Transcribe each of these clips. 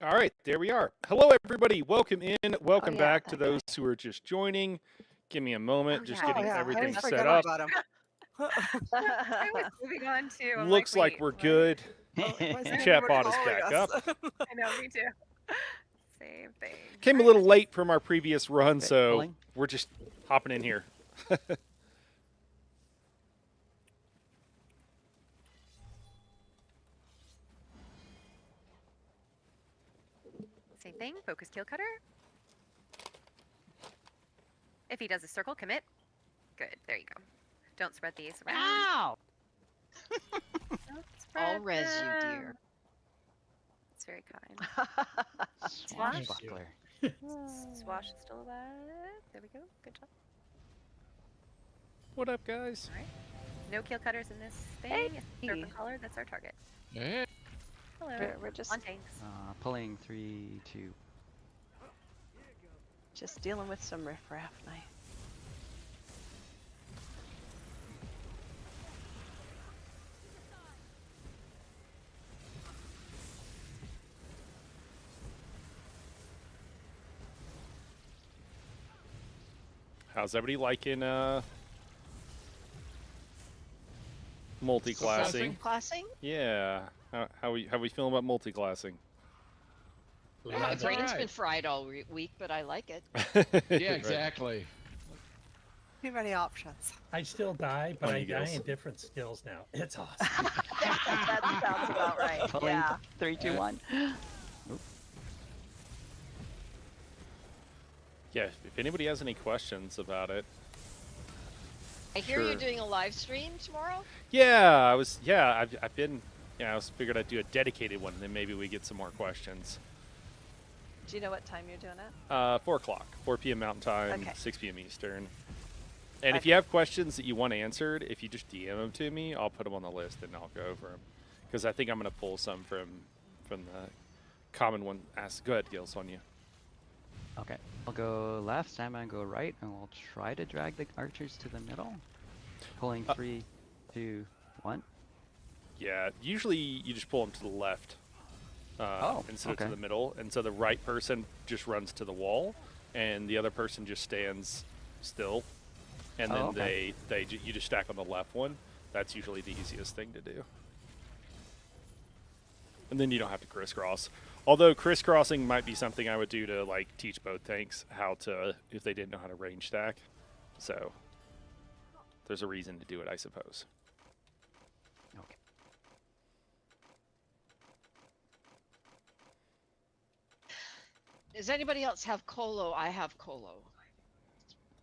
All right, there we are. Hello, everybody. Welcome in. Welcome back to those who are just joining. Give me a moment, just getting everything set up. About him. I was moving on too. I'm Looks like wait, we're what? good. Why isn't The chat anybody bot is following back us? up. I know, me too. Same thing. Came a little late from our previous run, Okay, so pulling. we're just hopping in here. Same thing. Focus kill cutter. If he does a circle, commit. Good. There you go. Don't spread these around. Ow! Don't spread I'll res you, them. dear. It's very kind. Swashbuckler. Swash is still alive. There we go. Good job. What up, guys? All right. No kill cutters in this thing. Hey. Serpent collar. That's our target. Yeah. Hello. We're just On tanks. Pulling 3, 2. just dealing with some riffraff night. How's everybody liking multi-classing? Classing? Yeah. How we feeling about multi-classing? My brain's been fried all week, but I like it. Yeah, exactly. Too many options. I still die, but Funny I die girls. in different skills now. It's awesome. That sounds about right. Pulling Yeah. 3, 2, 1. Yeah, if anybody has any questions about it. I hear Sure. you're doing a live stream tomorrow. Yeah, I've been, I was figured I'd do a dedicated one, and then maybe we get some more questions. Do you know what time you're doing it? 4 o'clock, 4 p.m. Mountain Time, Okay. 6 p.m. Eastern. And if Okay. you have questions that you want answered, if you just DM them to me, I'll put them on the list and I'll go over them. Because I think I'm going to pull some from the common one. Go ahead, Gil, on you. Okay, I'll go left, Sandman go right, and we'll try to drag the archers to the middle. Pulling 3, 2, 1. Yeah, usually you just pull them to the left instead of okay. to the middle. And so the right person just runs to the wall, and the other person just stands still. And then okay. you just stack on the left one. That's usually the easiest thing to do. And then you don't have to crisscross. Although crisscrossing might be something I would do to like teach both tanks how to, if they didn't know how to range stack. So there's a reason to do it, I suppose. Okay. Does anybody else have Colo? I have Colo.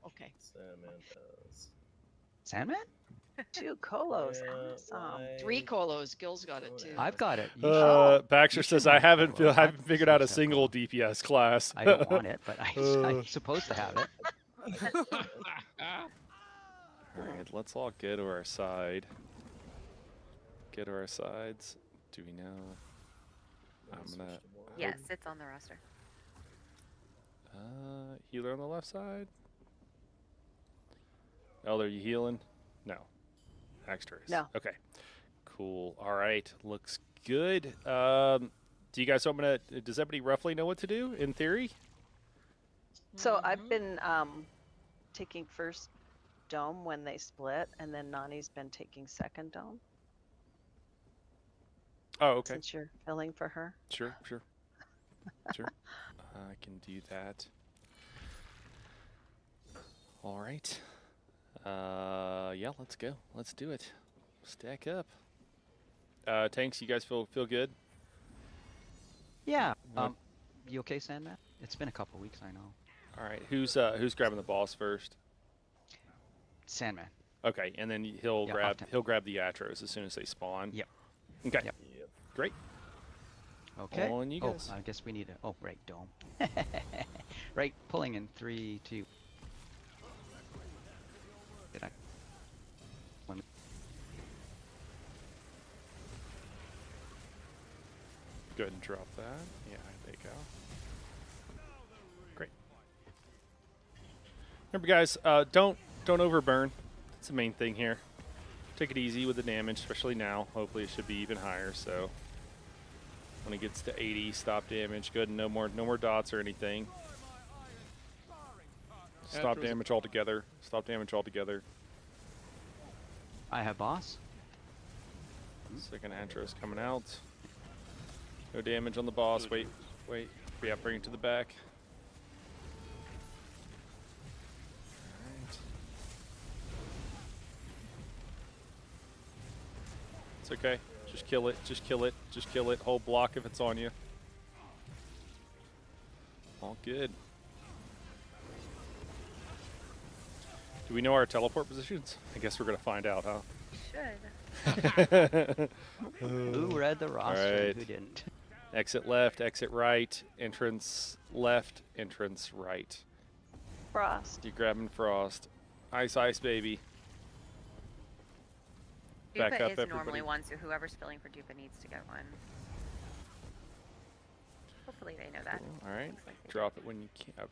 Okay. Sandman? 2 Colos. Yeah, Awesome. 3 Colos. Gil's got it too. I've got it. You should- Baxter you says, should I have haven't Polo. haven't I'm figured out a supposed to have single Polo. DPS class. I don't want it, but I'm supposed to have it. All right, let's all go to our side. Go to our sides. Do we know? I'm gonna. Yes, it's on the roster. Healer on the left side. Elder, you healing? No. Axter is. No. Okay. Cool. All right. Looks good. Do you guys want me to? Does everybody roughly know what to do in theory? So I've been taking first dome when they split, and then Nani's been taking second dome Oh, okay. since you're filling for her. Sure. Sure. I can do that. All right. Yeah, let's go. Let's do it. Stack up. Tanks, you guys feel good? Yeah. What? You okay, Sandman? It's been a couple weeks, I know. All right. Who's grabbing the boss first? Sandman. Okay, and then he'll Yeah, grab off-tempo. he'll grab the Atros as soon as they spawn. Yep. Okay. Yep. Great. Okay. On you guys. I guess we need a. Oh, right, dome. Right, pulling in 3, 2. Did I? Let me. Go ahead and drop that. Yeah, there you go. Great. Remember, guys, don't overburn. That's the main thing here. Take it easy with the damage, especially now. Hopefully, it should be even higher. So When it gets to 80, stop damage. Good. No more dots or anything. Stop damage altogether. Stop damage altogether. I have boss. Second Atro's coming out. No damage on the boss. Wait. Yeah, bring it to the back. Alright. It's okay. Just kill it. Just kill it. Just kill it. Whole block if it's on you. All good. Do we know our teleport positions? I guess we're going to find out, huh? Should. Who read the roster and Alright. who didn't? Exit left, exit right, entrance left, entrance right. Frost. You grabbing Frost. Ice, ice, baby. Back Dupa up, is everybody. normally one, so whoever's filling for Dupa needs to get one. Hopefully they know that. Cool. All right. Looks like they Drop it when you can. Okay.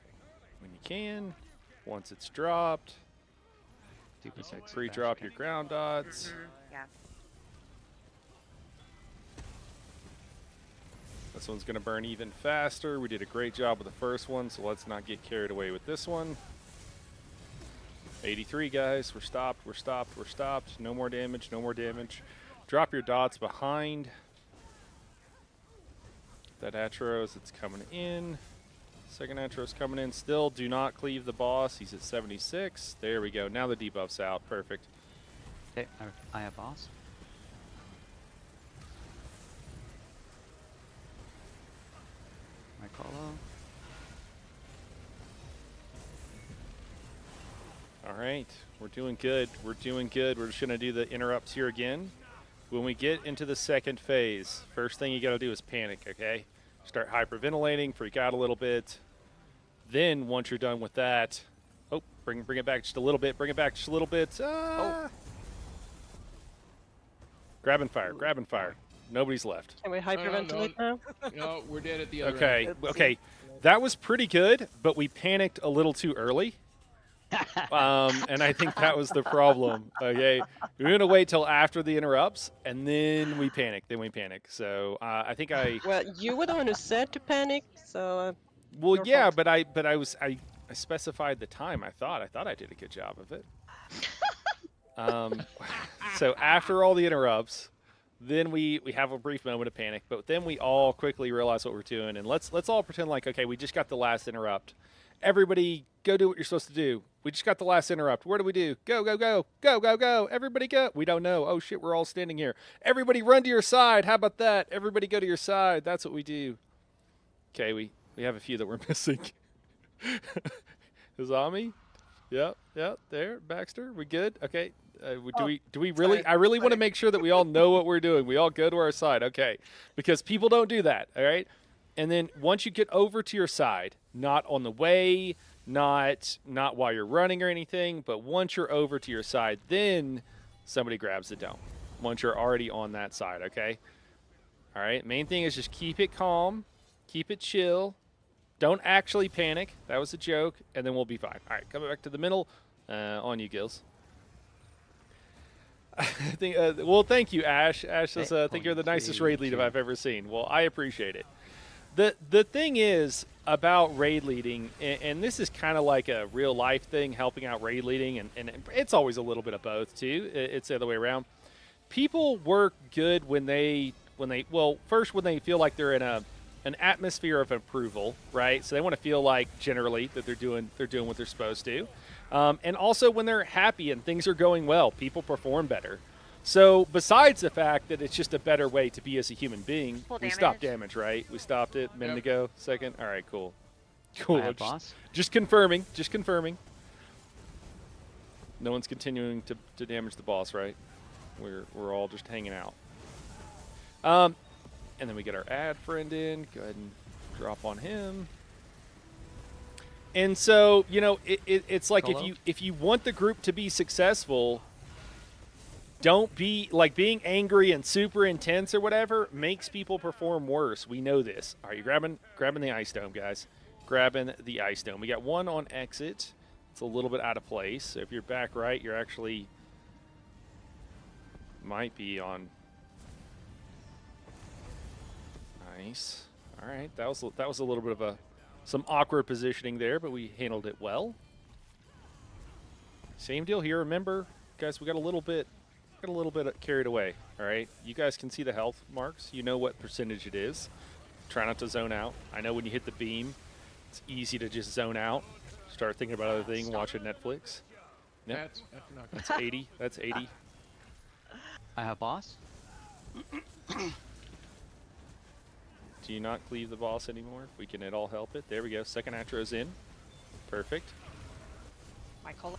When you can. Once it's dropped, Super six. pre-drop your ground dots. do. Yeah. This one's going to burn even faster. We did a great job with the first one, so let's not get carried away with this one. 83, guys. We're stopped. We're stopped. We're stopped. No more damage. No more damage. Drop your dots behind that Atros. It's coming in. Second Atros coming in. Still do not cleave the boss. He's at 76. There we go. Now the debuff's out. Perfect. Okay, I have boss. My colo. All right, we're doing good. We're doing good. We're just going to do the interrupts here again. When we get into the second phase, first thing you got to do is panic, okay? Start hyperventilating, freak out a little bit. Then once you're done with that, oh, bring it back just a little bit. Bring it back just a little bit. Ah. Grabbing fire. Grabbing fire. Nobody's left. Can we hyperventilate now? No, we're dead at the other Okay. end. Okay. That was pretty good, but we panicked a little too early. And I think that was the problem. Okay, we're gonna wait till after the interrupts, and then we panic. So I think I. Well, you were the one who said to panic, so. Well, your yeah, fault. but I specified the time. I thought I did a good job of it. So after all the interrupts, then we have a brief moment of panic, but then we all quickly realize what we're doing, and let's all pretend like, okay, we just got the last interrupt. Everybody, go do what you're supposed to do. We just got the last interrupt. What do we do? Go, go, go. Go, go, go. Everybody go. We don't know. Oh, shit, we're all standing here. Everybody run to your side. How about that? Everybody go to your side. That's what we do. Okay, we have a few that we're missing. Izami? Yep, there. Baxter, we good? Okay. Do we really? sorry, I really want to sorry. make sure that we all know what we're doing. We all go to our side. Okay. Because people don't do that, all right? And then once you get over to your side, not on the way, not while you're running or anything, but once you're over to your side, then somebody grabs the dome. Once you're already on that side, okay? All right, main thing is just keep it calm, keep it chill. Don't actually panic. That was a joke, and then we'll be fine. All right, coming back to the middle. On you, Gills. I think, well, thank you, Ash. Ash says, I think you're the nicest raid lead I've ever seen. Well, I appreciate it. The thing is about raid leading, and this is kind of like a real life thing, helping out raid leading, and it's always a little bit of both too. It's the other way around. People work good when they first when they feel like they're in an atmosphere of approval, right? So they want to feel like generally that they're doing what they're supposed to, and also when they're happy and things are going well, people perform better. So besides the fact that it's just a better way to be as a human being, Full we damage. stopped damage, right? We stopped it a minute Yep. ago, second. All right, cool. Cool. I have boss. Just confirming. Just confirming. No one's continuing to damage the boss, right? We're all just hanging out. And then we get our ad friend in. Go ahead and drop on him. And so, it's like Colo? if you want the group to be successful, don't be like being angry and super intense or whatever makes people perform worse. We know this. All right, you're grabbing the ice dome, guys. Grabbing the ice dome. We got one on exit. It's a little bit out of place. So if you're back right, you're actually might be on. Nice. All right, that was a little bit of some awkward positioning there, but we handled it well. Same deal here. Remember, guys, we got a little bit carried away. All right, you guys can see the health marks. You know what percentage it is. Try not to zone out. I know when you hit the beam, it's easy to just zone out. Start thinking about other things, watching Netflix. Yep. That's 80. That's 80. I have boss. Do you not cleave the boss anymore? We can at all help it. There we go. Second Atro's in. Perfect. Michael.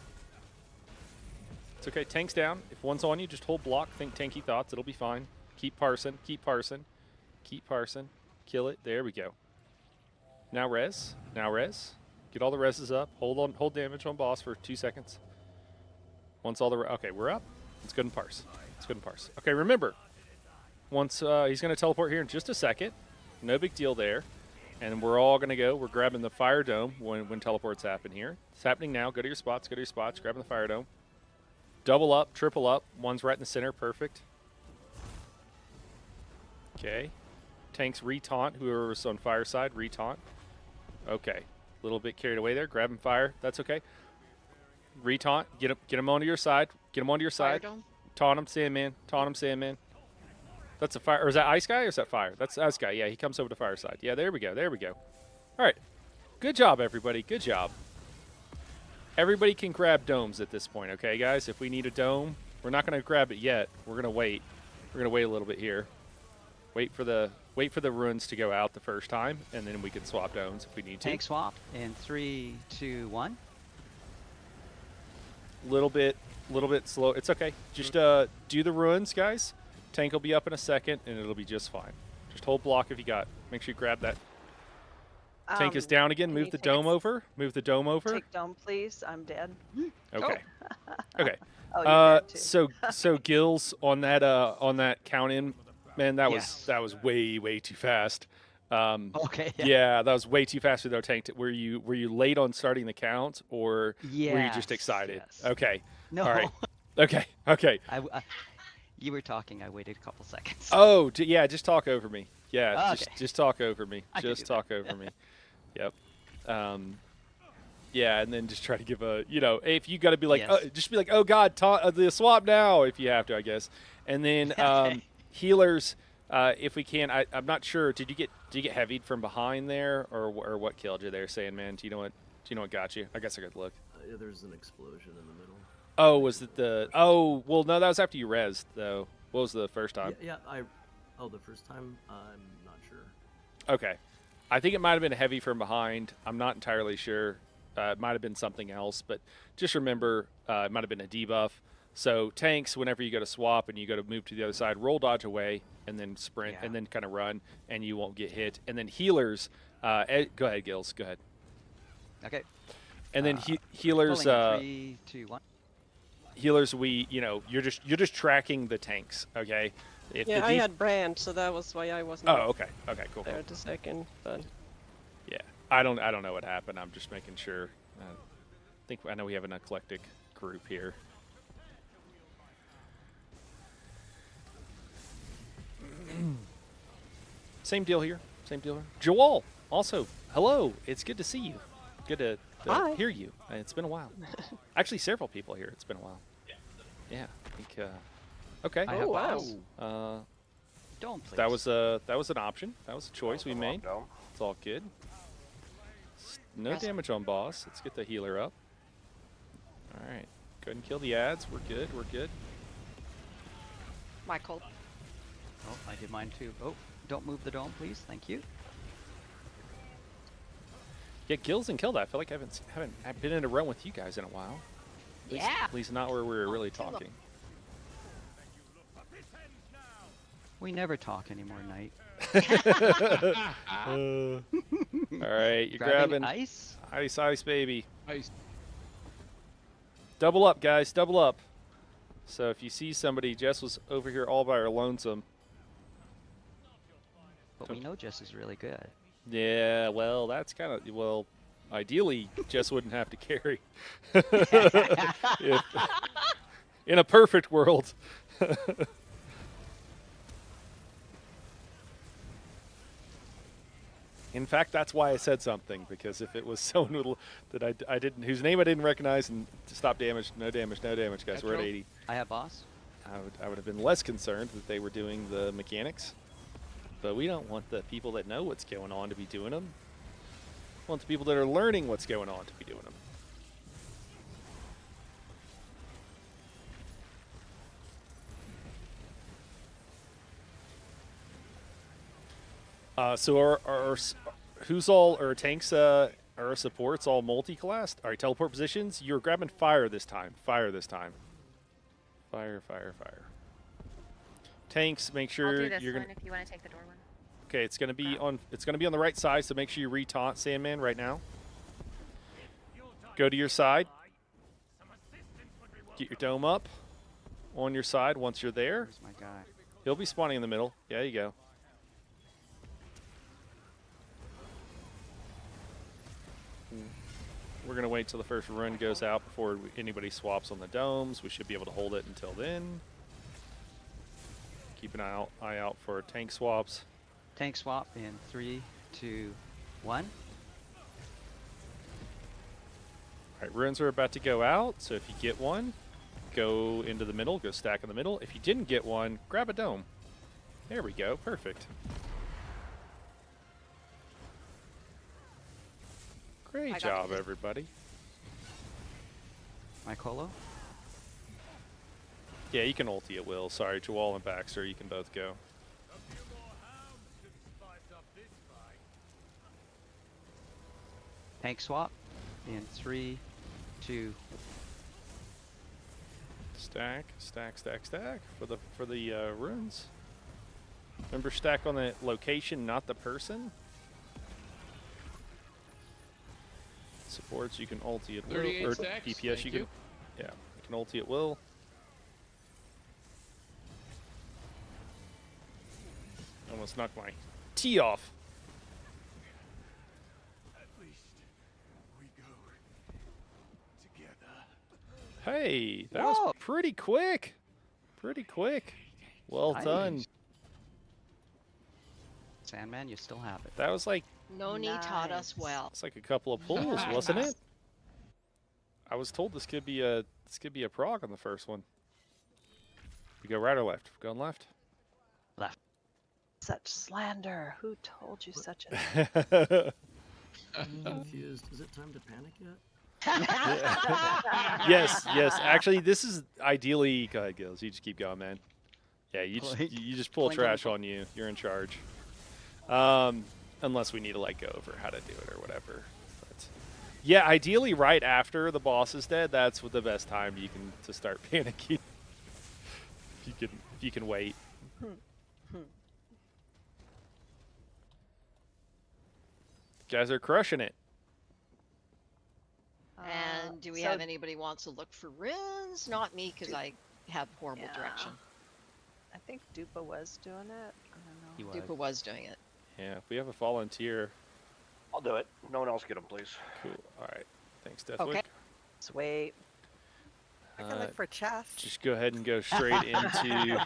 It's okay. Tank's down. If one's on you, just hold block. Think tanky thoughts. It'll be fine. Keep parsing. Keep parsing. Keep parsing. Kill it. There we go. Now res. Now res. Get all the reses up. Hold damage on boss for 2 seconds. Once all the okay, we're up. Let's go and parse. Let's go and parse. Okay, remember. Once he's going to teleport here in just a second. No big deal there. And we're all going to go. We're grabbing the fire dome when teleports happen here. It's happening now. Go to your spots. Go to your spots. Grabbing the fire dome. Double up. Triple up. One's right in the center. Perfect. Okay. Tanks retaunt. Whoever's on fire side, retaunt. Okay. A little bit carried away there. Grabbing fire. That's okay. Retaunt. Get him onto your side. Get him onto your side. Taunt him, Sandman. Taunt him, Sandman. That's a fire. Or is that ice guy or is that fire? That's ice guy. Yeah, he comes over to fire side. Yeah, there we go. There we go. All right. Good job, everybody. Good job. Everybody can grab domes at this point, okay, guys? If we need a dome, we're not going to grab it yet. We're going to wait. We're going to wait a little bit here. Wait for the runes to go out the first time, and then we can swap domes if we need to. Tank swap in 3, 2, 1. Little bit slow. It's okay. Just do the ruins, guys. Tank will be up in a second, and it'll be just fine. Just hold block if you got. Make sure you grab that. Tank is down again. Move the dome over. Move the dome over. Take dome, please. I'm dead. Okay. Okay. Oh, you're dead too. So Gills on that count in, man, that was way too fast. Okay. Yeah, that was way too fast with our tank. Were you late on starting the count, or were you just excited? Yes. Okay. No. All right. Okay. Okay. You were talking. I waited a couple seconds. Oh, yeah. Just talk over me. Yeah. Okay. Just talk over me. I can Just do talk over me. Yep. Yeah, and then just try to give if you got to be like, Yes. just be like, oh God, the swap now if you have to, I guess. And then healers, if we can. I'm not sure. Did you get heavied from behind there, or what killed you there, Sandman? Do you know what got you? I guess I could look. Yeah, there's an explosion in the middle. Oh, was it the? Oh, well, no, that was after you rezzed though. What was the first time? Yeah, the first time, I'm not sure. Okay. I think it might have been heavy from behind. I'm not entirely sure. It might have been something else, but just remember it might have been a debuff. So tanks, whenever you go to swap and you go to move to the other side, roll dodge away and then sprint and then kind of run, and you won't get hit. And then healers, go ahead, Gills. Go ahead. Okay. And then healers. 3, 2, 1. Healers, you're just tracking the tanks. Okay. If Yeah, I had brand, so that was why I wasn't Oh, okay. Okay, cool. there at the second. But Yeah, I don't know what happened. I'm just making sure. I know we have an eclectic group here. Same deal here. Same deal here. Joel, also, hello. It's good to see you. Good to Hi. hear you. It's been a while. Actually, several people here. It's been a while. Yeah. I think, okay. I have wow. boss. Dome, please. That was an option. That was a choice we made. It's all good. No Yes. damage on boss. Let's get the healer up. All right. Go ahead and kill the ads. We're good. We're good. Michael. Oh, I did mine too. Oh, don't move the dome, please. Thank you. Yeah, Gills and Killed. I feel like I haven't been in a run with you guys in a while. At least not where we were really talking. We never talk anymore, Knight. All right, you're Grabbing grabbing ice. ice, baby. Ice. Double up, guys. Double up. So if you see somebody, Jess was over here all by her lonesome. But we know Jess is really good. Yeah, well, that's kind of, well, ideally, Jess wouldn't have to carry. In a perfect world. In fact, that's why I said something, because if it was someone that I didn't, whose name I didn't recognize, and to stop damage, no damage, no damage, guys. We're at Metro? 80. I have boss. I would have been less concerned that they were doing the mechanics, but we don't want the people that know what's going on to be doing them. We want the people that are learning what's going on to be doing them. So who's all, or tanks, our supports all multi-classed? All right, teleport positions. You're grabbing fire this time. Fire this time. Fire, fire, fire. Tanks, make I'll sure do this you're one gonna. if you want to take the door one. Okay, it's gonna be on. It's gonna be on the right side, so make sure you re-taunt Sandman right now. Go to your side. Get your dome up. On your side once you're there. Where's my guy? He'll be spawning in the middle. Yeah, you go. We're going to wait till the first run goes out before anybody swaps on the domes. We should be able to hold it until then. Keep an eye out for tank swaps. Tank swap in 3, 2, 1. All right, runes are about to go out, so if you get one, go into the middle, go stack in the middle. If you didn't get one, grab a dome. There we go, perfect. Great got job, you. everybody. My Colo. Yeah, you can ulti at will. Sorry, Jawal and Baxter, you can both go. Tank swap in 3, 2. Stack, stack, stack, stack for the runes. Remember, stack on the location, not the person. Supports, you can ulti at will, 38 or stacks, DPS, thank you can. you. Yeah, you can ulti at will. Almost knocked my tee off. Hey, that was Whoa. pretty quick. Pretty quick. Well done. Nice. Sandman, you still have it. That was like, Noni taught us Nice. well. it's like a couple of pulls, wasn't it? I was told this could be a prog on the first one. You go right or left? Going left. Left. Such slander. Who told you such a I'm confused. Is it time to panic yet? Yes, yes. Actually, this is ideally. Go ahead, Gills. You just keep going, man. Yeah, you just pull Blink trash on you. You're in charge. Unless we need to like go over how to do it or whatever. But yeah, ideally, right after the boss is dead, that's what the best time you can to start panicking. If you can wait. Guys are crushing it. And do we so- have anybody wants to look for runes? Not me, because I have horrible Yeah. direction. I think Dupa was doing it. I He don't know. was. Dupa was doing it. Yeah, if we have a volunteer. I'll do it. No one else get them, please. Cool. All right. Thanks, Deathwick. Okay. Let's wait. I can Uh, look for chest. Just go ahead and go straight into.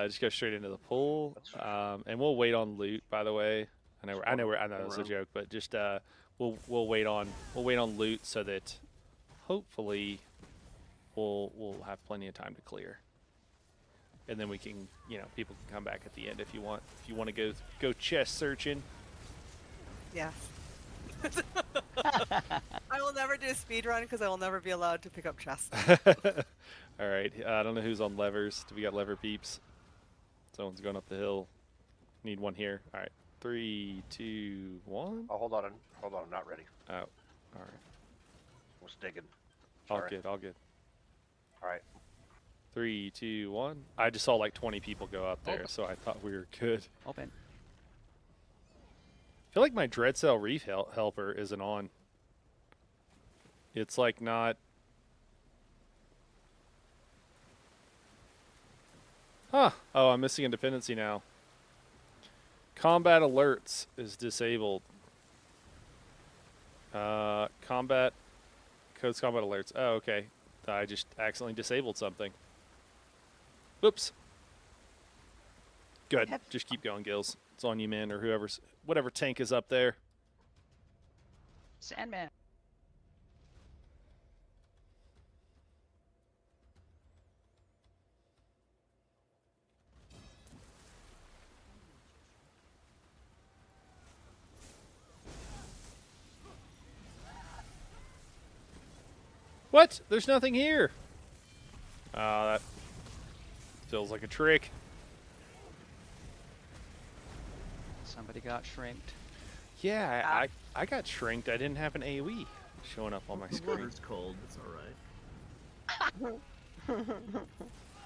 Just go straight into the pool, and we'll wait on loot. By the way, I know it's a joke, but just we'll wait on loot so that hopefully we'll have plenty of time to clear, and then we can people can come back at the end if you want to go chest searching. Yes. I will never do a speed run because I will never be allowed to pick up chests. All right, I don't know who's on levers. Do we got lever peeps? Someone's going up the hill. Need one here. All right, 3, 2, 1. Oh, hold on, I'm not ready. Oh, all right. Was digging. All Sorry. good, all good. All right. 3, 2, 1. I just saw like 20 people go up there, so I thought we were good. Open. I feel like my Dread Cell Reef helper isn't on. It's like not. Huh. Oh, I'm missing a dependency now. Combat alerts is disabled. Codes combat alerts. Oh, okay. I just accidentally disabled something. Whoops. Good. Have- Just keep going, Gills. It's on you, man, or whatever tank is up there. Sandman. What? There's nothing here. That feels like a trick. Somebody got shrinked. Yeah, I got shrinked. I didn't have an AoE showing up on my The screen. water's cold. It's all right.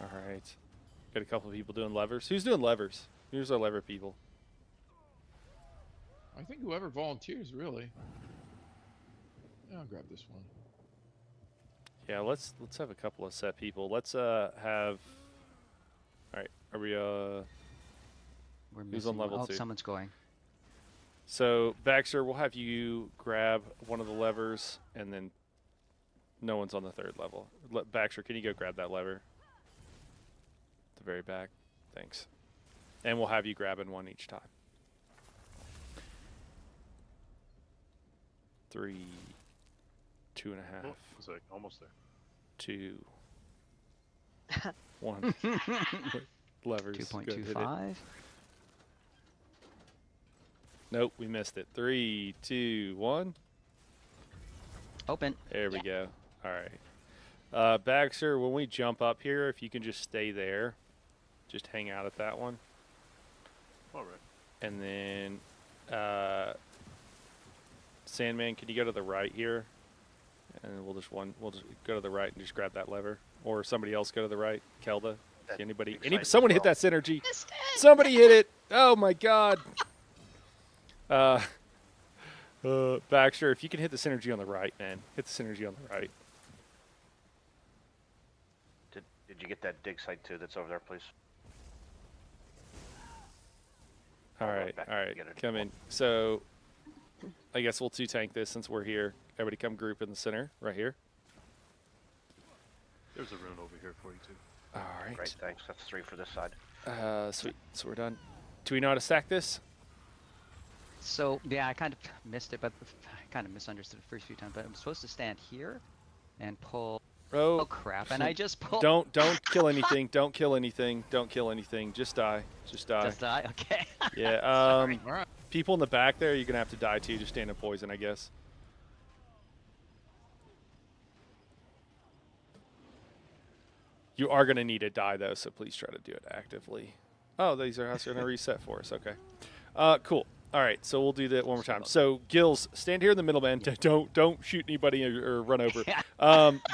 All right. Got a couple of people doing levers. Who's doing levers? Who's our lever people? I think whoever volunteers, really. Yeah, I'll grab this one. Yeah, let's have a couple of set people. Let's have. All right, are we We're Who's on missing- level oh, 2? Someone's going. So Baxter, we'll have you grab one of the levers, and then no one's on the 3rd level. Baxter, can you go grab that lever? At the very back. Thanks. And we'll have you grabbing one each time. 3, 2.5. It's like almost there. 2, 1. Levers. Go hit it. 2.25. Nope, we missed it. 3, 2, 1. Open. There we go. All right. Baxter, when we jump up here, if you can just stay there, just hang out at that one. All right. And then, Sandman, can you go to the right here? And we'll just go to the right and just grab that lever, or somebody else go to the right. Kelda, That anybody? big side as Someone hit well. that synergy. Missed it. Somebody hit it. Oh my God. Baxter, if you can hit the synergy on the right, man, hit the synergy on the right. Did you get that dig site too that's over there, please? All I'll run right, back all and right, get it. come in. So, I guess we'll 2-tank this since we're here. Everybody come group in the center, right here. There's a rune over here for you too. All right. Great, thanks. That's 3 for this side. Sweet. So we're done. Do we know how to stack this? So yeah, I kind of missed it, but I kind of misunderstood the first few times. But I'm supposed to stand here and pull. Oh Oh, crap! And I just pulled. don't kill anything. Don't kill anything. Don't kill anything. Just die. Just die. Just die. Okay. Yeah. All right. People in the back there, you're gonna have to die too. Just stand in poison, I guess. You are gonna need to die though, so please try to do it actively. Oh, these are gonna reset for us. Okay. Cool. All right, so we'll do that one more time. So, Gills, stand here in the middle, man. Don't shoot anybody or run over.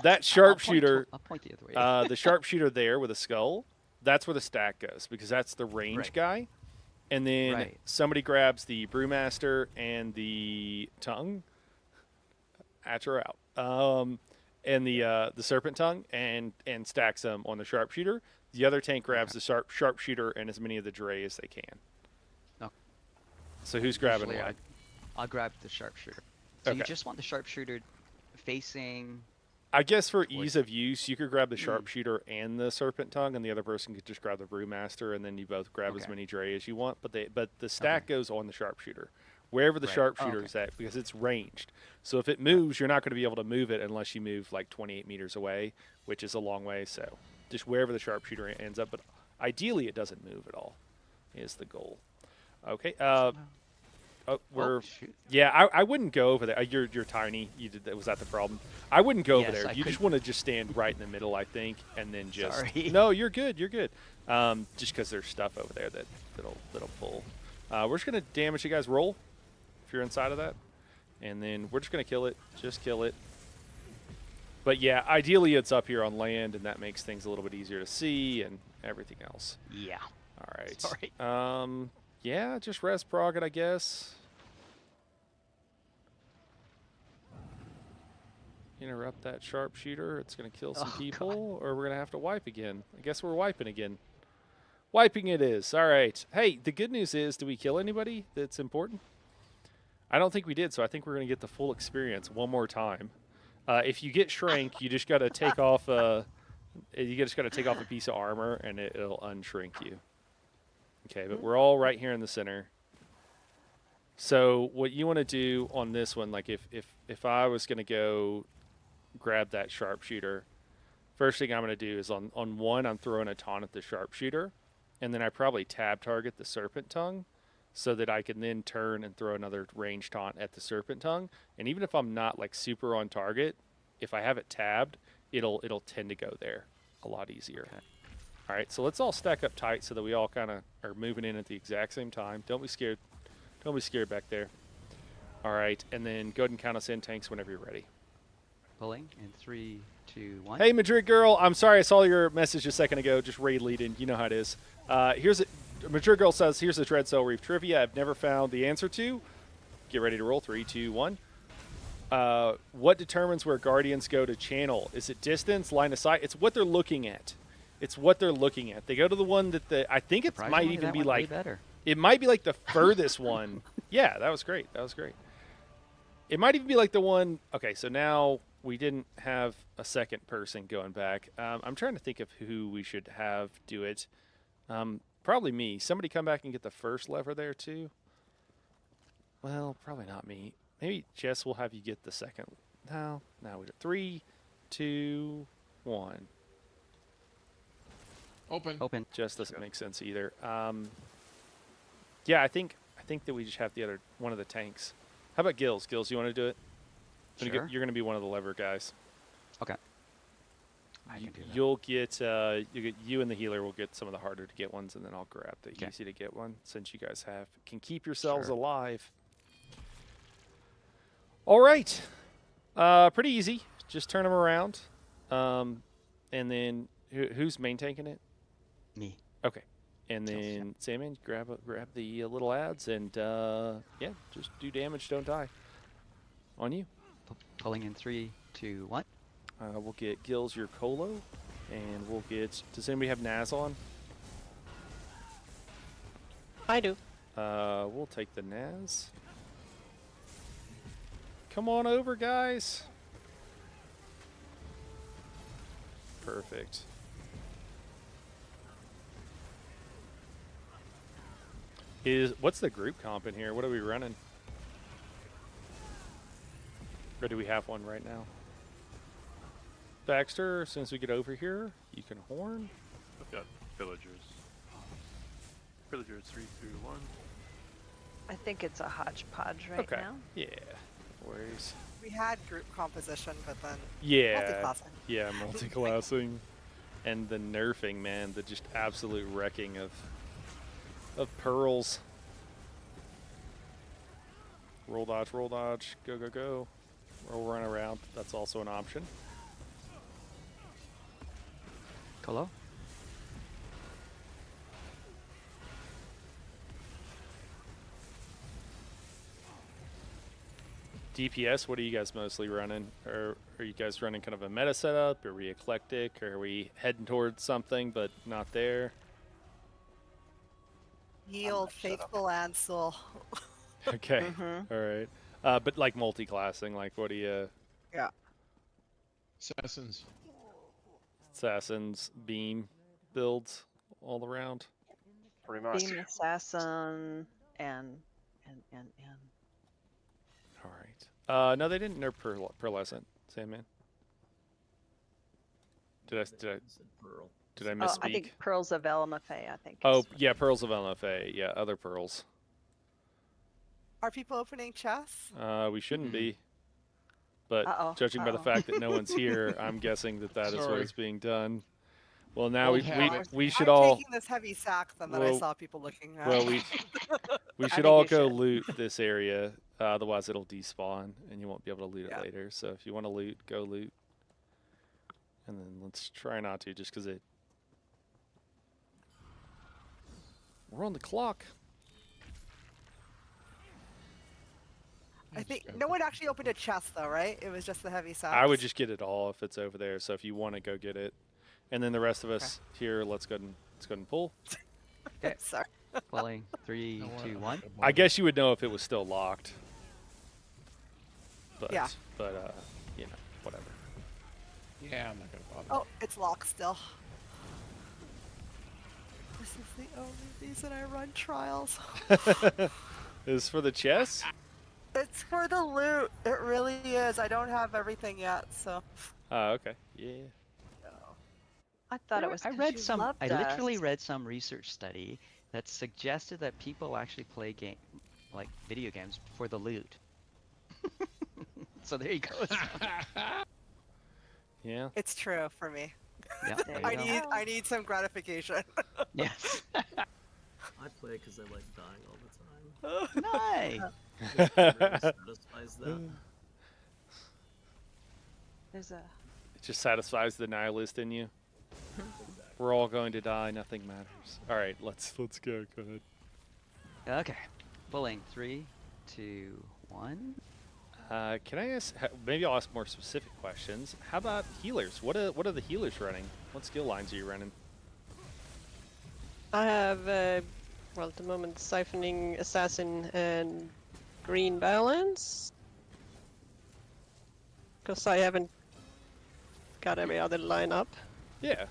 That sharpshooter, I'll point the other way. the sharpshooter there with a skull, that's where the stack goes because that's the range Right. guy. And then Right. somebody grabs the Brewmaster and the tongue. Atcher out. And the serpent tongue and stacks them on the sharpshooter. The other tank grabs the sharpshooter and as many of the Dre as they can. Okay. So who's grabbing Usually what? I'll grab the sharpshooter. So you Okay. just want the sharpshooter facing. I guess for ease of use, you could grab the sharpshooter and the serpent tongue, and the other person could just grab the brewmaster, and then you both grab as Okay. many Dre as you want. But the stack goes on the sharpshooter, wherever the Right. sharpshooter Okay. is at, because it's ranged. So if it moves, you're not going to be able to move it unless you move like 28 meters away, which is a long way. So just wherever the sharpshooter ends up, but ideally it doesn't move at all, is the goal. Okay. We're shoot. yeah. I wouldn't go over there. You're tiny. You did that. Was that the problem? I wouldn't go over Yes, there. I You just couldn't- want to just stand right in the middle, I think, and then just. Sorry. No, you're good. You're good. Just because there's stuff over there that'll pull. We're just gonna damage you guys. Roll if you're inside of that, and then we're just gonna kill it. Just kill it. But yeah, ideally it's up here on land, and that makes things a little bit easier to see and everything else. Yeah. All right. Sorry. Yeah, just res prog it, I guess. Interrupt that sharpshooter. It's going to kill some Oh, people, or we're going to have to wipe again. I guess we're wiping again. Wiping it is. All right. Hey, the good news is, did we kill anybody that's important? I don't think we did, so I think we're going to get the full experience one more time. If you get shrink, you just got to take off a piece of armor, and it'll unshrink you. Okay, but we're all right here in the center. So what you want to do on this one, like if I was going to go grab that sharpshooter, first thing I'm going to do is on one, I'm throwing a taunt at the sharpshooter, and then I probably tab target the serpent tongue so that I can then turn and throw another range taunt at the serpent tongue. And even if I'm not like super on target, if I have it tabbed, it'll tend to go there a lot easier. Okay. All right, so let's all stack up tight so that we all kind of are moving in at the exact same time. Don't be scared. Don't be scared back there. All right, and then go ahead and count us in, tanks, whenever you're ready. Pulling in 3, 2, 1. Hey, Madrid girl, I'm sorry I saw your message a second ago. Just raid leading. You know how it is. Madrid girl says, here's the Dread Cell Reef trivia I've never found the answer to. Get ready to roll. 3, 2, 1. What determines where Guardians go to channel? Is it distance, line of sight? It's what they're looking at. It's what they're looking at. They go to the one that I think it might even be like better. it might be like the furthest one. Yeah, that was great. That was great. It might even be like the one. Okay, so now we didn't have a second person going back. I'm trying to think of who we should have do it. Probably me. Somebody come back and get the first lever there too. Well, probably not me. Maybe Jess will have you get the second. No, we do 3, 2, 1. Open. Jess doesn't make sense either. Yeah, I think that we just have the other one of the tanks. How about Gills? Gills, you want to do it? Sure. You're going to be one of the lever guys. Okay. I can do that. You'll get you and the healer will get some of the harder to get ones, and then I'll grab the easy to get one since you guys can keep yourselves alive. All right, pretty easy. Just turn them around, and then who's main tanking it? Me. Okay, and then Sandman, grab the little ads, and yeah, just do damage, don't die. On you. Pulling in 3, 2, 1. We'll get Gills your Colo, and we'll get. Does anybody have Naz on? I do. We'll take the Naz. Come on over, guys. Perfect. What's the group comp in here? What are we running? Or do we have one right now? Baxter, as soon as we get over here, you can horn. I've got villagers. Villagers 3, 2, 1. I think it's a hodgepodge right now. Yeah. No worries. We had group composition, but then Yeah. multi-classing. Yeah, multi-classing. And the nerfing, man, the just absolute wrecking of pearls. Roll dodge, go, go, go. Roll run around, that's also an option. Colo. DPS, what are you guys mostly running? Or are you guys running kind of a meta setup? Are we eclectic? Or are we heading towards something but not there? Yield, faithful, and soul. Okay, all right. But like multi-classing, like what do you... Yeah. Assassins, beam builds all around? Pretty much. Beam assassin and. All right. No, they didn't nerf pearlescent, Sandman. Did I Oh, misspeak? I think Pearls of LMFA, I think. Oh, is- yeah, pearls of LFA. Yeah, other pearls. Are people opening chests? We shouldn't be. But Uh-oh, judging by the fact that no one's here, I'm guessing that is Sorry. what's being done. Well, now we should I'm all... taking this heavy sack then that I Well- saw people looking at. Well, we should think all you go should. loot this area. Otherwise, it'll despawn, and you won't be able to loot Yeah. it later. So if you want to loot, go loot. And then let's try not to, just because we're on the clock. I think no one actually opened a chest though, right? It was just the heavy sacks. I would just get it all if it's over there. So if you want to go get it, and then the rest of us here, let's go and pull. Sorry. Pulling 3, 2, 1. I guess you would know if it was still locked. But Yeah. you know, whatever. Yeah, I'm not gonna bother. Oh, it's locked still. This is the only reason I run trials. Is for the chess? It's for the loot. It really is. I don't have everything yet, so. Oh, okay. Yeah. I thought it was I 'cause read you some. loved I literally us. read some research study that suggested that people actually play like video games for the loot. So there you go. Yeah. It's true for me. Yeah, there you I go. need- I need some gratification. Yes. I play because I like dying all the time. Nice. It really satisfies that. There's a. It just satisfies the nihilist in you. We're all going to die. Nothing matters. All right, let's go. Go ahead. Okay. Pulling 3, 2, 1. Can I ask? Maybe I'll ask more specific questions. How about healers? What are the healers running? What skill lines are you running? I have, well, at the moment, Siphoning, Assassin, and Green Balance. Because I haven't got every other line up. Yeah.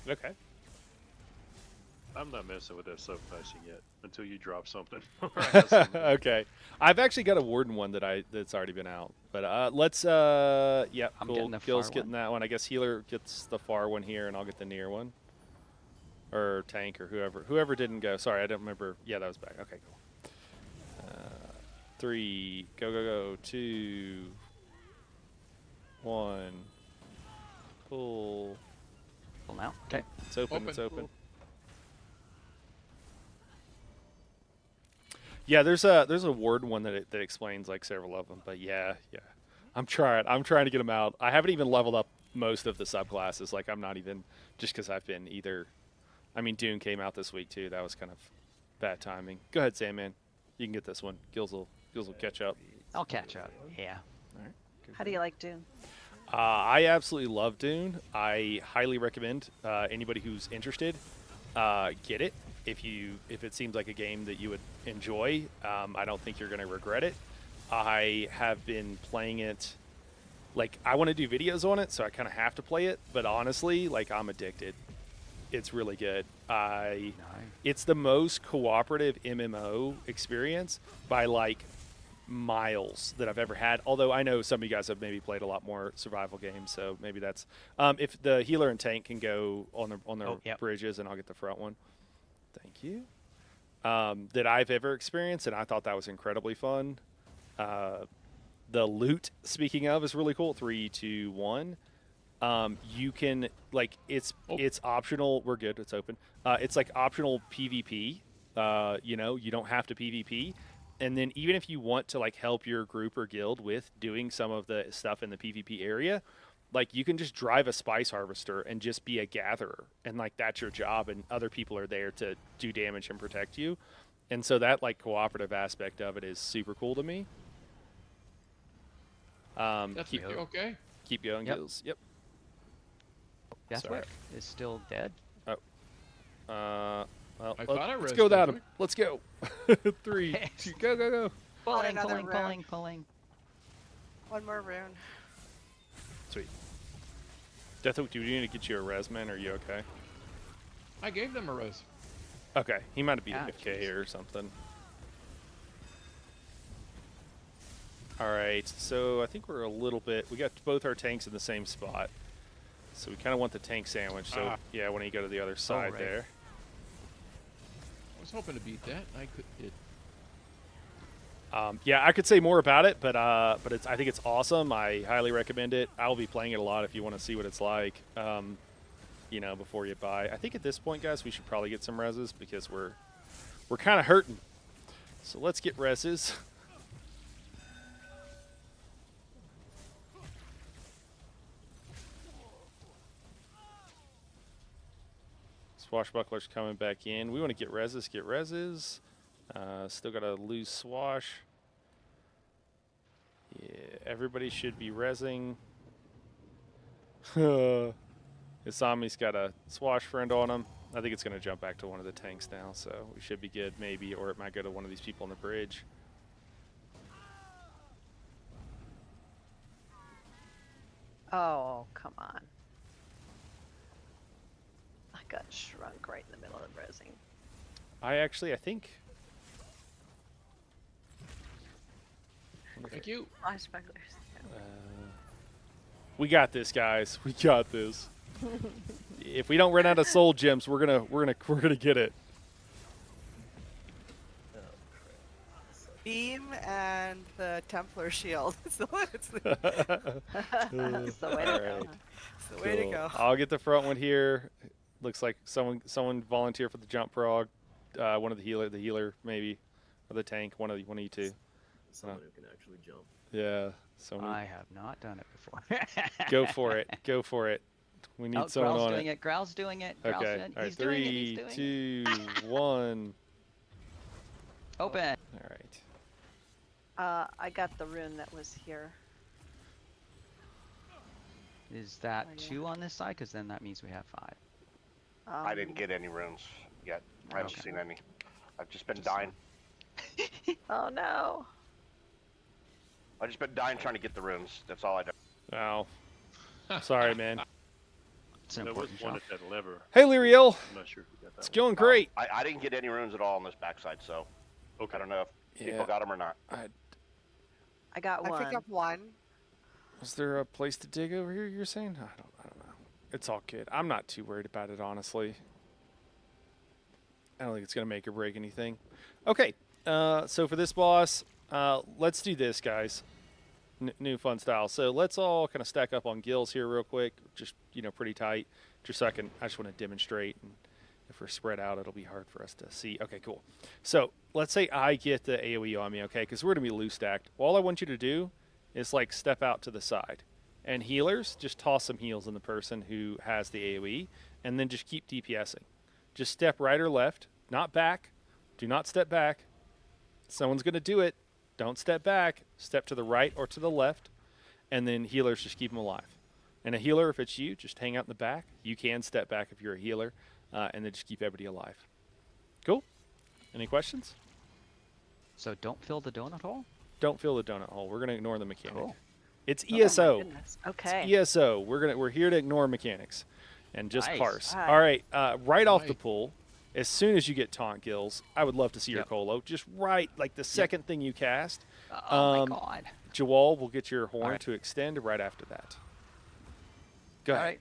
Okay. I'm not messing with that subclassing yet until you drop something. Or I have something. Okay. I've actually got a Warden one that's already been out. But let's yeah, I'm cool. getting the Gil's far getting one. that one. I guess healer gets the far one here and I'll get the near one. Or tank or whoever didn't go. Sorry, I don't remember. Yeah, that was back. Okay, cool. 3, go. 2, 1. Pull. Pull now. Okay. It's open. It's open. Cool. Yeah, there's a word one that explains like several of them, but yeah. I'm trying to get them out. I haven't even leveled up most of the subclasses. Like I'm not even just because I've been either. I mean, Dune came out this week too. That was kind of bad timing. Go ahead, Sandman. You can get this one. Gills will catch up. I'll catch up. Yeah. All right. How do you like Dune? I absolutely love Dune. I highly recommend anybody who's interested get it. If it seems like a game that you would enjoy, I don't think you're going to regret it. I have been playing it. Like I want to do videos on it, so I kind of have to play it. But honestly, like I'm addicted. It's really good. It's the most cooperative MMO experience by like miles that I've ever had. Although I know some of you guys have maybe played a lot more survival games, so maybe that's if the healer and tank can go on their bridges, and I'll get the front one. Thank you. That I've ever experienced, and I thought that was incredibly fun. The loot, speaking of, is really cool. 3, 2, 1. You can it's optional. We're good. It's open. It's like optional PvP. You don't have to PvP. And then even if you want to like help your group or guild with doing some of the stuff in the PvP area, like you can just drive a spice harvester and just be a gatherer, and like that's your job, and other people are there to do damage and protect you. And so that like cooperative aspect of it is super cool to me. That's you okay? Keep going, Yep. Gills. Yep. Deathwick is still dead. Well, I thought I let's read go without him. Deathwick. Let's go. 3, 2, go. Pulling, another pulling. One more rune. Sweet. Deathwick, do we need to get you a res, man? Are you okay? I gave them a res. Okay, he might have been Ah, AFK jeez. or something. All right, so I think we're a little bit. We got both our tanks in the same spot, so we kind of want the tank sandwich. So yeah, when you go to the other side right. there. I was hoping to beat that. I could. Yeah, I could say more about it, but I think it's awesome. I highly recommend it. I'll be playing it a lot if you want to see what it's like. Before you buy. I think at this point, guys, we should probably get some reses because we're kind of hurting. So let's get reses. Swashbuckler's coming back in. We want to get reses. Still got a loose swash. Yeah, everybody should be resing. Isami's got a swash friend on him. I think it's going to jump back to one of the tanks now, so we should be good maybe, or it might go to one of these people on the bridge. Oh, come on. I got shrunk right in the middle of rezzing. I think. Thank you. Swashbucklers. We got this, guys. We got this. If we don't run out of soul gems, we're gonna get it. Beam and the Templar shield. So it's the, That's the way to go. Alright. it's the way to go. I'll get the front one here. Looks like someone volunteer for the jump prog. One of the healer maybe, or the tank. One of you two. Someone who can actually jump. Yeah. So I have not done it before. go for it. Go for it. We need someone Growl's on doing it. it. Growl's doing it. Growl's Okay. doing it. All right. He's doing it. He's 3, doing it. 2, 1. Open. All right. I got the rune that was here. Is that Oh, yeah. 2 on this side? Because then that means we have 5. I didn't get any runes yet. I haven't Okay. seen any. I've just been dying. Oh no. I've just been dying trying to get the runes. That's all I do. Wow. Sorry, man. It's an There was important one job. at that lever. Hey, Lyriel. I'm not sure if we got that It's one. going great. I didn't get any runes at all on this backside, so Okay. I don't know if Yeah. people got them or not. I got I one. picked up one. Is there a place to dig over here? You're saying? I don't know. It's all good. I'm not too worried about it, honestly. I don't think it's gonna make or break anything. Okay. So for this boss, let's do this, guys. New fun style. So let's all kind of stack up on gills here real quick. Just pretty tight. Just so I just want to demonstrate. And if we're spread out, it'll be hard for us to see. Okay, cool. So let's say I get the AoE on me, okay? Because we're gonna be loose stacked. All I want you to do is like step out to the side. And healers, just toss some heals in the person who has the AoE, and then just keep DPSing. Just step right or left, not back. Do not step back. Someone's going to do it. Don't step back. Step to the right or to the left, and then healers, just keep them alive. And a healer, if it's you, just hang out in the back. You can step back if you're a healer, and then just keep everybody alive. Cool? Any questions? So don't fill the donut hole? Don't fill the donut hole. We're going to ignore the mechanic. Cool. It's Oh my ESO. goodness. Okay. It's ESO. We're here to ignore mechanics and just Nice. parse. Alright. All right, right off the Right. pull, as soon as you get taunt gills, I would love to see your Yep. colo. Just right, like the second thing you cast. Oh my god. Jawal will get your horn Alright. to extend right after that. Go All ahead. right.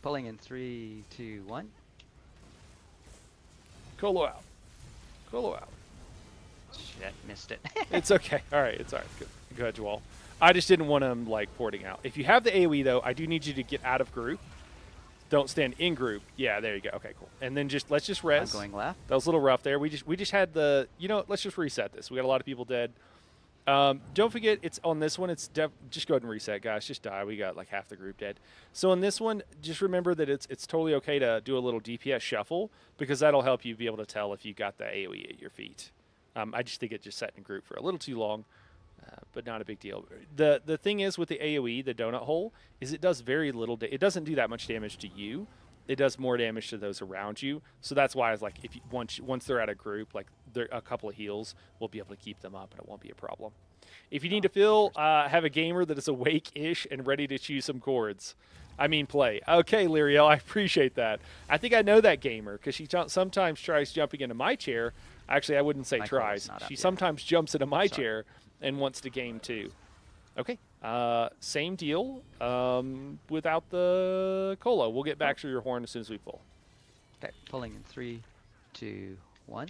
Pulling in 3, 2, 1. Colo out. Colo out. Shit, missed it. It's okay. All right, it's all right. Go ahead, Jawal. I just didn't want him like porting out. If you have the AoE though, I do need you to get out of group. Don't stand in group. Yeah, there you go. Okay, cool. And then let's just I'm res. going left. That was a little rough there. We just had the let's just reset this. We got a lot of people dead. Don't forget it's on this one. It's just go ahead and reset, guys. Just die. We got like half the group dead. So on this one, just remember that it's totally okay to do a little DPS shuffle because that'll help you be able to tell if you got the AoE at your feet. I just think it just sat in group for a little too long. But not a big deal. The thing is with the AoE, the donut hole, is it does very little. It doesn't do that much damage to you. It does more damage to those around you. So that's why I was like, if you, once they're at a group, like a couple of heals, we'll be able to keep them up, and it won't be a problem. If you need to fill, have a gamer that is awake-ish and ready to choose some chords. I mean, play. Okay, Lyriel, I appreciate that. I think I know that gamer because she sometimes tries jumping into my chair. Actually, I wouldn't say My color's tries. not up She yet. sometimes jumps into my Sorry. chair and wants to game too. Okay, same deal without the cola. We'll get back to your horn as soon as we pull. Okay, pulling in 3, 2, 1.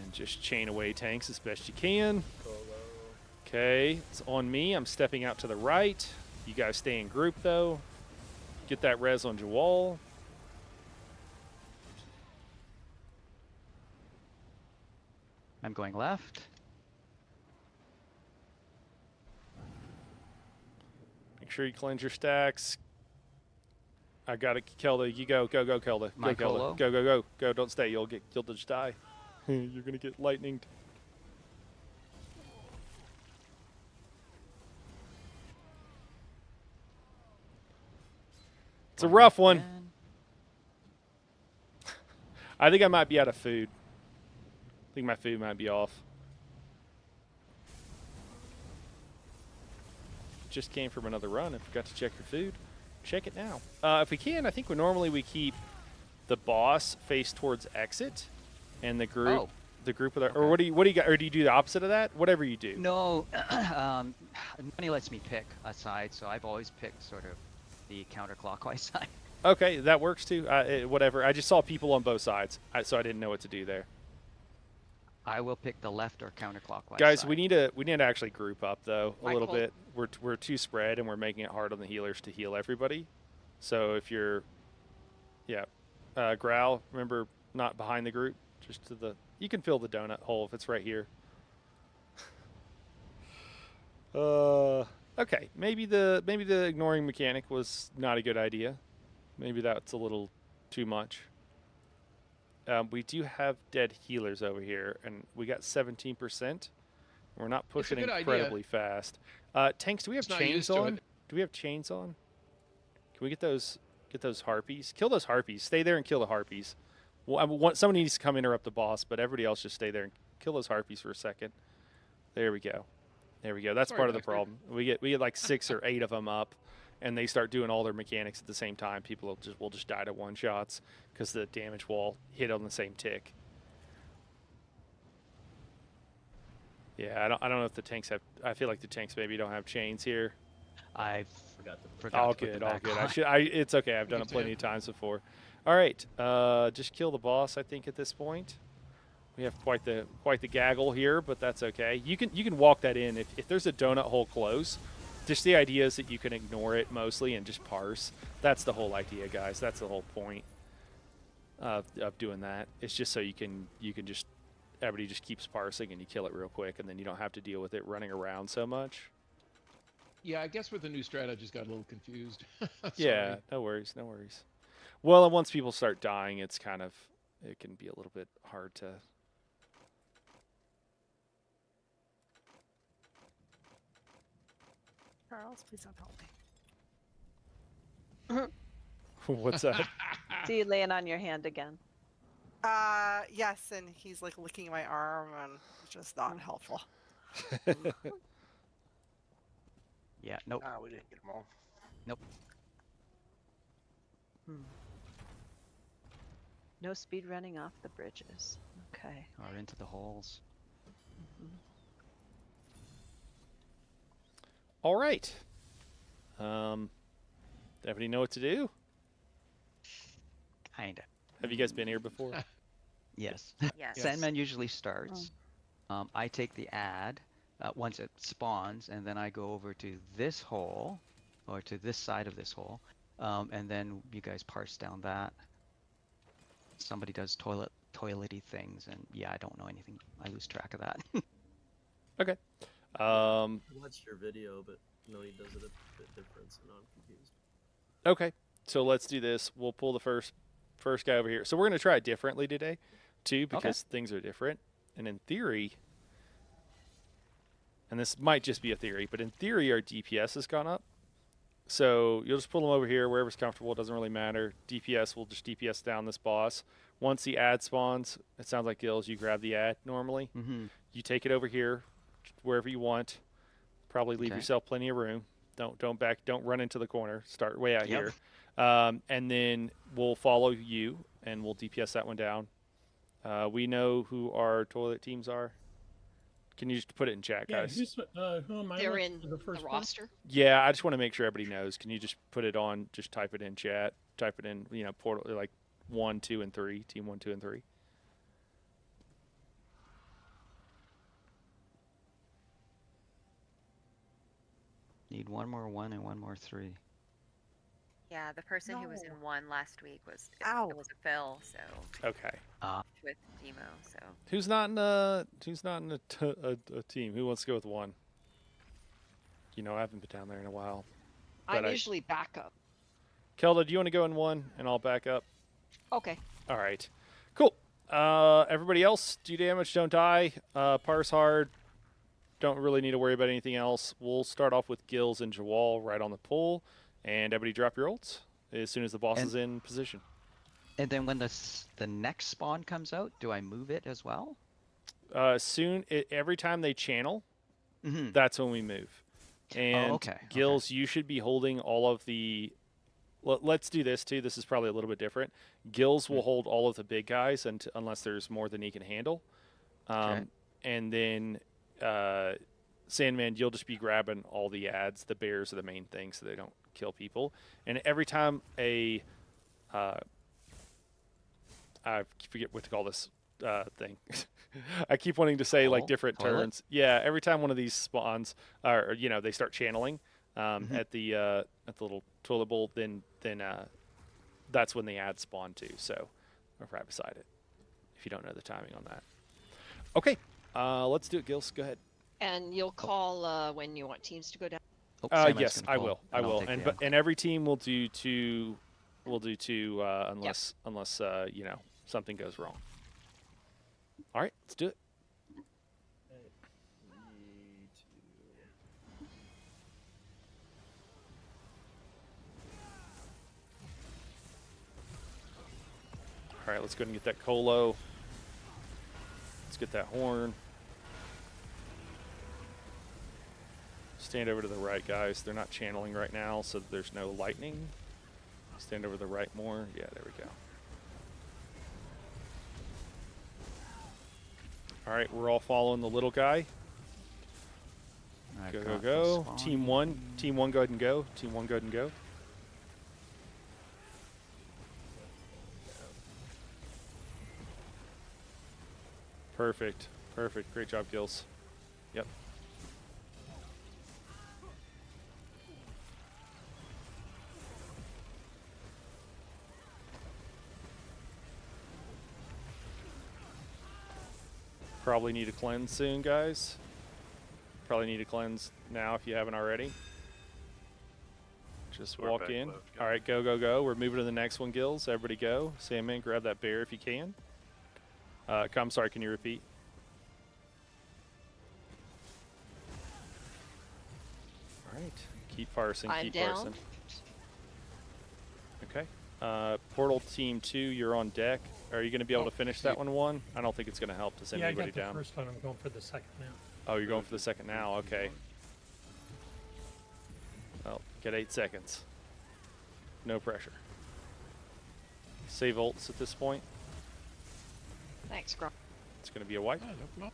And just chain away tanks as best you can. Okay, it's on me. I'm stepping out to the right. You guys stay in group though. Get that res on Jawal. I'm going left. Make sure you cleanse your stacks. I got it, Kelda. You go, go, Kelda. My go, Kelda. colo? Go. Don't stay. You'll just die. You're gonna get lightninged. It's a rough one. again. I think I might be out of food. I think my food might be off. Just came from another run and forgot to check your food. check it now. If we can, I think normally we keep the boss face towards exit, and the group, with our, or what do you got, or do you do the opposite of that? Whatever you do. No, Money lets me pick a side, so I've always picked sort of the counterclockwise side. Okay, that works too. Whatever. I just saw people on both sides, so I didn't know what to do there. I will pick the left or counterclockwise. Guys, side. we need to actually group up though a little Michael. bit. We're too spread, and we're making it hard on the healers to heal everybody. So if you're, Growl, remember not behind the group, just to the. You can fill the donut hole if it's right here. Okay, maybe the ignoring mechanic was not a good idea. Maybe that's a little too much. We do have dead healers over here, and we got 17%. We're not pushing good incredibly fast. Tanks, do we have Just not chains used to on? it. Do we have chains on? Can we get those harpies? Kill those harpies. Stay there and kill the harpies. Well, somebody needs to come interrupt the boss, but everybody else just stay there and kill those harpies for a second. There we go. There we go. That's Sorry, part of the Dexter. problem. We get like 6 or 8 of them up, and they start doing all their mechanics at the same time. People will just die to one shots because the damage wall hit on the same tick. Yeah, I don't know if the tanks have. I feel like the tanks maybe don't have chains here. I Forgot to put forgot All to put good, them all back good. on. It's okay. I've done it plenty of times before. All right, just kill the boss. I think at this point, we have quite the gaggle here, but that's okay. You can walk that in if there's a donut hole close. Just the idea is that you can ignore it mostly and just parse. That's the whole idea, guys. That's the whole point of doing that. It's just so you can just everybody just keeps parsing and you kill it real quick, and then you don't have to deal with it running around so much. Yeah, I guess with the new strat, I just got a little confused. Yeah, Sorry. no worries, no worries. Well, and once people start dying, it can be a little bit hard to. Charles, please don't help me. What's that? See you laying on your hand again. Yes, and he's like licking my arm, and it's just not helpful. Yeah, nope. Ah, we didn't get them all. Nope. No speed running off the bridges. Okay. Or into the holes. All right. Everybody know what to do? Kinda. Have you guys been here before? Yes. Yes. Sandman usually starts. I take the ad once it spawns, and then I go over to this hole, or to this side of this hole, and then you guys parse down that. Somebody does toilety things, and yeah, I don't know anything. I lose track of that. Okay. I watched your video, but no, he does it a bit different, so now I'm confused. Okay. So let's do this. We'll pull the first guy over here. So we're going to try it differently today, too, because things are different. And in theory, and this might just be a theory, but in theory, our DPS has gone up. So you'll just pull them over here, wherever's comfortable. It doesn't really matter. DPS will just DPS down this boss. Once the ad spawns, it sounds like Gills, you grab the ad normally. You take it over here, wherever you want. Probably leave yourself plenty of room. Don't run into the corner. Start way out here. And then we'll follow you, and we'll DPS that one down. We know who our toilet teams are. Can you just put it in chat, guys? Who am I? They're with in for the first one? roster. Yeah, I just want to make sure everybody knows. Can you just put it on? Just type it in chat. Type it in, portal like 1, 2, and 3. Team 1, 2, and 3. Need one more 1 and one more 3. Yeah, the person who was No. in 1 last week was Ow. it was a Phil, so Okay. with Demo, so Who's not in a team? Who wants to go with 1? I haven't been down there in a while. I'm But usually backup. Kelda, do you want to go in 1 and I'll back up? Okay. All right. Cool. Everybody else, do damage, don't die. Parse hard. Don't really need to worry about anything else. We'll start off with Gills and Jawal right on the pull. And everybody drop your ults as soon as the boss is in position. And then when the next spawn comes out, do I move it as well? Every time they channel, that's when we move. And okay. Gills, you should be holding all of the let's do this too. This is probably a little bit different. Gills will hold all of the big guys unless there's more than he can handle. Okay. And then Sandman, you'll just be grabbing all the ads. The bears are the main thing, so they don't kill people. And every time I forget what to call this thing. I keep wanting to say like different Toilet? turns. Yeah, every time one of these spawns, or they start channeling at the little toilet bowl, then that's when the ads spawn too. So, or right beside it. If you don't know the timing on that. Okay, let's do it, Gils. Go ahead. And you'll call when you want teams to go down. Oh, Sandman's Yes, gonna I call, will. and I I'll will. take And the and every team will do two. We'll do two unless something goes wrong. All right, let's do it. All right, let's go ahead and get that colo. Let's get that horn. Stand over to the right, guys. They're not channeling right now, so there's no lightning. Stand over to the right more. Yeah, there we go. All right, we're all following the little guy. I've Go, go, got the go. spawn. Team 1. Team 1, go ahead and go. Team 1, go ahead and go. Perfect. Perfect. Great job, Gils. Yep. Probably need a cleanse soon, guys. Probably need a cleanse now if you haven't already. Just We're walk back in. left, All right, go, go, go. We're moving to the next one, Gils. Everybody go. Sandman, grab that bear if you can. I'm sorry, can you repeat? All right. Keep parsing, I'm keep down. parsing. Okay. Portal Team 2, you're on deck. Are you going to be able to finish that one? I don't think it's going to help to send Yeah, I anybody got the down. first one. I'm going for the second now. Oh, you're going for the second now? Okay. Well, get 8 seconds. No pressure. Save ults at this point. Thanks, Grom. It's going to be a wipe. Ah, no problem.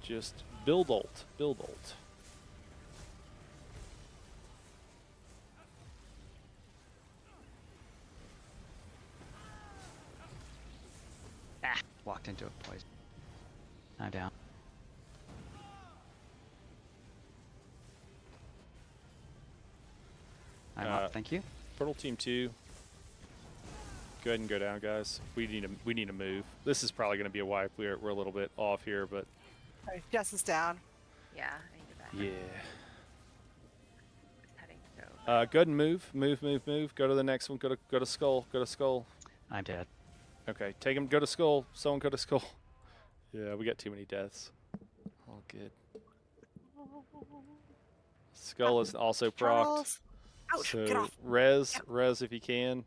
Just build ult. Build ult. Ah, walked into a poison. I'm down. I'm up, thank you. Portal Team 2. Go ahead and go down, guys. We need to move. This is probably going to be a wipe. We're a little bit off here, but Alright, Jess is down. Yeah, I need that. yeah. Heading to go. Go ahead and move. Move. Go to the next one. Go to skull. Go to skull. I'm dead. Okay, take him. Go to skull. Someone go to skull. Yeah, we got too many deaths. All good. Skull is also procced. Charles. Ouch, So get off. res if you can.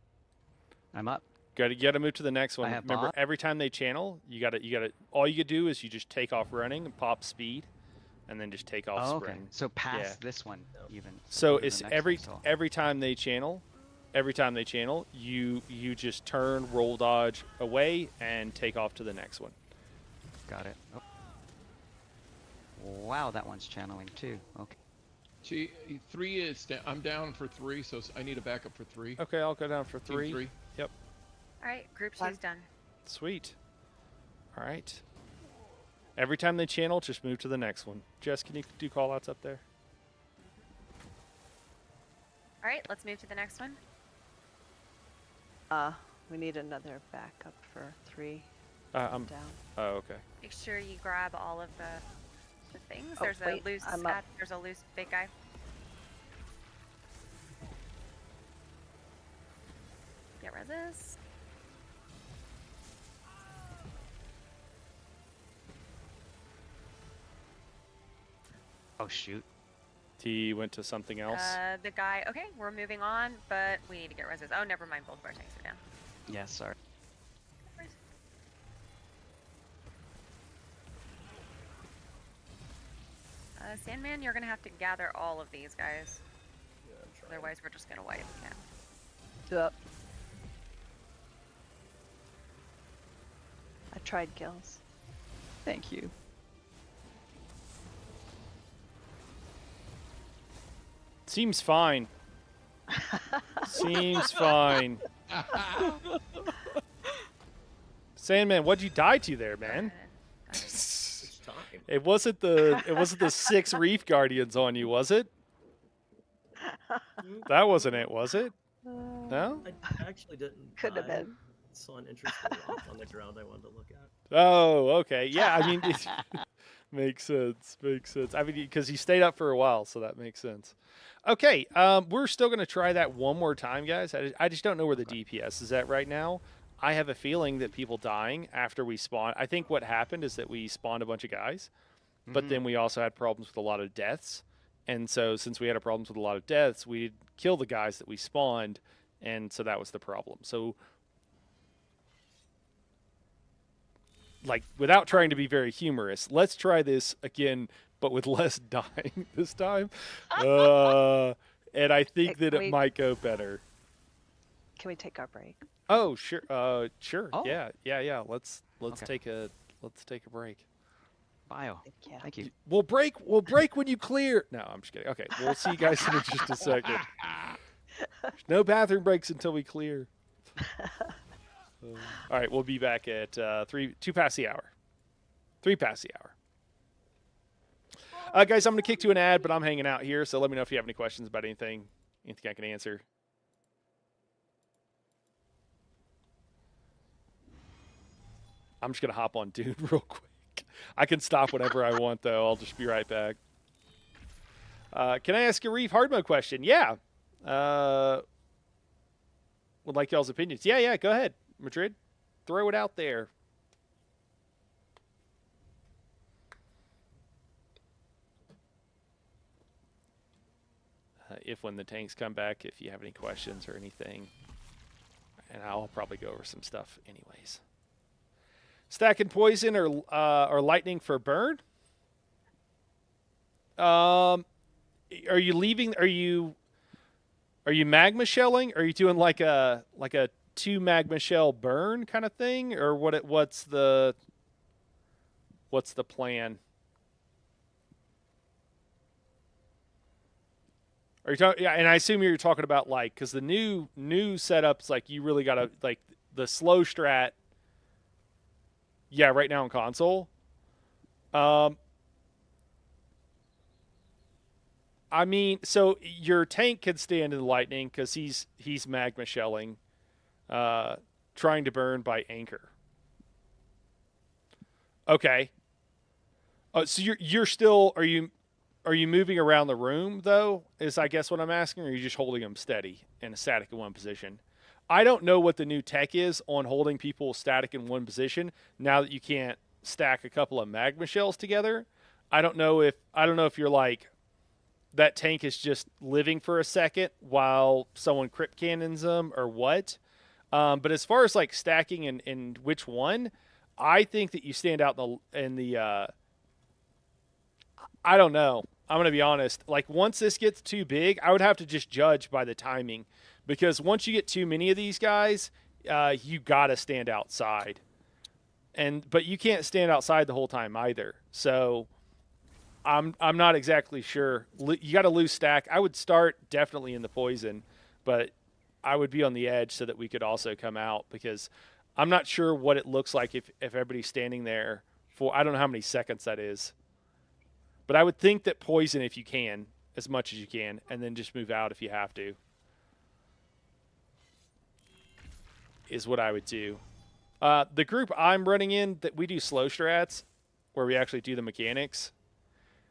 I'm up. You gotta move to the next one. I have Remember, bot. every time they channel, you gotta. All you could do is you just take off running and pop speed, and then just take off Oh, okay. sprint. So past Yeah. this one, even. So go to the it's next every one, so- every time they channel, you just turn, roll dodge away, and take off to the next one. Got it. Oh. Wow, that one's channeling too. Okay. See, 3 is I'm down for 3, so I need a backup for 3. Okay, I'll go down for Team 3. 3. Yep. All right, group Fine. 2's done. Sweet. All right. Every time they channel, just move to the next one. Jess, can you do call outs up there? All right, let's move to the next one. We need another backup for 3. I'm Down. Oh, okay. Make sure you grab all of the things. Oh, There's wait, a loose I'm up. there's a loose big guy. Get reses. Oh shoot. T went to something else. The guy. Okay, we're moving on, but we need to get reses. Oh, never mind. Both of our tanks are down. Yeah, sorry. Sandman, you're gonna have to gather all of these guys. Yeah, I'm trying. Otherwise, we're just gonna wipe. Yeah. Yep. I tried Gills. Thank you. Seems fine. Seems fine. Sandman, what'd you die to there, man? It's time. It wasn't the 6 Reef Guardians on you, was it? That wasn't it, was it? No? I actually didn't. Could have die. been. Saw an interesting rock on the ground I wanted to look at. Oh, okay. Yeah, I mean, makes sense. Makes sense. I mean, because he stayed up for a while, so that makes sense. Okay, we're still going to try that one more time, guys. I just don't know where the DPS is at right now. I have a feeling that people dying after we spawn. I think what happened is that we spawned a bunch of guys, but then we also had problems with a lot of deaths. And so since we had problems with a lot of deaths, we kill the guys that we spawned, and so that was the problem. So, like, without trying to be very humorous, let's try this again, but with less dying this time. And I think that it might go better. Can we take our break? Oh, sure. Sure. Oh. Yeah. Let's Okay. take a break. Bio. Yeah. Thank you. We'll break when you clear. No, I'm just kidding. Okay, we'll see you guys in just a second. There's no bathroom breaks until we clear. All right, we'll be back at 2 past the hour. 3 past the hour. Guys, I'm going to kick to an ad, but I'm hanging out here, so let me know if you have any questions about anything I can answer. I'm just going to hop on Dune real quick. I can stop whenever I want, though. I'll just be right back. Can I ask a Reef hard mode question? Yeah. Would like y'all's opinions. Yeah, go ahead, Madrid. Throw it out there. If when the tanks come back, if you have any questions or anything. And I'll probably go over some stuff anyways. Stacking poison or lightning for burn? Are you leaving? Are you magma shelling? Are you doing like a 2 magma shell burn kind of thing, or what's the plan? Are you talking? Yeah, and I assume you're talking about like because the new setups like you really gotta like the slow strat. Yeah, right now in console. I mean, so your tank can stand in the lightning because he's magma shelling, trying to burn by anchor. Okay. So you're still are you moving around the room though? Is I guess what I'm asking, or are you just holding them steady and static in one position? I don't know what the new tech is on holding people static in one position now that you can't stack a couple of magma shells together. I don't know if you're like that tank is just living for a second while someone crypt cannons them or what. But as far as like stacking and which one, I think that you stand out in the I don't know. I'm going to be honest. Like once this gets too big, I would have to just judge by the timing. Because once you get too many of these guys, you got to stand outside. But you can't stand outside the whole time either. So I'm not exactly sure. You got to lose stack. I would start definitely in the poison, but I would be on the edge so that we could also come out because I'm not sure what it looks like if everybody's standing there for I don't know how many seconds that is. But I would think that poison if you can, as much as you can, and then just move out if you have to. Is what I would do. The group I'm running in, that we do slow strats, where we actually do the mechanics.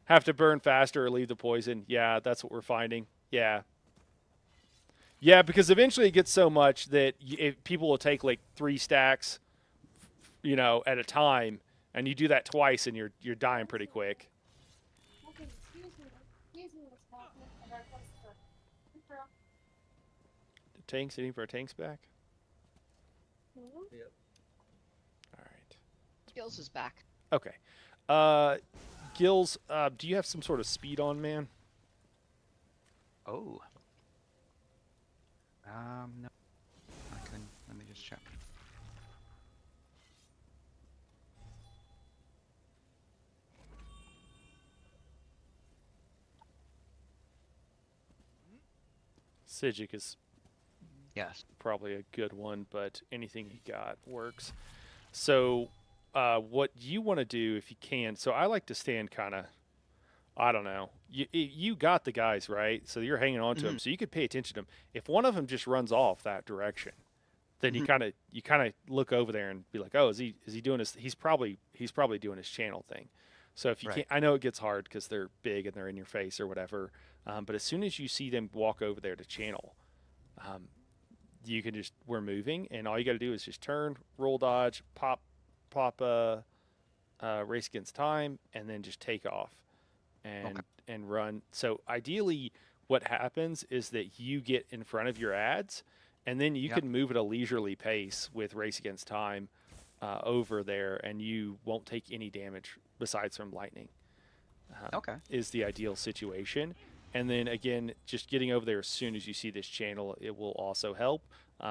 Have to burn faster or leave the poison. Yeah, that's what we're finding. Yeah. Yeah, because eventually it gets so much that people will take like 3 stacks, at a time, and you do that twice, and you're dying pretty quick. The tanks, any for our tanks back? Yep. All right. Gills is back. Okay. Gills, do you have some sort of speed on, man? Oh. No. I couldn't. Let me just check. Sijic is Yes. probably a good one, but anything you got works. So, what you want to do if you can, so I like to stand kind of, I don't know. You got the guys, right? So you're hanging on to them, so you could pay attention to them. If one of them just runs off that direction, then you kind of look over there and be like, oh, is he doing his? He's probably doing his channel thing. So if you can't, I know it gets hard because they're big and they're in your face or whatever. But as soon as you see them walk over there to channel, you can just, we're moving, and all you got to do is just turn, roll, dodge, pop, race against time, and then just take off and run. So ideally, what happens is that you get in front of your ads, and then you can move at a leisurely pace with race against time over there, and you won't take any damage besides from lightning. Is the ideal situation. And then again, just getting over there as soon as you see this channel, it will also help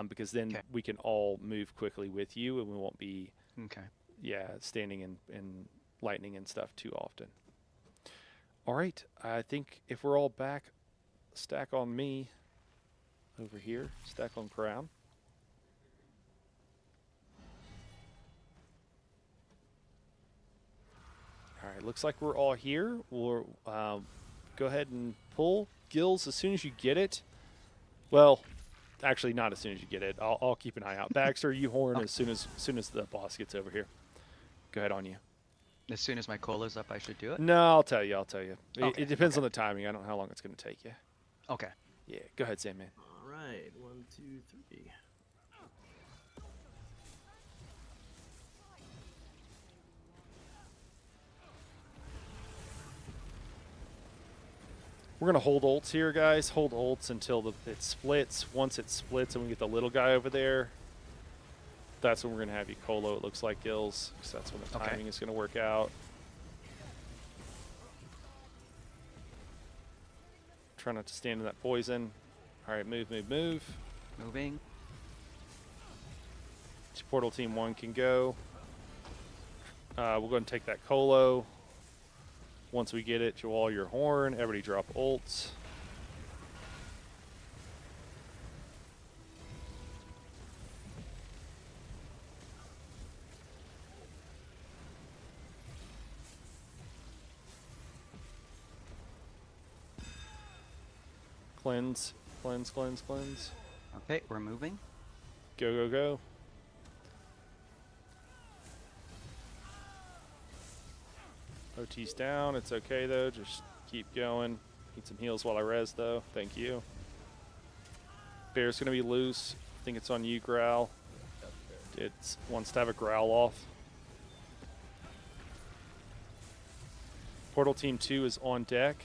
because then we can all move quickly with you, and we won't be standing in lightning and stuff too often. All right, I think if we're all back, stack on me over here, stack on Crown. All right, looks like we're all here. We'll go ahead and pull Gills as soon as you get it. Well, actually, not as soon as you get it. I'll keep an eye out. Baxter, you horn as soon as the boss gets over here. Go ahead on you. As soon as my cola's up, I should do it? No, I'll tell you. Okay, It depends on the timing. I don't know how long it's going to take you. Okay. Yeah, go ahead, Sandman. All right, 1, 2, 3. We're going to hold ults here, guys. Hold ults until it splits. Once it splits and we get the little guy over there, that's when we're going to have you Colo, it looks like, Gills, because that's when the timing is going to work out. Try not to stand in that poison. All right, move, move, move. Moving. Portal Team 1 can go. We'll go and take that Colo. Once we get it, Joel, your horn. Everybody drop ults. Cleanse, cleanse, cleanse, cleanse. Okay, we're moving. Go, go, go. OT's down. It's okay, though. Just keep going. Need some heals while I res, though. Thank you. Bear's going to be loose. I think it's on you, Growl. It wants to have a Growl off. Portal Team 2 is on deck.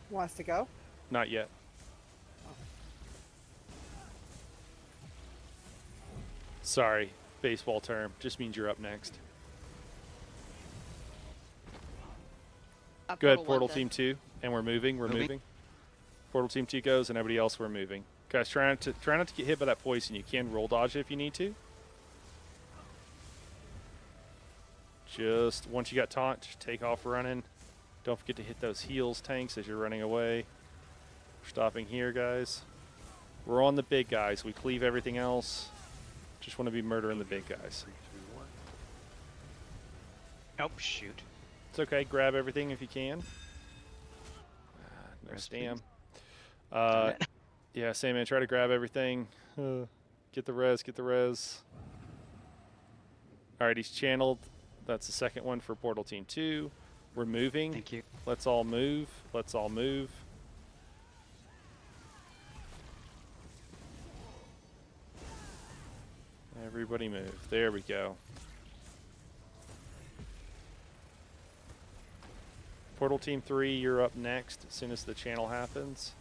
Wants to go? Not yet. Sorry, baseball term. Just means you're up next. Go ahead, Portal Team 2, and we're moving. We're moving. Portal Team 2 goes, and everybody else we're moving. Guys, try not to get hit by that poison. You can roll dodge it if you need to. Just once you got taunt, just take off running. Don't forget to hit those heals tanks as you're running away. We're stopping here, guys. We're on the big guys. We cleave everything else. Just want to be murdering the big guys. Oh, shoot. It's okay. Grab everything if you can. No stam. Yeah, same man. Try to grab everything. Get the res. Get the res. All right, he's channeled. That's the second one for Portal Team 2. We're moving. Thank you. Let's all move. Let's all move. Everybody move. There we go. Portal Team 3, you're up next as soon as the channel happens.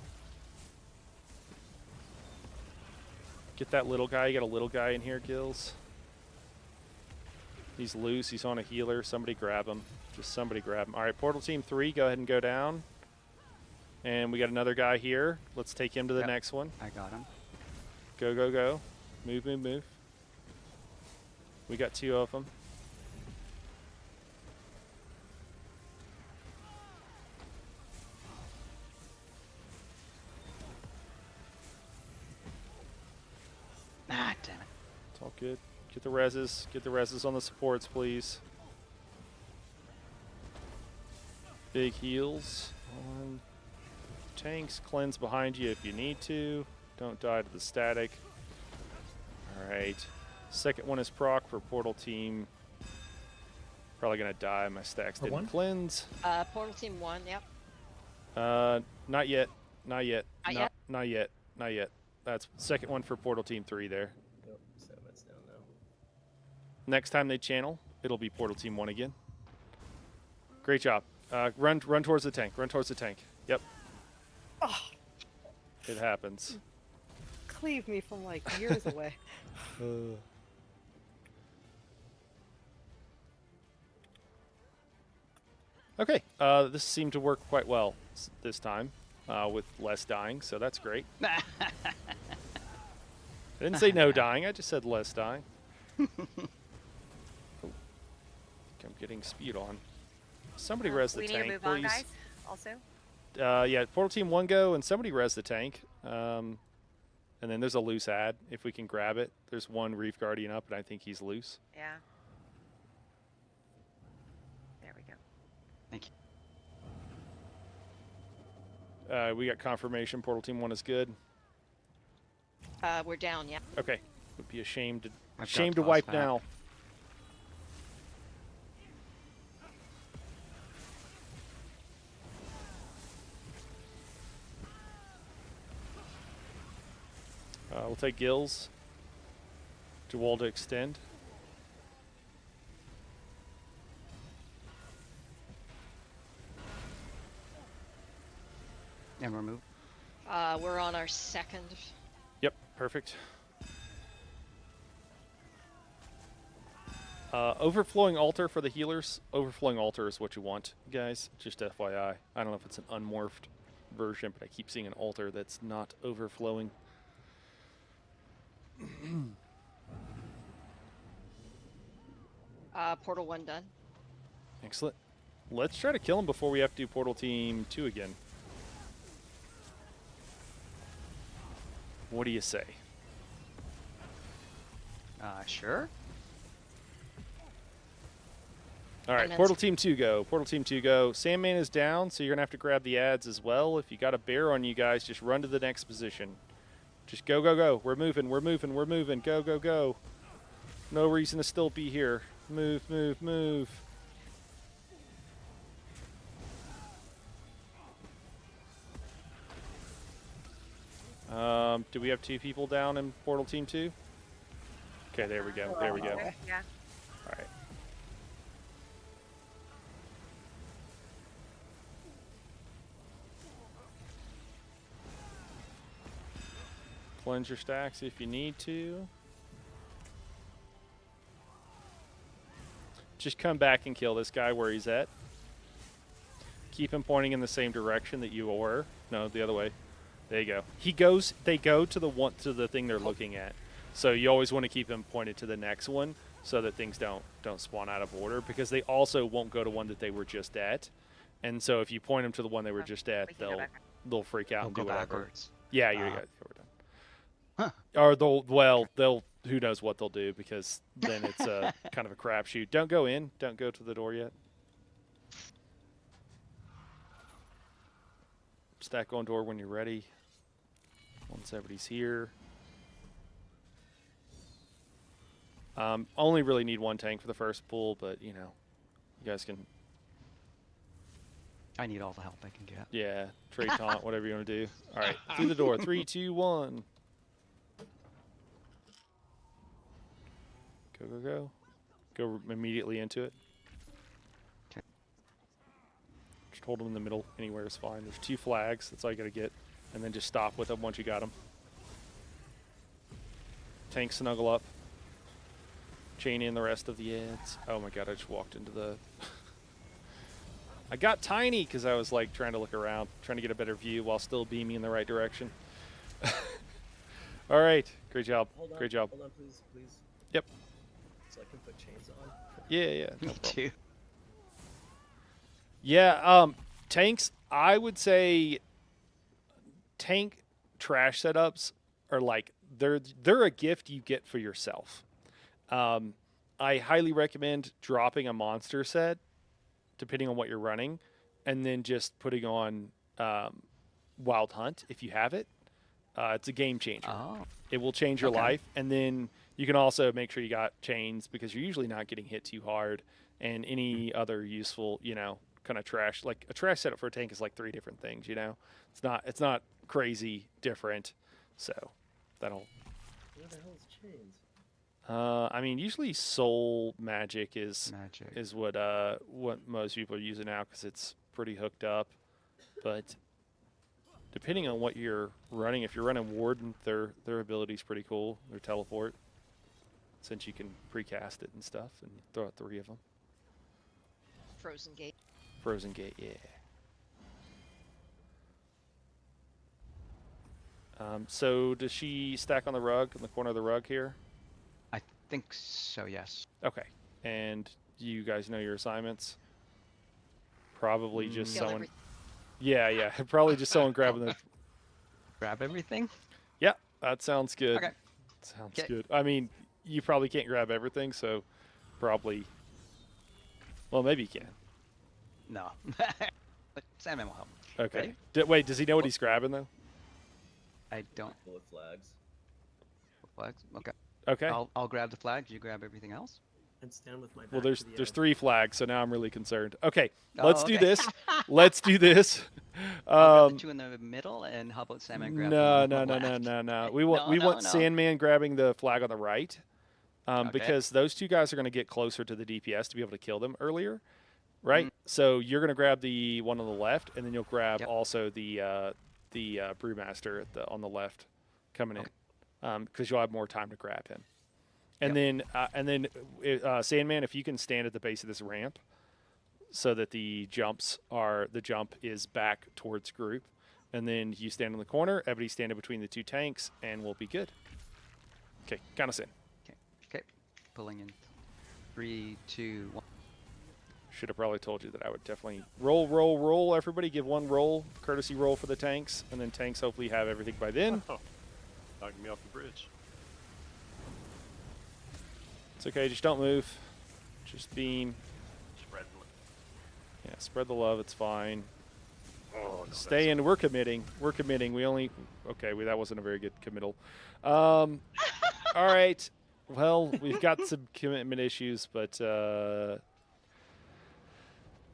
Get that little guy. You got a little guy in here, Gills. He's loose. He's on a healer. Somebody grab him. Just somebody grab him. All right, Portal Team 3, go ahead and go down. And we got another guy here. Let's take him to the next one. I got him. Go, go, go. Move, move, move. We got 2 of them. Ah, damn it. It's all good. Get the reses. Get the reses on the supports, please. Big heals on tanks. Cleanse behind you if you need to. Don't die to the static. All right. Second one is proc for Portal Team. Probably going to die. My stacks didn't cleanse. Portal Team 1, yep. Not yet. Not yet. Not yet? Not yet. Not yet. That's second one for Portal Team 3 there. Yep, so that's down now. Next time they channel, it'll be Portal Team 1 again. Great job. Run towards the tank. Run towards the tank. Yep. Oh, It happens. cleave me from like years away. Okay. This seemed to work quite well this time with less dying, so that's great. I didn't say no dying. I just said less dying. Oh, I'm getting speed on. Somebody res the we tank, need to move please. on, guys. Also. Yeah, Portal Team 1 go, and somebody res the tank. And then there's a loose ad, if we can grab it. There's one Reef Guardian up, and I think he's loose. Yeah. There we go. Thank you. We got confirmation Portal Team 1 is good. We're down, yeah. Okay. Would be ashamed to, I've shame got to wipe Phosphat. now. We'll take Gills. Jawal to extend. And remove. We're on our second. Yep, perfect. Overflowing altar for the healers. Overflowing altar is what you want, guys. Just FYI. I don't know if it's an unmorphed version, but I keep seeing an altar that's not overflowing. Portal 1 done. Excellent. Let's try to kill him before we have to do Portal Team 2 again. What do you say? Sure. All right, And then Portal Team 2 go. Portal Team 2 go. Sandman is down, so you're going to have to grab the ads as well. If you got a bear on you guys, just run to the next position. Just go, go, go. We're moving, we're moving, we're moving. Go, go, go. No reason to still be here. Move, move, move. Do we have 2 people down in Portal Team 2? Okay, there we go. There we go. Okay, yeah. All right. Cleanse your stacks if you need to. Just come back and kill this guy where he's at. Keep him pointing in the same direction that you were. No, the other way. There you go. He goes. They go to the thing they're looking at. So you always want to keep him pointed to the next one, so that things don't spawn out of order. Because they also won't go to one that they were just at. And so if you point them to the one they were just at, We can go back. they'll freak out We'll and go do whatever. backwards. Yeah, Ah. we're done. Or they'll who knows what they'll do, because then it's a kind of a crapshoot. Don't go in. Don't go to the door yet. Stack on door when you're ready. Once everybody's here. Only really need 1 tank for the first pull, but you know, you guys can. I need all the help I can get. Yeah, trade taunt, whatever you want to do. All right, through the door. 3, 2, 1. Go, go, go. Go immediately into it. Okay. Just hold them in the middle. Anywhere is fine. There's 2 flags. That's all you got to get. And then just stop with them once you got them. Tank snuggle up. chain in the rest of the ads. Oh my god, I just walked into the... I got tiny because I was like trying to look around, trying to get a better view while still beaming in the right direction. All right, great job. Hold on, Great job. Hold on, please, please. Yep. So I can put chains on. Yeah. No Me problem. too. Yeah, tanks, I would say tank trash setups are like, they're a gift you get for yourself. I highly recommend dropping a monster set, depending on what you're running, and then just putting on Wild Hunt if you have it. It's a game changer. Oh. It will change your Okay. life, and then you can also make sure you got chains because you're usually not getting hit too hard, and any other useful, kind of trash. Like a trash setup for a tank is like 3 different things. It's not crazy different. So that'll. Where the hell is chains? I mean, usually soul magic is Magic. what most people are using now because it's pretty hooked up. But depending on what you're running, if you're running Warden, their ability is pretty cool. Their teleport, since you can precast it and stuff, and throw out 3 of them. Frozen Gate. Frozen Gate, yeah. So does she stack on the rug, in the corner of the rug here? I think so, yes. Okay. And you guys know your assignments? Probably just Kill someone... everything. Yeah. Probably just someone grabbing the... Grab everything? Yeah, that sounds good. Okay. Sounds Okay. good. I mean, you probably can't grab everything, so probably... Well, maybe you can. No. But Sandman will help. Okay. Ready? Wait, does he know what he's grabbing, though? I don't. Bullet flags. Flags? Okay. Okay. I'll grab the flags. You grab everything else? And stand with my back Well, to the there's edge. 3 flags, so now I'm really concerned. Okay, Oh, let's do okay. this. Let's do this. I'll grab the 2 in the middle, and how about Sandman grab No. the black? We want No. Sandman grabbing the flag on the right, Okay. because those 2 guys are going to get closer to the DPS to be able to kill them earlier, right? Mm. So you're going to grab the one on the left, and then you'll grab Yep. also the Brewmaster on the left coming in, because you'll have more time to grab him. And then Sandman, if you can stand at the base of this ramp, so that the jump is back towards group, and then you stand in the corner. Everybody stand in between the 2 tanks, and we'll be good. Okay, count us in. Okay. Pulling in 3, 2, 1. Should have probably told you that I would definitely roll. Everybody give 1 roll, courtesy roll for the tanks, and then tanks hopefully have everything by then. Oh, knocking me off the bridge. It's okay, just don't move. Just beam. Yeah, spread the love, it's fine. Oh, no, Stay in. We're committing. That wasn't a very good committal. All right. Well, we've got some commitment issues, but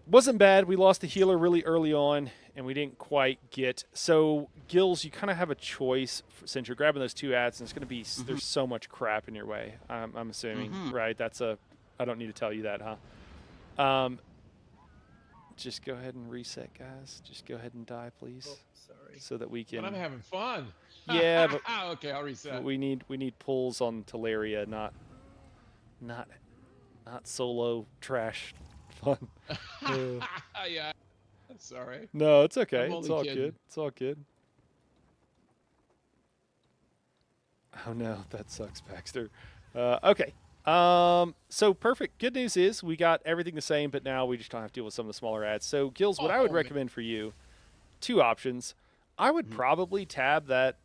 wasn't bad. We lost a healer really early on, and we didn't quite get. So, Gills, you kind of have a choice since you're grabbing those 2 ads, and it's going to be there's so much crap in your way. I'm assuming, right? I don't need to tell you that, huh? Just go ahead and reset, guys. Just go ahead and die, please. Oh, sorry. So that we can. But I'm having fun. Yeah, but okay, I'll reset. we need pulls on Teleria, not solo trash fun. Yeah. Sorry. No, it's okay. I'm It's only all kidding. good. It's all good. Oh no, that sucks, Baxter. Okay. So perfect. Good news is we got everything the same, but now we just don't have to deal with some of the smaller ads. So Gills, what I would recommend for you, 2 options. I would probably tab that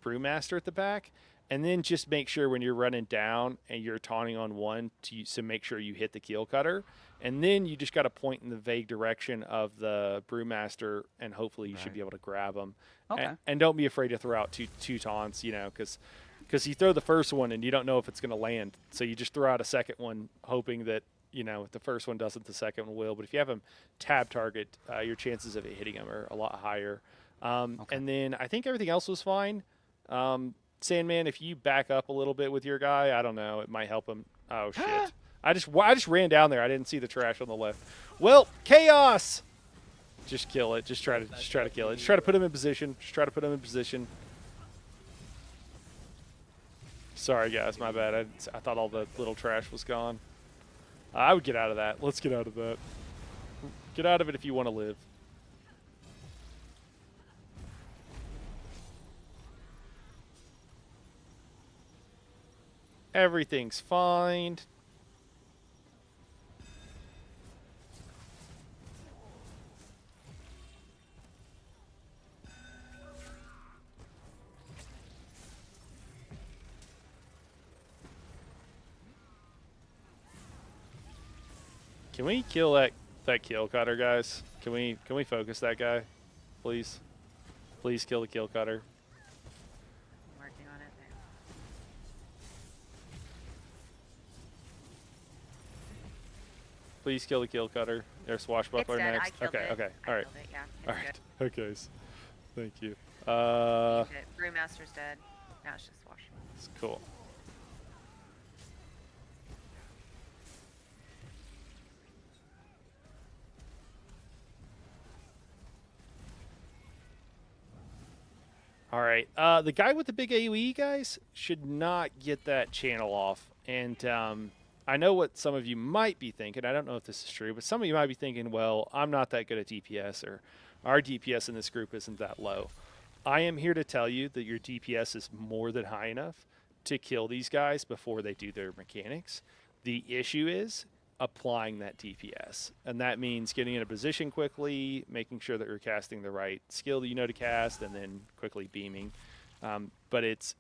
Brewmaster at the back, and then just make sure when you're running down and you're taunting on 1 to make sure you hit the keel cutter, and then you just got to point in the vague direction of the Brewmaster, and hopefully you should be able to grab them. Okay. And don't be afraid to throw out two taunts, because you throw the first one and you don't know if it's going to land. So you just throw out a second one, hoping that, if the first one doesn't, the second one will. But if you have them tab target, your chances of it hitting them are a lot higher. And then I think everything else was fine. Sandman, if you back up a little bit with your guy, I don't know, it might help him. Oh, shit. I just ran down there. I didn't see the trash on the left. Well, chaos! Just kill it. Just try to kill it. Just try to put him in position. Sorry, guys. My bad. I thought all the little trash was gone. I would get out of that. Let's get out of that. Get out of it if you want to live. Everything's fine. Can we kill that kill cutter, guys? Can we focus that guy, please? Please kill the kill cutter. I'm working on it. Please kill the kill cutter. There's swashbuckler It's dead. next. I killed Okay, it. okay, I all right, killed it, yeah. It's all right. Okay, guys. Thank you. Good. Brewmaster's dead. Now it's just wash. It's cool. All right. The guy with the big AoE, guys, should not get that channel off. And I know what some of you might be thinking. I don't know if this is true, but some of you might be thinking, well, I'm not that good at DPS, or our DPS in this group isn't that low. I am here to tell you that your DPS is more than high enough to kill these guys before they do their mechanics. The issue is applying that DPS, and that means getting in a position quickly, making sure that you're casting the right skill that you know to cast, and then quickly beaming. And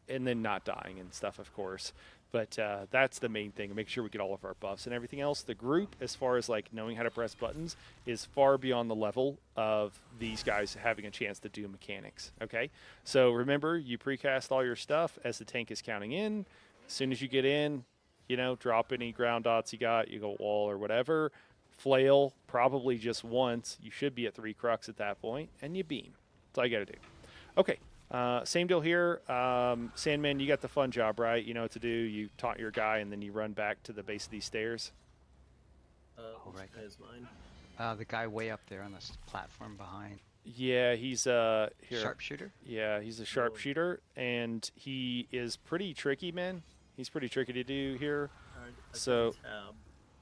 then not dying and stuff, of course. But that's the main thing. Make sure we get all of our buffs and everything else. The group, as far as like knowing how to press buttons, is far beyond the level of these guys having a chance to do mechanics. Okay, so remember, you precast all your stuff as the tank is counting in. As soon as you get in, you know, drop any ground dots you got. You go wall or whatever. Flail probably just once. You should be at 3 crux at that point, and you beam. That's all you got to do. Okay. Same deal here. Sandman, you got the fun job, right? You know what to do. You taunt your guy, and then you run back to the base of these stairs. Which guy is mine? The guy way up there on this platform behind. Yeah, he's here. Sharpshooter? Yeah, he's a sharpshooter, and he is pretty tricky, man. He's pretty tricky to do here. So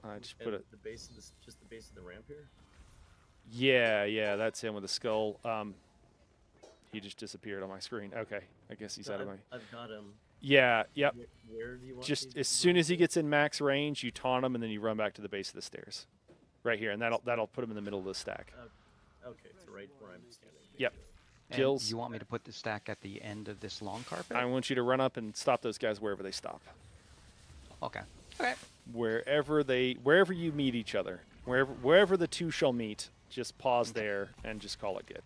I just put it. The base of just the base of the ramp here. Yeah, that's him with a skull. He just disappeared on my screen. Okay, I guess he's out of my. I've got him. Yeah, yep. Where do you want? Just as soon as he gets in max range, you taunt him, and then you run back to the base of the stairs, right here, and that'll put him in the middle of the stack. Okay, so right where I'm standing. Yep. And Kills. you want me to put the stack at the end of this long carpet? I want you to run up and stop those guys wherever they stop. Okay. Okay. Wherever you meet each other, wherever the two shall meet, just pause there and just call it good.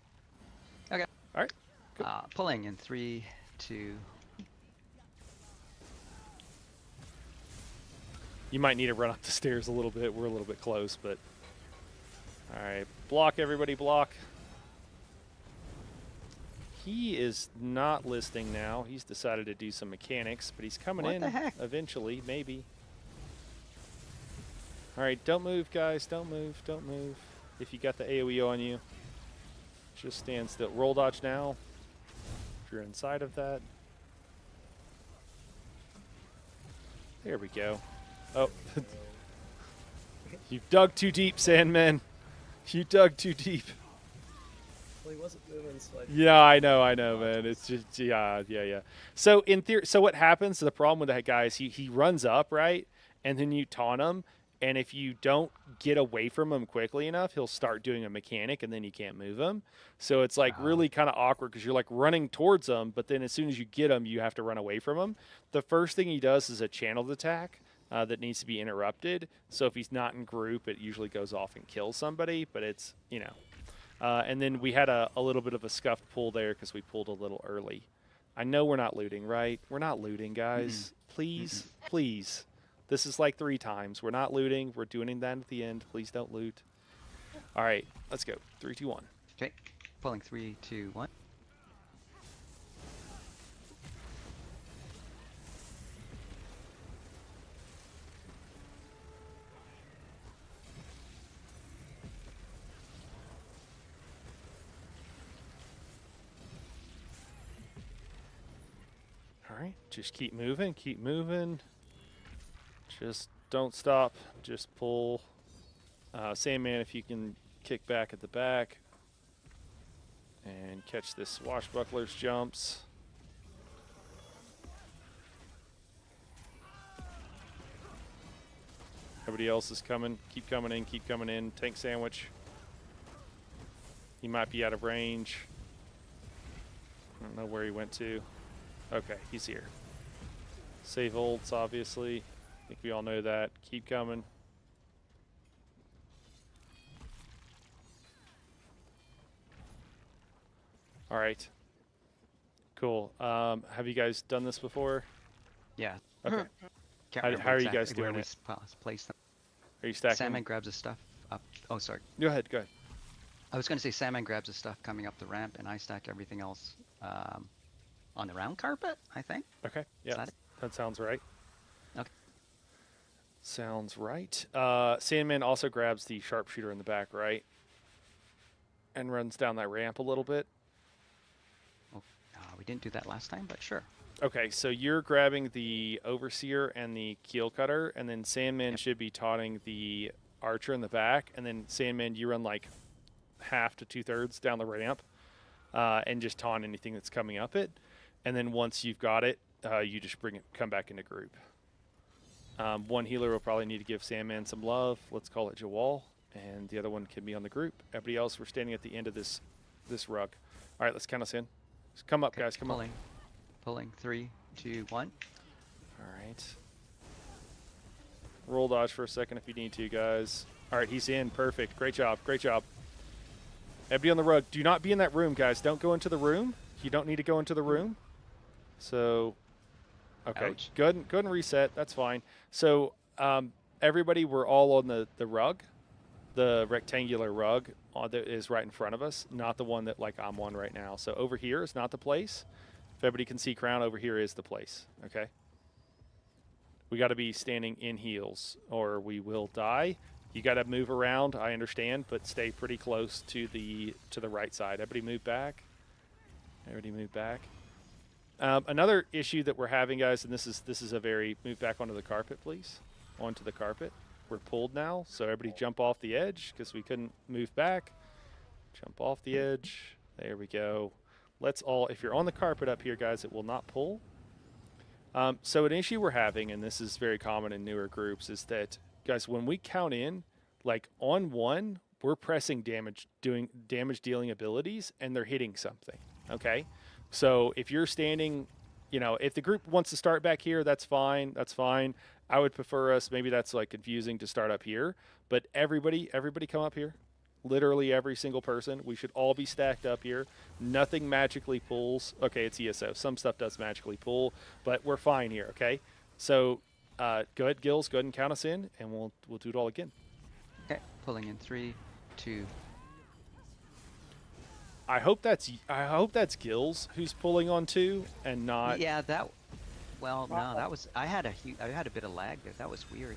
Okay. All right. Cool. Pulling in 3, 2. You might need to run up the stairs a little bit. We're a little bit close, but all right. Block, everybody, block. He is not listing now. He's decided to do some mechanics, but he's coming in eventually, maybe. All right, don't move, guys. Don't move. Don't move. If you got the AoE on you, just stand still. Roll dodge now. If you're inside of that. There we go. Oh. You dug too deep, Sandman. You dug too deep. Well, he wasn't moving, so Yeah, I know, man. It's just yeah. So in theory, so what happens? The problem with that guy is he runs up, right, and then you taunt him, and if you don't get away from him quickly enough, he'll start doing a mechanic, and then you can't move him. So it's like really kind of awkward because you're like running towards him, but then as soon as you get him, you have to run away from him. The first thing he does is a channeled attack that needs to be interrupted. So if he's not in group, it usually goes off and kills somebody, but it's, you know. And then we had a little bit of a scuffed pull there because we pulled a little early. I know we're not looting, right? We're not looting, guys. Please, please. This is like 3 times. We're not looting. We're doing that at the end. Please don't loot. All right, let's go. 3, 2, 1. Okay. Pulling 3, 2, 1. All right, just keep moving, keep moving. Just don't stop. Just pull. Sandman, if you can kick back at the back and catch this swashbuckler's jumps. Everybody else is coming. Keep coming in, keep coming in. Tank sandwich. He might be out of range. I don't know where he went to. Okay, he's here. Save ults, obviously. I think we all know that. Keep coming. All right. Cool. Have you guys done this before? Yeah. Okay. Can't How remember are you guys exactly where doing we it? place them. Are you stacking? Salmon grabs his stuff up. Oh, sorry. Go ahead, go ahead. I was going to say Salmon grabs his stuff coming up the ramp, and I stack everything else on the round carpet, I think. Okay, yeah, that sounds right. Okay. Sounds right. Sandman also grabs the sharpshooter in the back, right? And runs down that ramp a little bit. Oh, we didn't do that last time, but sure. Okay, so you're grabbing the Overseer and the Keel Cutter, and then Sandman should be taunting the Archer in the back, and then Sandman, you run like half to 2/3 down the ramp and just taunt anything that's coming up it. And then once you've got it, you just come back into group. One healer will probably need to give Sandman some love. Let's call it Jawal, and the other one can be on the group. Everybody else, we're standing at the end of this rug. All right, let's count us in. Just come up, guys. Come on. Pulling 3, 2, 1. All right. Roll dodge for a second if you need to, guys. All right, he's in. Perfect. Great job. Great job. Everybody on the rug. Do not be in that room, guys. Don't go into the room. You don't need to go into the room. So, okay. Ouch. Go ahead and reset. That's fine. So, everybody, we're all on the rug, the rectangular rug that is right in front of us, not the one that like I'm on right now. So over here is not the place. If everybody can see Crown, over here is the place, okay? We got to be standing in heels or we will die. You got to move around, I understand, but stay pretty close to the right side. Everybody move back. Everybody move back. Another issue that we're having, guys, and this is a very, move back onto the carpet, please. Onto the carpet. We're pulled now, so everybody jump off the edge because we couldn't move back. Jump off the edge. There we go. Let's all, if you're on the carpet up here, guys, it will not pull. So an issue we're having, and this is very common in newer groups, is that, guys, when we count in, like on one, we're pressing damage, doing damage dealing abilities, and they're hitting something, okay? So if you're standing, you know, if the group wants to start back here, that's fine, that's fine. I would prefer us, maybe that's like confusing to start up here, but everybody come up here. Literally every single person. We should all be stacked up here. Nothing magically pulls. Okay, it's ESO. Some stuff does magically pull, but we're fine here, okay? So go ahead, Gills. Go ahead and count us in, and we'll do it all again. Okay, pulling in 3, 2. I hope that's Gills who's pulling on 2 and not. Yeah, that. Well, no, that was. I had a bit of lag there. That was weird.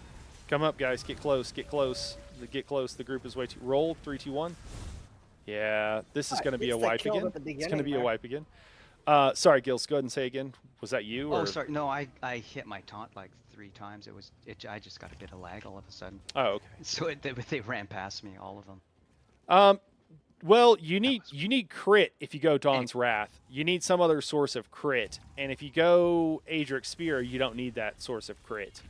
Come up, guys. Get close. Get close. Get close. The group is way too. Roll 3, 2, 1. Yeah, this is going to be a wipe again. It's going to be a wipe again. Sorry, Gills. Go ahead and say again. Was that you? Oh, or? sorry. No, I hit my taunt like 3 times. I just got a bit of lag all of a sudden. Oh, okay. So they ran past me, all of them. Well, you need crit if you go Dawn's Wrath. You need some other source of crit, and if you go Adric's Spear, you don't need that source of crit.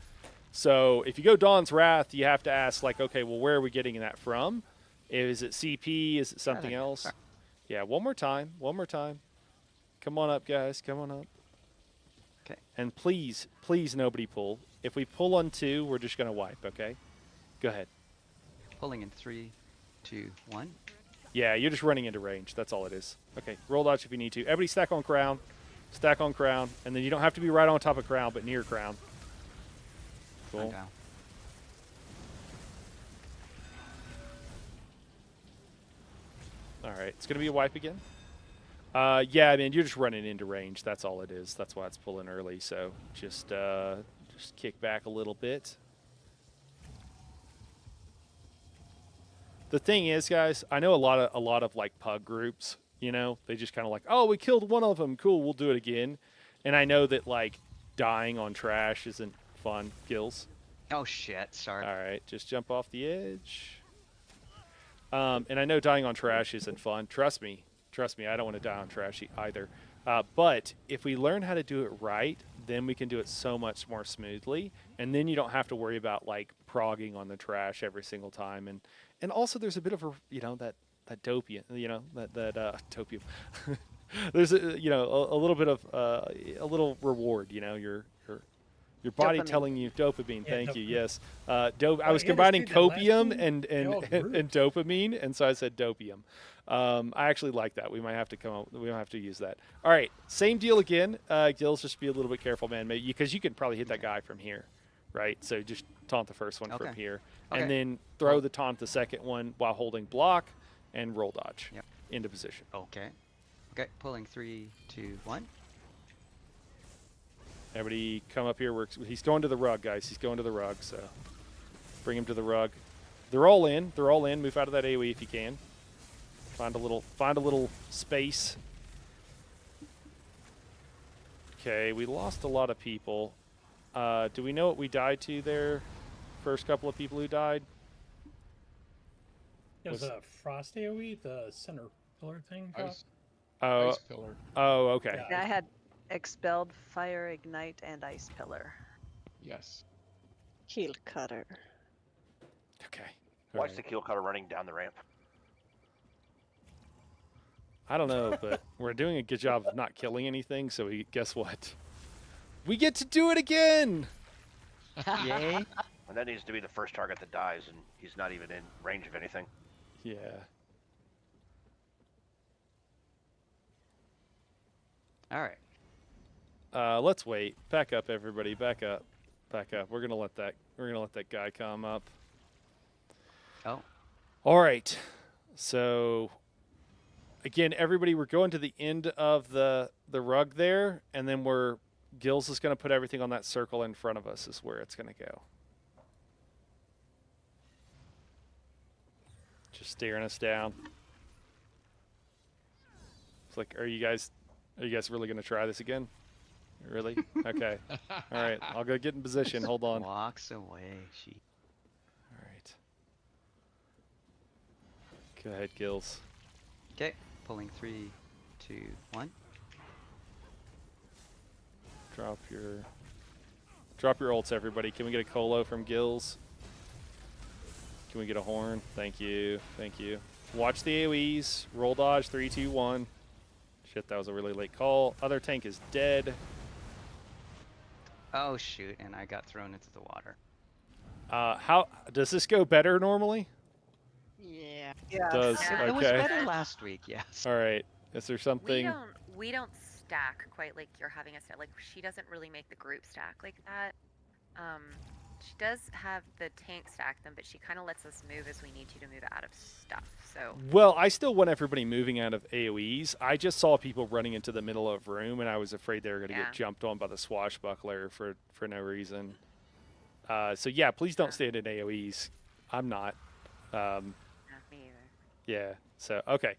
So if you go Dawn's Wrath, you have to ask, like, okay, well, where are we getting that from? Is it CP? Is it something else? Yeah, one more time. One more time. Come on up, guys. Come on up. Okay. And please, please, nobody pull. If we pull on 2, we're just going to wipe, okay? Go ahead. Pulling in 3, 2, 1. Yeah, you're just running into range. That's all it is. Okay, roll dodge if you need to. Everybody stack on Crown. Stack on Crown. And then you don't have to be right on top of Crown, but near Crown. Cool. Down. All right, it's going to be a wipe again. Yeah, I mean, you're just running into range. That's all it is. That's why it's pulling early. So just kick back a little bit. The thing is, guys, I know a lot of like pug groups, you know, they just kind of like, oh, we killed one of them. Cool, we'll do it again. And I know that like dying on trash isn't fun, Gills. Oh shit! Sorry. All right, just jump off the edge. And I know dying on trash isn't fun. Trust me, I don't want to die on trash either. But if we learn how to do it right, then we can do it so much more smoothly, and then you don't have to worry about like progging on the trash every single time. And also there's a bit of a that dopium, that topium. There's a little bit of a little reward. Your body Dopamine. telling you dopamine. Yeah, Thank you. dopamine. Yes. I was you combining understood that last copium one? and Y'all rude. and dopamine, and so I said dopium. I actually like that. We might have to we don't have to use that. All right, same deal again. Gills, just be a little bit careful, man, because you can probably hit that guy from here, right? So just taunt the first one from Okay. here, Okay. and then throw the taunt the second one while holding block and roll dodge Yep. into position. Okay. Okay. Pulling 3, 2, 1. Everybody come up here. He's going to the rug, guys. He's going to the rug, so bring him to the rug. They're all in. They're all in. Move out of that AoE if you can. Find a little space. Okay, we lost a lot of people. Do we know what we died to there? First couple of people who died? It was a frost AoE, the center pillar thing. Ice, Oh, ice pillar. oh, okay. Yeah. Yeah, I had expelled, fire, ignite, and ice pillar. Yes. Heel cutter. Okay. Why Alright. is the kill cutter running down the ramp? I don't know, but we're doing a good job of not killing anything, so guess what? We get to do it again! Yay. And that needs to be the first target that dies, and he's not even in range of anything. Yeah. All right. Let's wait. Back up, everybody. Back up. Back up. We're gonna let that guy come up. Oh. All right. So again, everybody, we're going to the end of the rug there, and then Gills is gonna put everything on that circle in front of us is where it's gonna go. Just staring us down. It's like, are you guys really gonna try this again? Really? Okay. All right. I'll go get in position. Hold on. All Walks away. She. right. Go ahead, Gills. Okay. Pulling 3, 2, 1. Drop your ults, everybody. Can we get a colo from Gills? Can we get a horn? Thank you. Thank you. Watch the AoEs. Roll dodge. 3, 2, 1. Shit, that was a really late call. Other tank is dead. Oh shoot! And I got thrown into the water. How does this go better normally? Yeah. Yeah. Does It was okay. better last week. Yes. All right. Is there something? We don't stack quite like you're having us. Like she doesn't really make the group stack like that. She does have the tank stack them, but she kind of lets us move as we need to move out of stuff. So. Well, I still want everybody moving out of AoEs. I just saw people running into the middle of room, and I was afraid they were going to get jumped on by the swashbuckler for no reason. So yeah, please don't stand in AoEs. I'm not. Not me either. Yeah. So okay.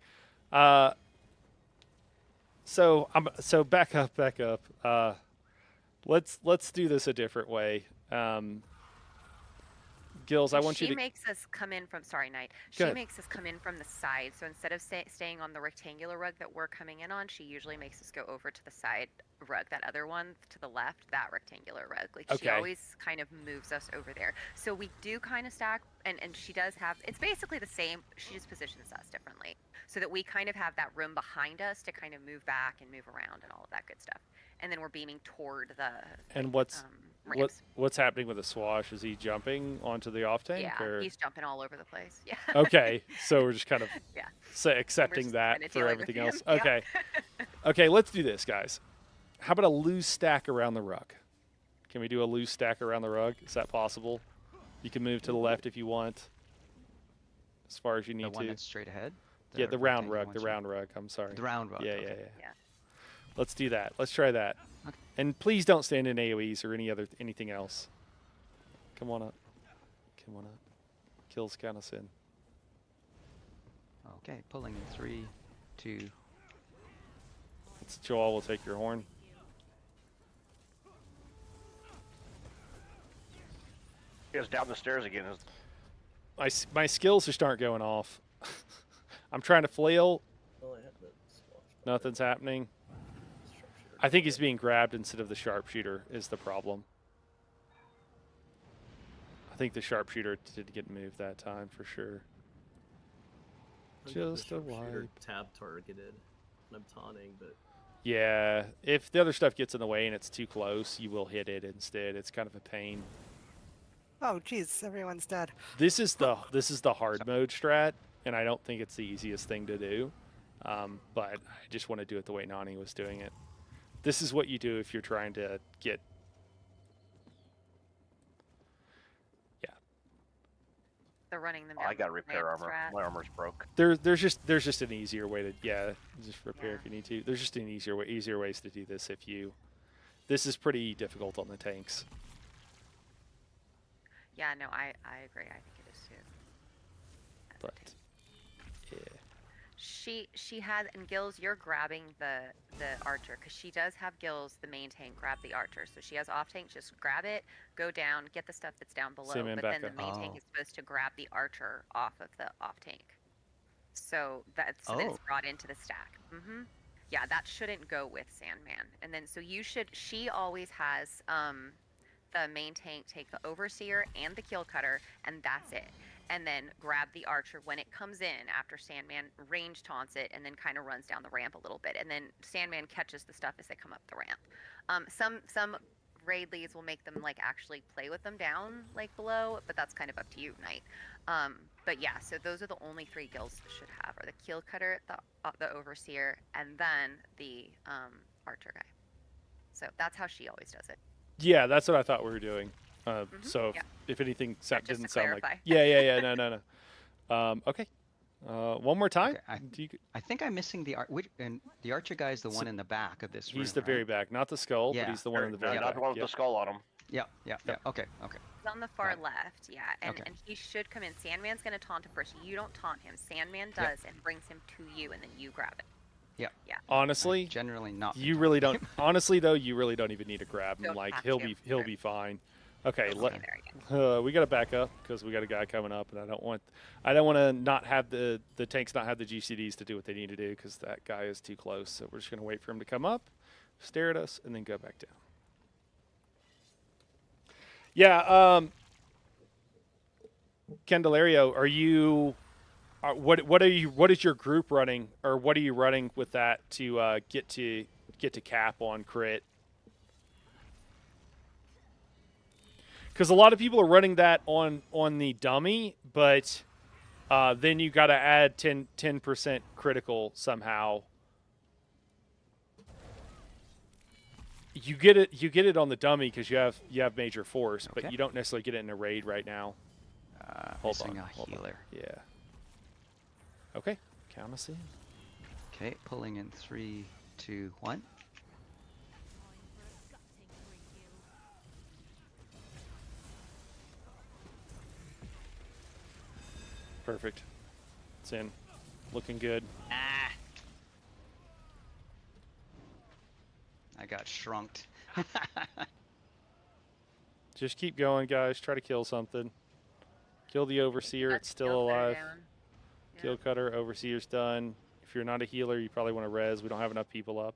So back up. Let's do this a different way. Gills, I want you to. She makes us come in from. Sorry, Knight. Go She ahead. makes us come in from the side. So instead of staying on the rectangular rug that we're coming in on, she usually makes us go over to the side rug, that other one to the left, that rectangular rug. Like she Okay. always kind of moves us over there. So we do kind of stack, and she does have. It's basically the same. She just positions us differently, so that we kind of have that room behind us to kind of move back and move around and all of that good stuff. And then we're beaming toward the. And ramps. what's happening with the swash? Is he jumping onto the off tank? Yeah, or? he's jumping all over the place. Yeah. Okay, so we're just kind of Yeah. accepting just that kinda for dealing with everything him. else. Yeah. Okay. Okay, let's do this, guys. How about a loose stack around the rug? Can we do a loose stack around the rug? Is that possible? You can move to the left if you want, as far as you The need one to. that's straight ahead. Yeah, the round rectangular rug. one The she- round rug. I'm sorry. The round rug. Yeah, okay. yeah. Let's do that. Let's try that. Okay. And please don't stand in AoEs or anything else. Come on up. Come on up. Kills count us in. Okay, pulling in 3, 2. It's Joel will take your horn. He goes down the stairs again. My skills just aren't going off. I'm trying to flail. Well, I had the squash. Nothing's happening. Sharpshooter. I think he's being grabbed instead of the sharpshooter is the problem. I think the sharpshooter did get moved that time for sure. I think the Just a sharpshooter wipe. tab targeted. And I'm taunting, but Yeah, if the other stuff gets in the way and it's too close, you will hit it instead. It's kind of a pain. Oh, geez, everyone's dead. This is the hard mode strat, and I don't think it's the easiest thing to do. But I just want to do it the way Nani was doing it. This is what you do if you're trying to get. They're running them Oh, down. I got repair ramp armor. strat. My armor's broke. There's just an easier way to just repair if you need to. There's just an easier ways to do this if you. This is pretty difficult on the tanks. Yeah, no, I agree. I think it is too. But yeah. She has, and Gills, you're grabbing the archer because she does have Gills, the main tank, grab the archer. So she has off tank, just grab it, go down, get the stuff that's down below. Sandman But back then the up. main tank is supposed to grab the archer off of the off tank. So that's then it's brought into the stack. Yeah, that shouldn't go with Sandman. And then so you should. She always has the main tank take the overseer and the kill cutter, and that's it. And then grab the archer when it comes in after Sandman range taunts it and then kind of runs down the ramp a little bit. And then Sandman catches the stuff as they come up the ramp. Some raid leads will make them like actually play with them down like below, but that's kind of up to you, Knight. But yeah, so those are the only 3 guilds should have, are the kill cutter, the overseer, and then the archer guy. So that's how she always does it. Yeah, that's what I thought we were doing. So yeah. if anything Just didn't to sound like clarify. no. Okay. One more time. Okay, I think I'm missing the the archer guy is the one in the back of this room. He's the very right? back, not the skull, Yeah. but he's the one in the very Not back. the one with Yep. the skull on him. Yeah. Okay. He's on the far left, yeah, and Okay. and he should come in. Sandman's gonna taunt him first. You don't taunt him. Sandman does and brings him to you, and then you grab it. Yeah. Yeah. Honestly, Generally not. you really don't. Honestly, though, you really don't even need to grab him. Don't Like have he'll to. be fine. Okay, Okay, there you we got to back up because we got a guy coming up, and I don't want to not have the tanks not have the GCDs to do what they need to do because that guy is too close. So we're just gonna wait for him to come up, stare at us, and then go back down. Yeah, Candelario, what is your group running, or what are you running with that to get to cap on crit? Because a lot of people are running that on the dummy, but then you got to add 10% critical somehow. You get it on the dummy because you have major force, but you don't necessarily get it in a raid right now. Hold Missing on, a healer. Yeah. Okay, count us in. Okay, pulling in 3, 2, 1. Perfect. It's in. Looking good. I got shrunked. Just keep going, guys. Try to kill something. Kill the overseer. That's It's still kill cutter alive. down. Kill cutter. Overseer's done. If you're not a healer, you probably want to res. We don't have enough people up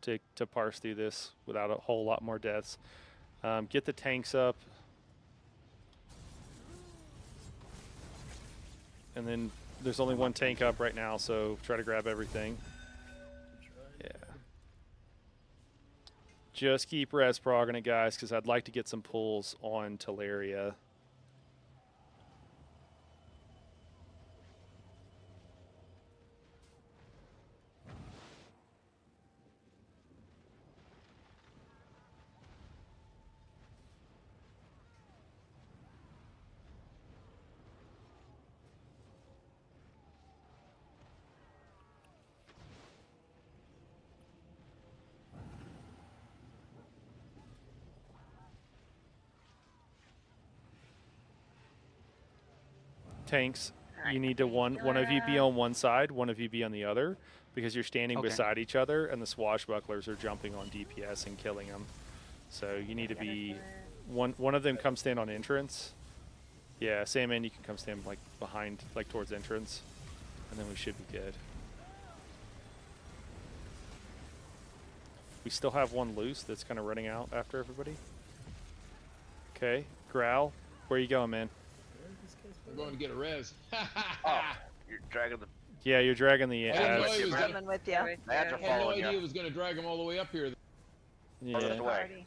to parse through this without a whole lot more deaths. Get the tanks up. And then there's only one tank up right now, so try to grab everything. Yeah. Just keep res progging it, guys, because I'd like to get some pulls on Teleria. Tanks, you need to one of you be on one side, one of you be on the other, because you're standing beside each other, and the swashbucklers are jumping on DPS and killing them. So you need to be one of them come stand on entrance, Yeah, Sandman, you can come stand like behind, like towards entrance, and then we should be good. We still have one loose that's kind of running out after everybody. Okay, Growl, where you going, man? I'm going to get a res. Oh, you're dragging the. Yeah, you're dragging the I didn't know ads. he was gonna, Coming with you. Ads are I had no following idea you. it was going to drag him all the way up here. Yeah. Farthest away. Party.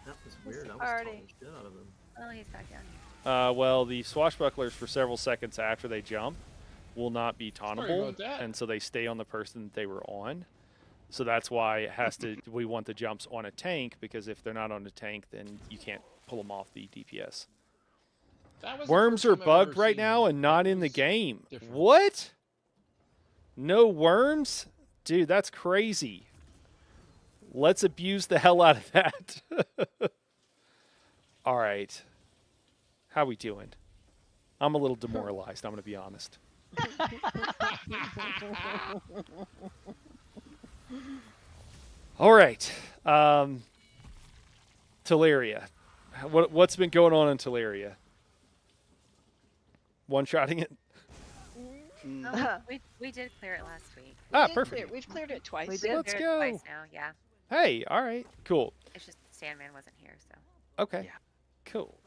That was weird. I was Party. calling shit out of him. Oh, he's back down here. Well, the swashbucklers for several seconds after they jump will not be Sorry tauntable, about that. and so they stay on the person that they were on. So that's why it has to. We want the jumps on a tank, because if they're not on a tank, then you can't pull them off the DPS. That was the Worms first are time I've bugged ever right seen now that. and not That in the was game. different. What? No worms? Dude, that's crazy. Let's abuse the hell out of that. All right. How we doing? I'm a little demoralized, I'm going to be honest. All right. Teleria. What's been going on in Teleria? One-shotting it? Oh, we did clear it last week. Ah, perfect. We've cleared it twice. We did. Let's Cleared it go. twice now, yeah. Hey, all right. Cool. It's just Sandman wasn't here, so. Okay. Yeah. Cool.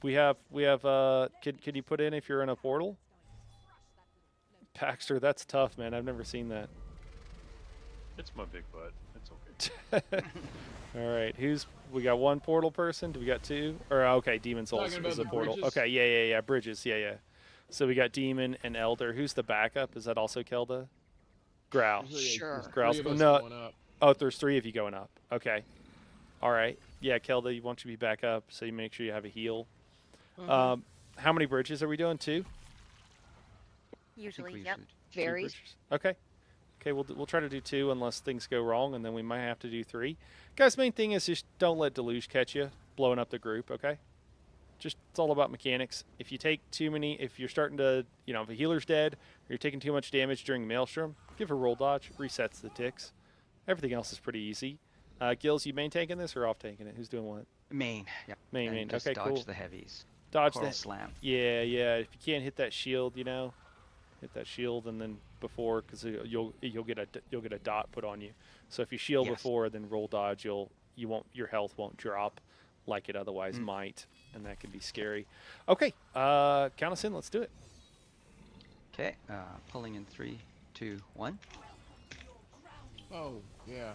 We have can you put in if you're in a portal? Paxter, that's tough, man. I've never seen that. It's my big butt. It's okay. All right. We got one portal person? Do we got two? Or okay, Demon Souls Talking about is a the portal. bridges? Okay, yeah. Bridges, yeah. So we got Demon and Elder. Who's the backup? Is that also Kelda? Growl. Usually, Sure. there's Growl's- three of us no. going up. Oh, there's three of you going up. Okay. All right. Yeah, Kelda, you want you to be back up, so you make sure you have a heal. Mhm. How many bridges are we doing? Two? Usually, we yep. should- Two Very. bridges? Okay. Okay, we'll try to do two unless things go wrong, and then we might have to do three. Guys, main thing is just don't let Deluge catch you blowing up the group, okay? Just, it's all about mechanics. If you take too many, if you're starting to, if a healer's dead, or you're taking too much damage during Maelstrom, give a roll dodge, resets the ticks. Everything else is pretty easy. Gills, you main tanking this or off tanking it? Who's doing what? Main. Yeah. Main. And just Okay, dodge cool. the heavies. Dodge Coral the slam. Yeah. If you can't hit that shield, hit that shield, and then before, because you'll get a dot put on you. So if you shield Yes. before, then roll dodge, your health won't drop like it otherwise might, and that can be scary. Okay, count us in. Let's do it. Okay. Pulling in 3, 2, 1. Oh, yeah.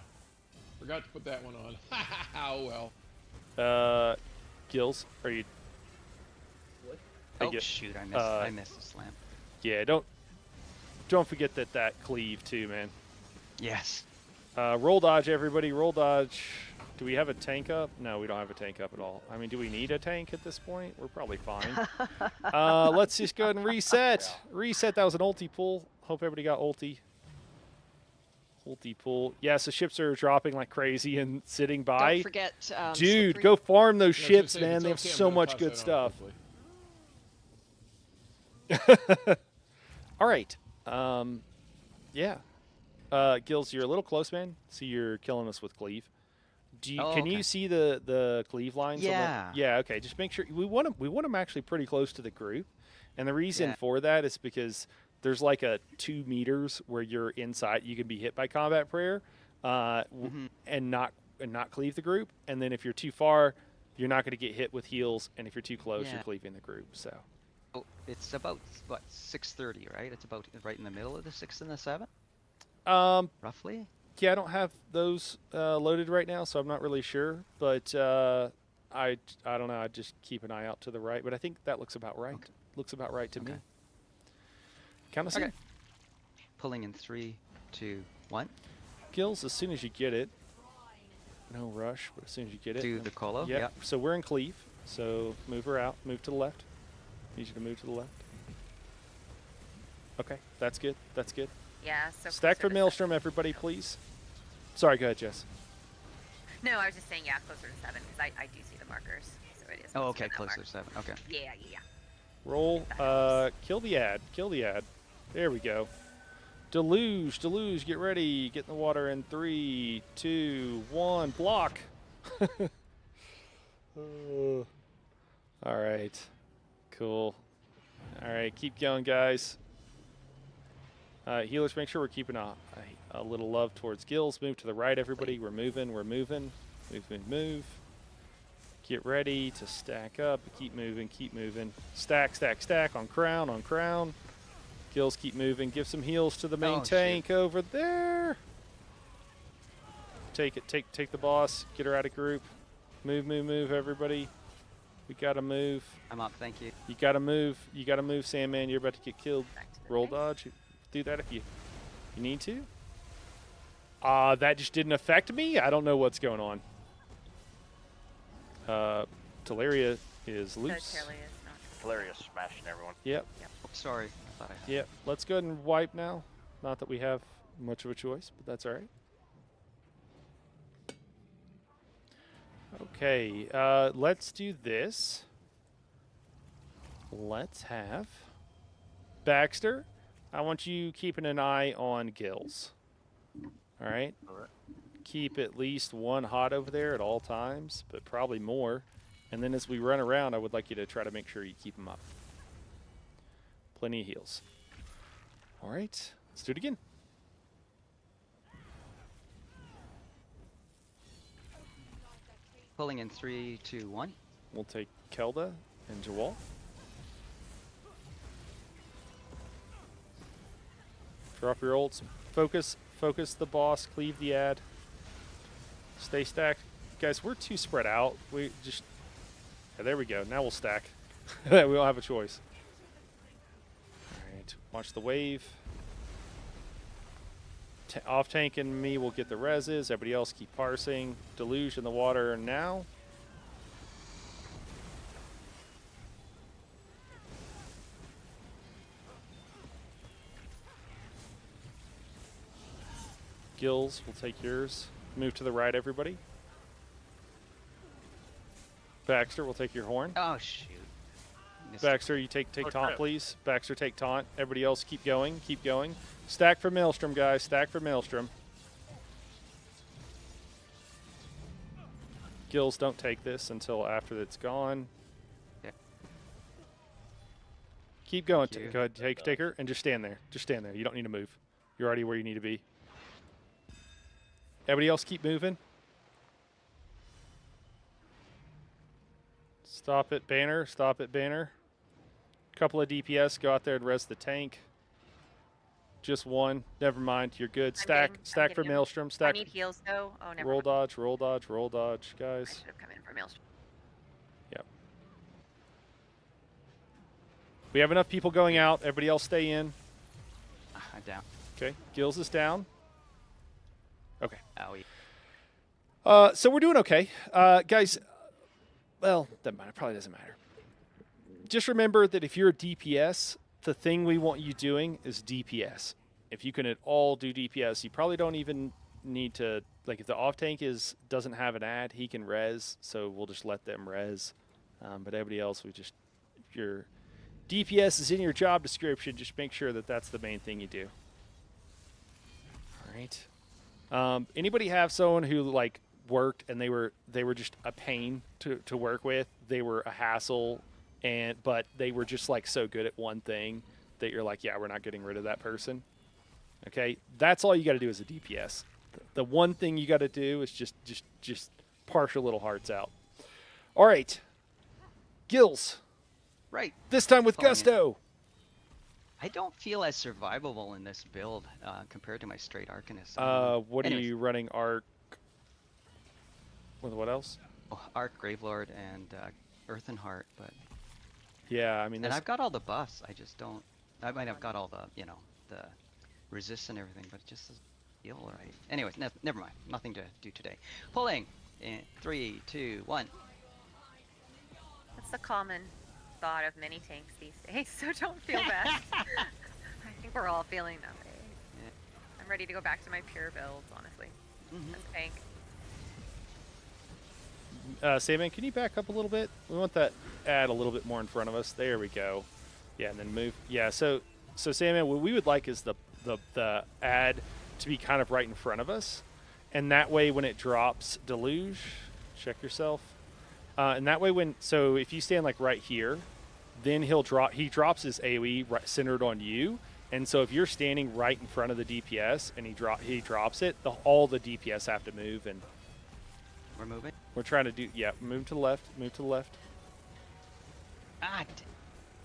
Forgot to put that one on. Oh, well. Gills, are you? What? Oh get- shoot! I missed the slam. Yeah, don't forget that cleave too, man. Yes. Roll dodge, everybody. Roll dodge. Do we have a tank up? No, we don't have a tank up at all. I mean, do we need a tank at this point? We're probably fine. Let's just go ahead and reset. Reset. That was an ulti pull. Hope everybody got ulti. Ulti pull. Yeah, so ships are dropping like crazy and sitting by. Don't forget, Dude, slippery. go farm those I was gonna ships, say, if man. it's They have okay, I'm so gonna much toss good that on stuff. quickly. All right. Yeah. Gills, you're a little close, man. So you're killing us with cleave. Can you okay. see the cleave lines? Yeah. Yeah. Okay. Just make sure we want them actually pretty close to the group, and the reason Yeah. for that is because there's like a 2 meters where you're inside. You can be hit by combat prayer, and not cleave the group. And then if you're too far, you're not going to get hit with heals. And if you're too close, Yeah. you're cleaving the group. So. Oh, it's about what 6:30, right? It's about right in the middle of the 6 and the 7, roughly. Yeah, I don't have those loaded right now, so I'm not really sure. But I don't know. I just keep an eye out to the right. But I think that looks about right. Okay. Looks about right to me. Okay. Count us Okay. in. Pulling in 3, 2, 1. Gills, as soon as you get it. No rush, but as soon as you get it. Do the colo. Yep. Yep. So we're in cleave. So move her out. Move to the left. Need you to move to the left. Okay, that's good. That's good. Yeah, so Stack closer for to Maelstrom, everybody, please. Sorry, go ahead, Jess. 7. No, I was just saying, yeah, closer to 7, because I do see the markers. So it is. Oh, closer okay, to that closer mark. to 7. Okay. Yeah. Roll. That helps. Kill the ad. Kill the ad. There we go. Deluge. Get ready. Get in the water in 3, 2, 1. Block. All right. Cool. All right, keep going, guys. Healers, make sure we're keeping a little love towards Gills. Move to the right, everybody. We're moving. We're moving. Move, move, move. Get ready to stack up. Keep moving. Keep moving. Stack, stack, stack on crown, on crown. Gills, keep moving. Give some heals to the main tank over there. Take it. Take the boss. Get her out of group. Move, move, move, everybody. We gotta move. I'm up, thank you. You gotta move. You gotta move, Sandman. You're about to get killed. Roll dodge. Do that if you need to. That just didn't affect me. I don't know what's going on. Teleria is loose. Hilarious, smashing everyone. Yep. Sorry, I thought I had. Yep. Let's go ahead and wipe now. Not that we have much of a choice, but that's all right. Okay, let's do this. Let's have Baxter. I want you keeping an eye on Gills. All right? All right. Keep at least one hot over there at all times, but probably more. And then as we run around, I would like you to try to make sure you keep them up. Plenty of heals. All right, let's do it again. Pulling in 3, 2, 1. We'll take Kelda and Jawal. Drop your ults. Focus the boss. Cleave the ad. Stay stacked. Guys, we're too spread out. We just... Yeah, there we go. Now we'll stack. We don't have a choice. All right. Watch the wave. Off tank and me will get the reses. Everybody else keep parsing. Deluge in the water now. Gills will take yours. Move to the right, everybody. Baxter will take your horn. Oh, shoot. Baxter, you take taunt, crap. please. Baxter, take taunt. Everybody else, keep going. Keep going. Stack for Maelstrom, guys. Stack for Maelstrom. Gills, don't take this until after it's gone. Yeah. Keep going. Thank you. Go ahead, take her, and just stand there. Just stand there. You don't need to move. You're already where you need to be. Everybody else keep moving. Stop it, Banner. Stop it, Banner. Couple of DPS. Go out there and res the tank. Just one. Never mind. You're good. Stack for Maelstrom. Stack. I need heals though. Oh, never Roll mind. dodge, roll dodge, roll dodge, I guys. should have come in for Maelstrom. Yep. We have enough people going out. Everybody else stay in. I'm down. Okay. Gills is down. Okay. Owie. So we're doing okay. Guys, well, that probably doesn't matter. Just remember that if you're a DPS, the thing we want you doing is DPS. If you can at all do DPS, you probably don't even need to, like if the off tank doesn't have an ad, he can res, so we'll just let them res. But everybody else, if your DPS is in your job description, just make sure that that's the main thing you do. All right. Anybody have someone who like worked and they were just a pain to work with? They were a hassle, but they were just like so good at one thing that you're like, yeah, we're not getting rid of that person. Okay, that's all you got to do as a DPS. The one thing you got to do is just parse your little hearts out. All right, Gills. Right. This time with Falling in. gusto. I don't feel as survivable in this build compared to my straight Arcanist. What are Anyways. you running? Arc. With what else? Oh, Arc, Gravelord, and Earthen Heart, but Yeah, I mean, and I've got all the buffs. I just don't. I might have got all the the resist and everything, but it just doesn't feel right. Anyways, never mind. Nothing to do today. Pulling in 3, 2, 1. That's the common thought of many tanks these days, so don't feel bad. I think we're all feeling that way. Yeah. I'm ready to go back to my pure builds, honestly. Mhm. As a tank. Sandman, can you back up a little bit? We want that ad a little bit more in front of us. There we go. Yeah, and then move. Yeah, so Sandman, what we would like is the ad to be kind of right in front of us, and that way when it drops Deluge, check yourself. And that way, so if you stand like right here, then he drops his AoE centered on you. And so if you're standing right in front of the DPS and he drops it, all the DPS have to move. And we're moving. We're trying to do move to the left. Move to the left. Ah,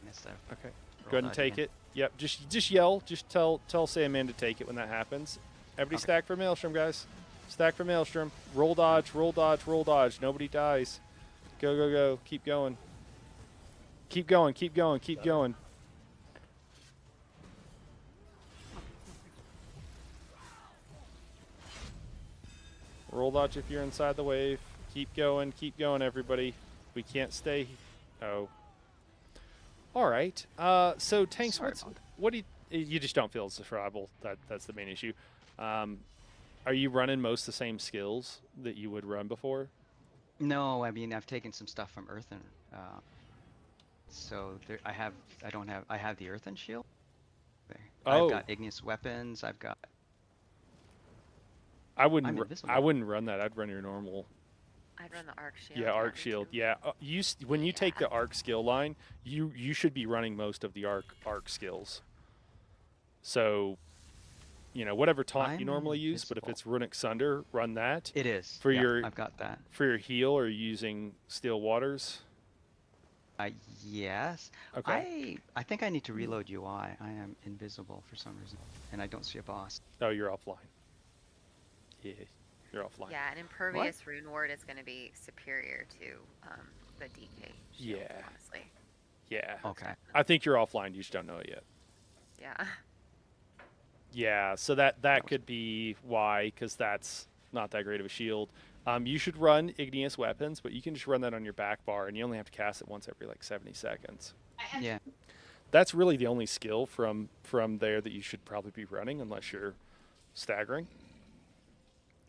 missed that. Okay. Go ahead and take it. Yep. Just yell. Just tell Sandman to take it when that happens. Everybody stack for Maelstrom, guys. Stack for Maelstrom. Roll dodge. Roll dodge. Roll dodge. Nobody dies. Go go go. Keep going. Keep going. Keep going. Keep going. Roll dodge if you're inside the wave. Keep going, everybody. We can't stay. Oh. All right. So tanks, what do you just don't feel it's desirable? That's the main issue. Are you running most the same skills that you would run before? No, I mean I've taken some stuff from Earthen. So there, I have the Earthen shield. There. Oh. I've got igneous weapons. I've got. I wouldn't run that. I'd run your normal. I'd run the arc shield. Yeah, arc shield. Yeah, when you take the arc skill line, you should be running most of the arc skills. So, whatever taunt you normally use, but if it's Runic Sunder, run that. It is. For I've got that. For your heal, are you using Still Waters? Yes. Okay. I think I need to reload UI. I am invisible for some reason, and I don't see a boss. Oh, you're offline. Yeah, you're offline. Yeah, an impervious rune ward is going to be superior to the DK shield, honestly. Yeah. Okay. I think you're offline. You just don't know it yet. Yeah. Yeah, so that could be why, because that's not that great of a shield. You should run igneous weapons, but you can just run that on your back bar, and you only have to cast it once every 70 seconds. Yeah. That's really the only skill from there that you should probably be running, unless you're staggering.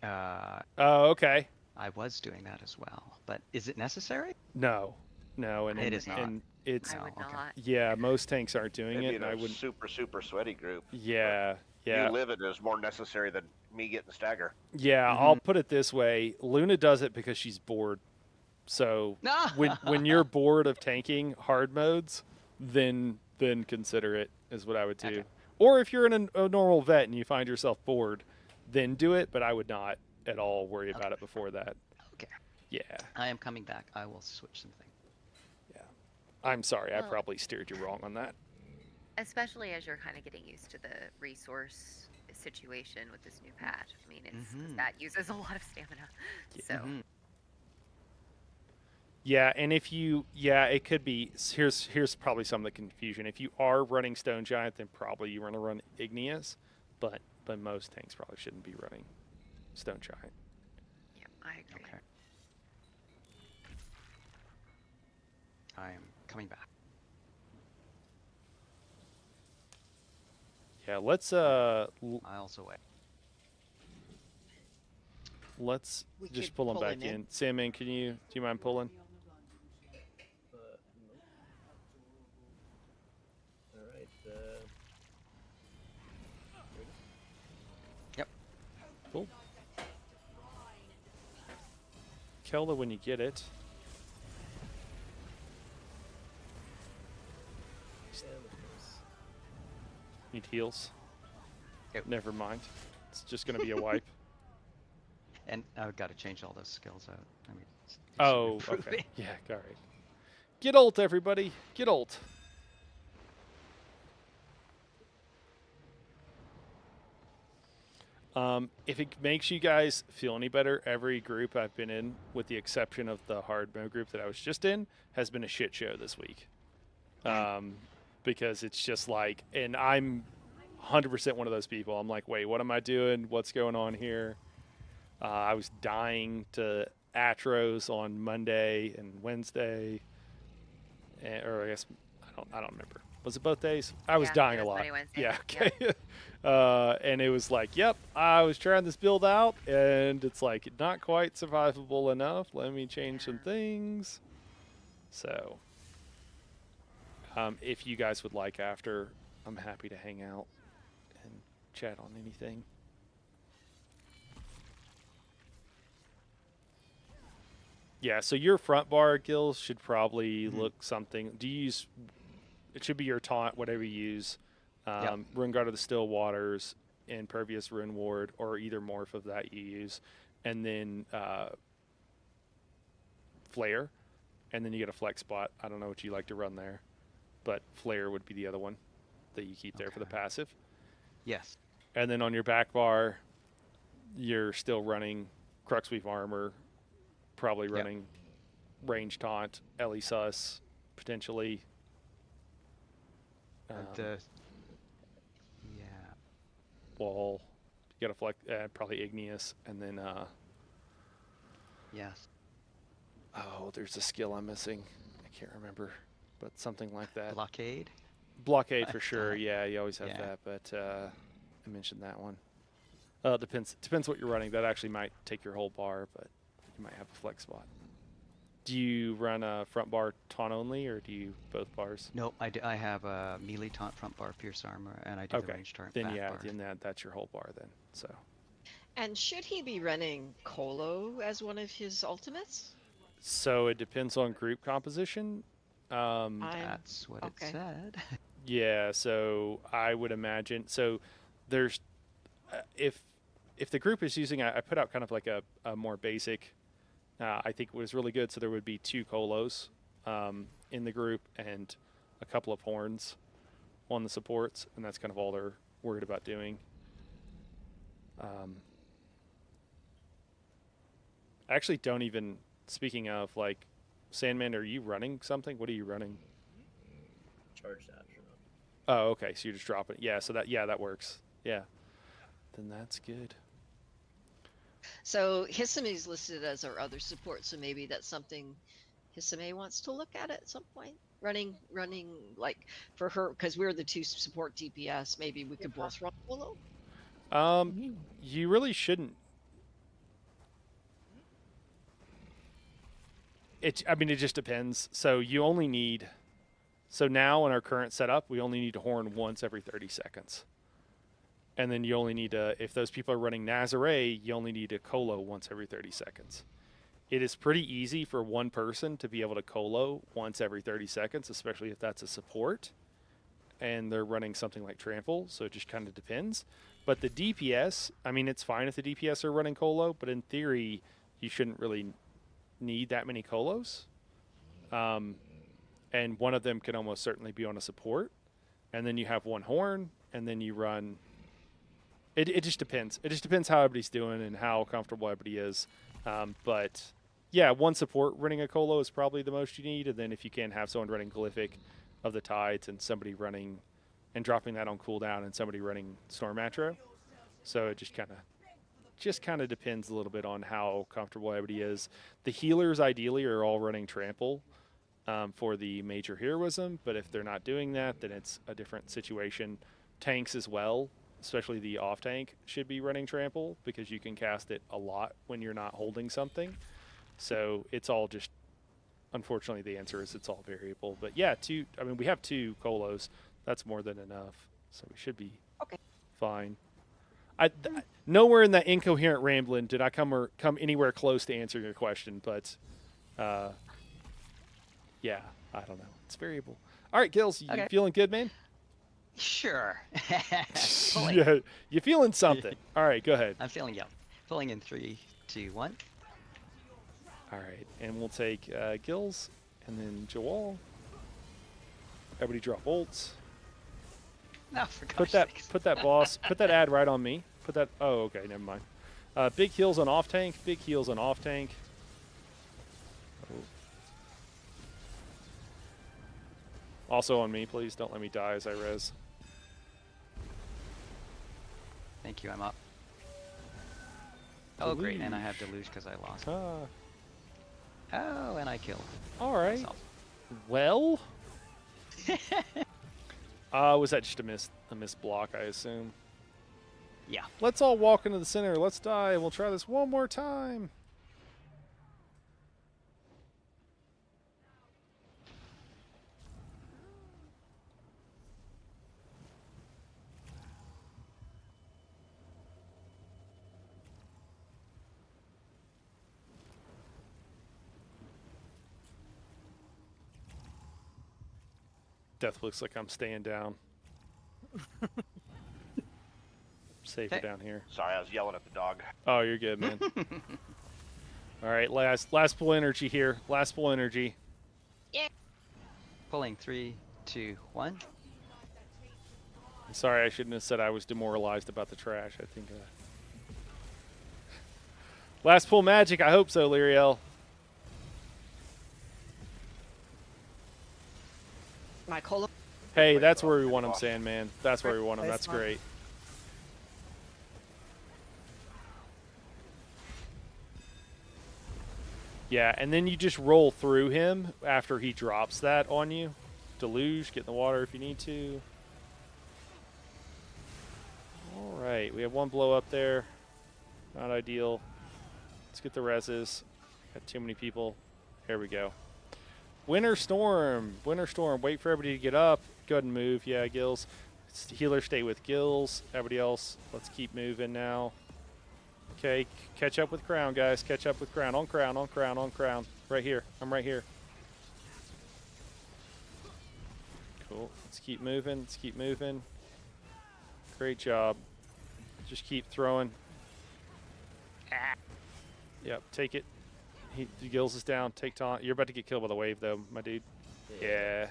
Oh, okay. I was doing that as well, but is it necessary? No, and it is not. And it's I would not. Yeah, most tanks aren't doing Maybe it. in I a wouldn't. super sweaty group. Yeah. You live it as more necessary than me getting stagger. Yeah, I'll put it this way: Luna does it because she's bored. So when you're bored of tanking hard modes, then consider it is what I would do. Okay. Or if you're in a normal vet and you find yourself bored, then do it. But I would not at all worry about it before that. Okay. Yeah. I am coming back. I will switch something. Yeah. I'm sorry. I Well- probably steered you wrong on that. Especially as you're kind of getting used to the resource situation with this new patch. I mean, that uses a lot of stamina. So. Yeah, and it could be. Here's probably some of the confusion. If you are running Stone Giant, then probably you want to run Igneous, but most tanks probably shouldn't be running Stone Giant. Yeah, I agree. Okay. I am coming back. Yeah, let's miles away. Let's We just could pull them pull back him in. in. Sandman, do you mind pulling? Alright, Yep. Cool. Kelda when you get it. Need heals? Yep. Never mind. It's just going to be a wipe. And I've got to change all those skills out. I mean, Oh, okay. Yeah, all right. Get ult, everybody. Get ult. If it makes you guys feel any better, every group I've been in, with the exception of the hard mode group that I was just in, has been a shit show this week. Because it's just like, and I'm 100% one of those people. I'm like, wait, what am I doing? What's going on here? I was dying to Atros on Monday and Wednesday, or I guess I don't remember. Was it both days? I was dying a lot. Monday, Wednesday. Yeah. Okay. Yep. And it was like, yep, I was trying this build out, and it's like not quite survivable enough. Let me change some things. So, if you guys would like after, I'm happy to hang out and chat on anything. Yeah, so your front bar, Gills, should probably look something. Do you use? It should be your taunt, whatever you use. Rune Guard of the Still Waters, Impervious Rune Ward, or either morph of that you use, and then Flare, and then you get a flex spot. I don't know what you like to run there, but Flare would be the other one that you keep there for the passive. Yes. And then on your back bar, you're still running Cruxweave Armor, probably running Range Taunt, Ellie Sus, potentially. Wall. You got a flex, probably Igneous, and then. Yes. Oh, there's a skill I'm missing. I can't remember, but something like that. Blockade? Blockade for sure. Yeah, you always have that, but I mentioned that one. Depends what you're running. That actually might take your whole bar, but you might have a flex spot. Do you run a front bar taunt only, or do you both bars? Nope, I have a melee taunt front bar, pierce armor, and I do the range taunt then back yeah, bar. then that's your whole bar then. So. And should he be running Colo as one of his ultimates? So it depends on group composition. That's what it said. Yeah, so I would imagine. So there's if the group is using, I put out kind of like a more basic. I think it was really good. So there would be 2 Colos in the group and a couple of horns on the supports, and that's kind of all they're worried about doing. I actually don't even. Speaking of, like, Sandman, are you running something? What are you running? Charge dash. Oh, okay. So you're just dropping. Yeah. So that works. Yeah. Then that's good. So Hisame is listed as our other support, so maybe that's something Hisame wants to look at some point. Running like for her, because we're the 2 support DPS. Maybe we could both run Colo. You really shouldn't. I mean, it just depends. So you only need. So now in our current setup, we only need to horn once every 30 seconds. And then you only need to, if those people are running Nazare, you only need to Colo once every 30 seconds. It is pretty easy for one person to be able to Colo once every 30 seconds, especially if that's a support and they're running something like Trample. So it just kind of depends. But the DPS, I mean, it's fine if the DPS are running Colo, but in theory, you shouldn't really need that many Colos. And one of them can almost certainly be on a support. And then you have one horn, and then you run. It just depends. It just depends how everybody's doing and how comfortable everybody is. But yeah, one support running a Colo is probably the most you need. And then if you can have someone running Glyphic of the Tides and somebody running and dropping that on cooldown and somebody running Storm Atro. So it just kind of depends a little bit on how comfortable everybody is. The healers ideally are all running Trample for the major heroism, but if they're not doing that, then it's a different situation. Tanks as well, especially the off tank, should be running Trample because you can cast it a lot when you're not holding something. So it's all just, unfortunately, the answer is it's all variable. But yeah, we have 2 Colos. That's more than enough, so we should be fine. Nowhere in that incoherent rambling did I come anywhere close to answering your question, but yeah, I don't know. It's variable. All right, Gills, you feeling good, man? Sure. Yeah, you feeling something? All right, go ahead. I'm feeling Pulling in 3, 2, 1. All right, and we'll take Gills and then Jawal. Everybody drop bolts. No, for Put that ad right on me. Put that. Oh, okay, never mind. Big heals on off tank. Big heals on off tank. Oh. Also on me, please. Don't let me die as I res. Thank you. I'm up. Oh, great, and I have to lose because I lost. Oh, and I killed. All right. myself. Well. Was that just a miss block, I assume? Yeah. Let's all walk into the center. Let's die, and we'll try this one more time. Death looks like I'm staying down. Safer down here. Sorry, I was yelling at the dog. Oh, you're good, man. All right, last pull energy here. Last pull energy. Yeah. Pulling 3, 2, 1. I'm sorry, I shouldn't have said I was demoralized about the trash. I think. Last pull magic. I hope so, Lyriel. My colon. Hey, that's where we want him, Sandman. That's where we want him. That's great. Yeah, and then you just roll through him after he drops that on you. Deluge, get in the water if you need to. All right, we have one blow up there. Not ideal. Let's get the reses. Got too many people. Here we go. Winter Storm. Winter Storm. Wait for everybody to get up. Go ahead and move. Yeah, Gills. Healer, stay with Gills. Everybody else, let's keep moving now. Okay, catch up with Crown, guys. Catch up with Crown. On Crown, on Crown, on Crown. Right here. I'm right here. Cool. Let's keep moving. Let's keep moving. Great job. Just keep throwing. Yep, take it. Gills is down. Take taunt. You're about to get killed by the wave, though, my dude. Yeah.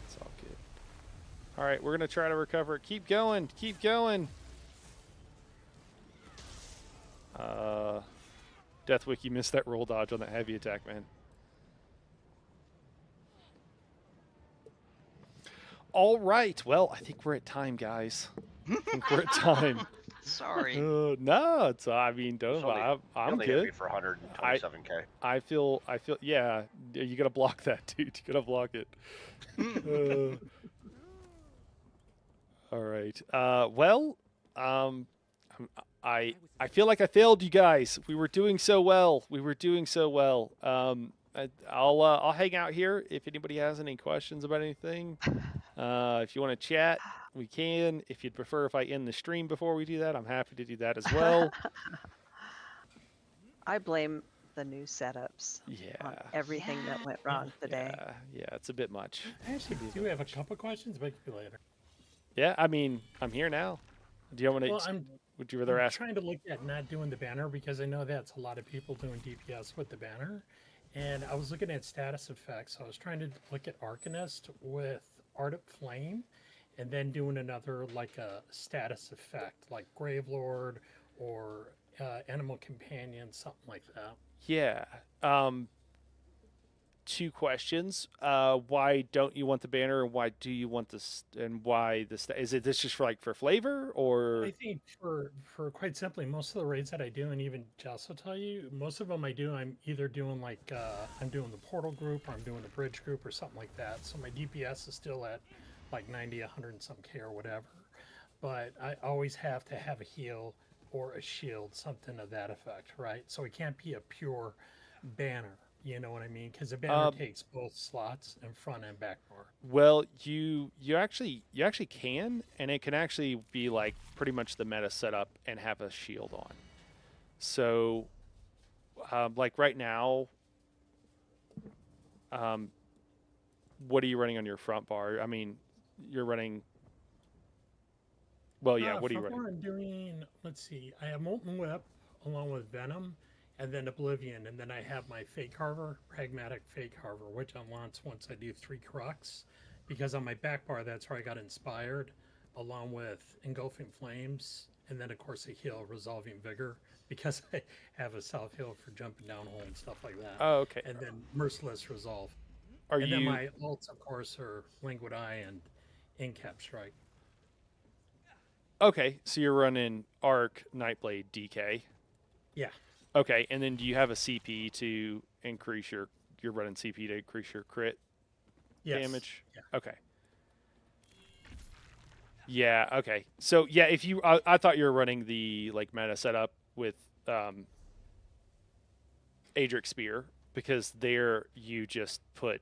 It's all good. All right, we're going to try to recover it. Keep going. Keep going. Deathwick, you missed that roll dodge on that heavy attack, man. All right. Well, I think we're at time, guys. I think we're at time. Sorry. No, it's. I mean, don't. I'm good. For 127K. I feel. Yeah, you gotta block that, dude. You gotta block it. All right. Well. I feel like I failed you guys. We were doing so well. We were doing so well. I'll hang out here if anybody has any questions about anything. If you want to chat, we can. If you'd prefer if I end the stream before we do that, I'm happy to do that as well. I blame the new setups. Yeah. On everything that went wrong today. Yeah, it's a bit much. I actually do have a couple questions, but later. Yeah, I mean, I'm here now. Do you want to? Well, would you rather ask? I'm trying to look at not doing the banner because I know that's a lot of people doing DPS with the banner. And I was looking at status effects. I was trying to look at Arcanist with Ardent Flame and then doing another like a status effect like Gravelord or Animal Companion, something like that. Yeah. Two questions. Why don't you want the banner, and why do you want this? And why this? Is it this just for like for flavor, or? I think for quite simply, most of the raids that I do, and even Jess will tell you, most of them I do, I'm either doing like I'm doing the portal group, or I'm doing the bridge group, or something like that. So my DPS is still at like 90, 100 and some K or whatever. But I always have to have a heal or a shield, something of that effect, right? So it can't be a pure banner. You know what I mean? Because the banner takes both slots and front and back door. Well, you actually can, and it can actually be like pretty much the meta setup and have a shield on. So, like right now, what are you running on your front bar? I mean, you're running. Well, yeah. What are you running? I'm doing. Let's see. I have Molten Whip along with Venom. And then Oblivion, and then I have my Fake Carver, Pragmatic Fake Carver, which unlocks once I do 3 Crux, because on my back bar, that's where I got inspired, along with Engulfing Flames, and then of course a heal, Resolving Vigor, because I have a self-heal for jumping down hole and stuff like that. Oh, okay. And then Merciless Resolve. And then my ults, of course, are Languid Eye and Incap Strike. Okay, so you're running Arc, Nightblade, DK. Yeah. Okay, and then do you have a CP to increase you're running CP to increase your crit damage? Yeah. Okay. Yeah, okay. So yeah, if you I thought you were running the like meta setup with Adric Spear, because there you just put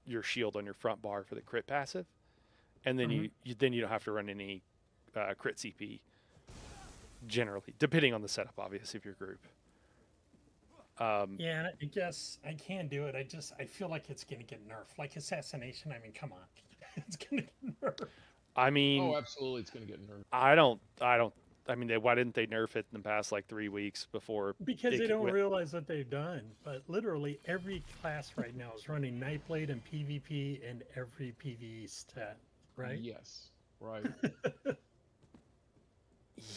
your shield on your front bar for the crit passive, and then you don't have to run any crit CP generally, depending on the setup, obviously, of your group. Yeah, I guess I can do it. I feel like it's gonna get nerfed. Like assassination. I mean, come on, it's gonna get nerfed. I mean, Oh, absolutely, it's gonna get nerfed. I don't. I mean, why didn't they nerf it in the past like 3 weeks before? Because they don't realize what they've done. But literally every class right now is running Nightblade and PvP and every PvE stat, right? Yes, right.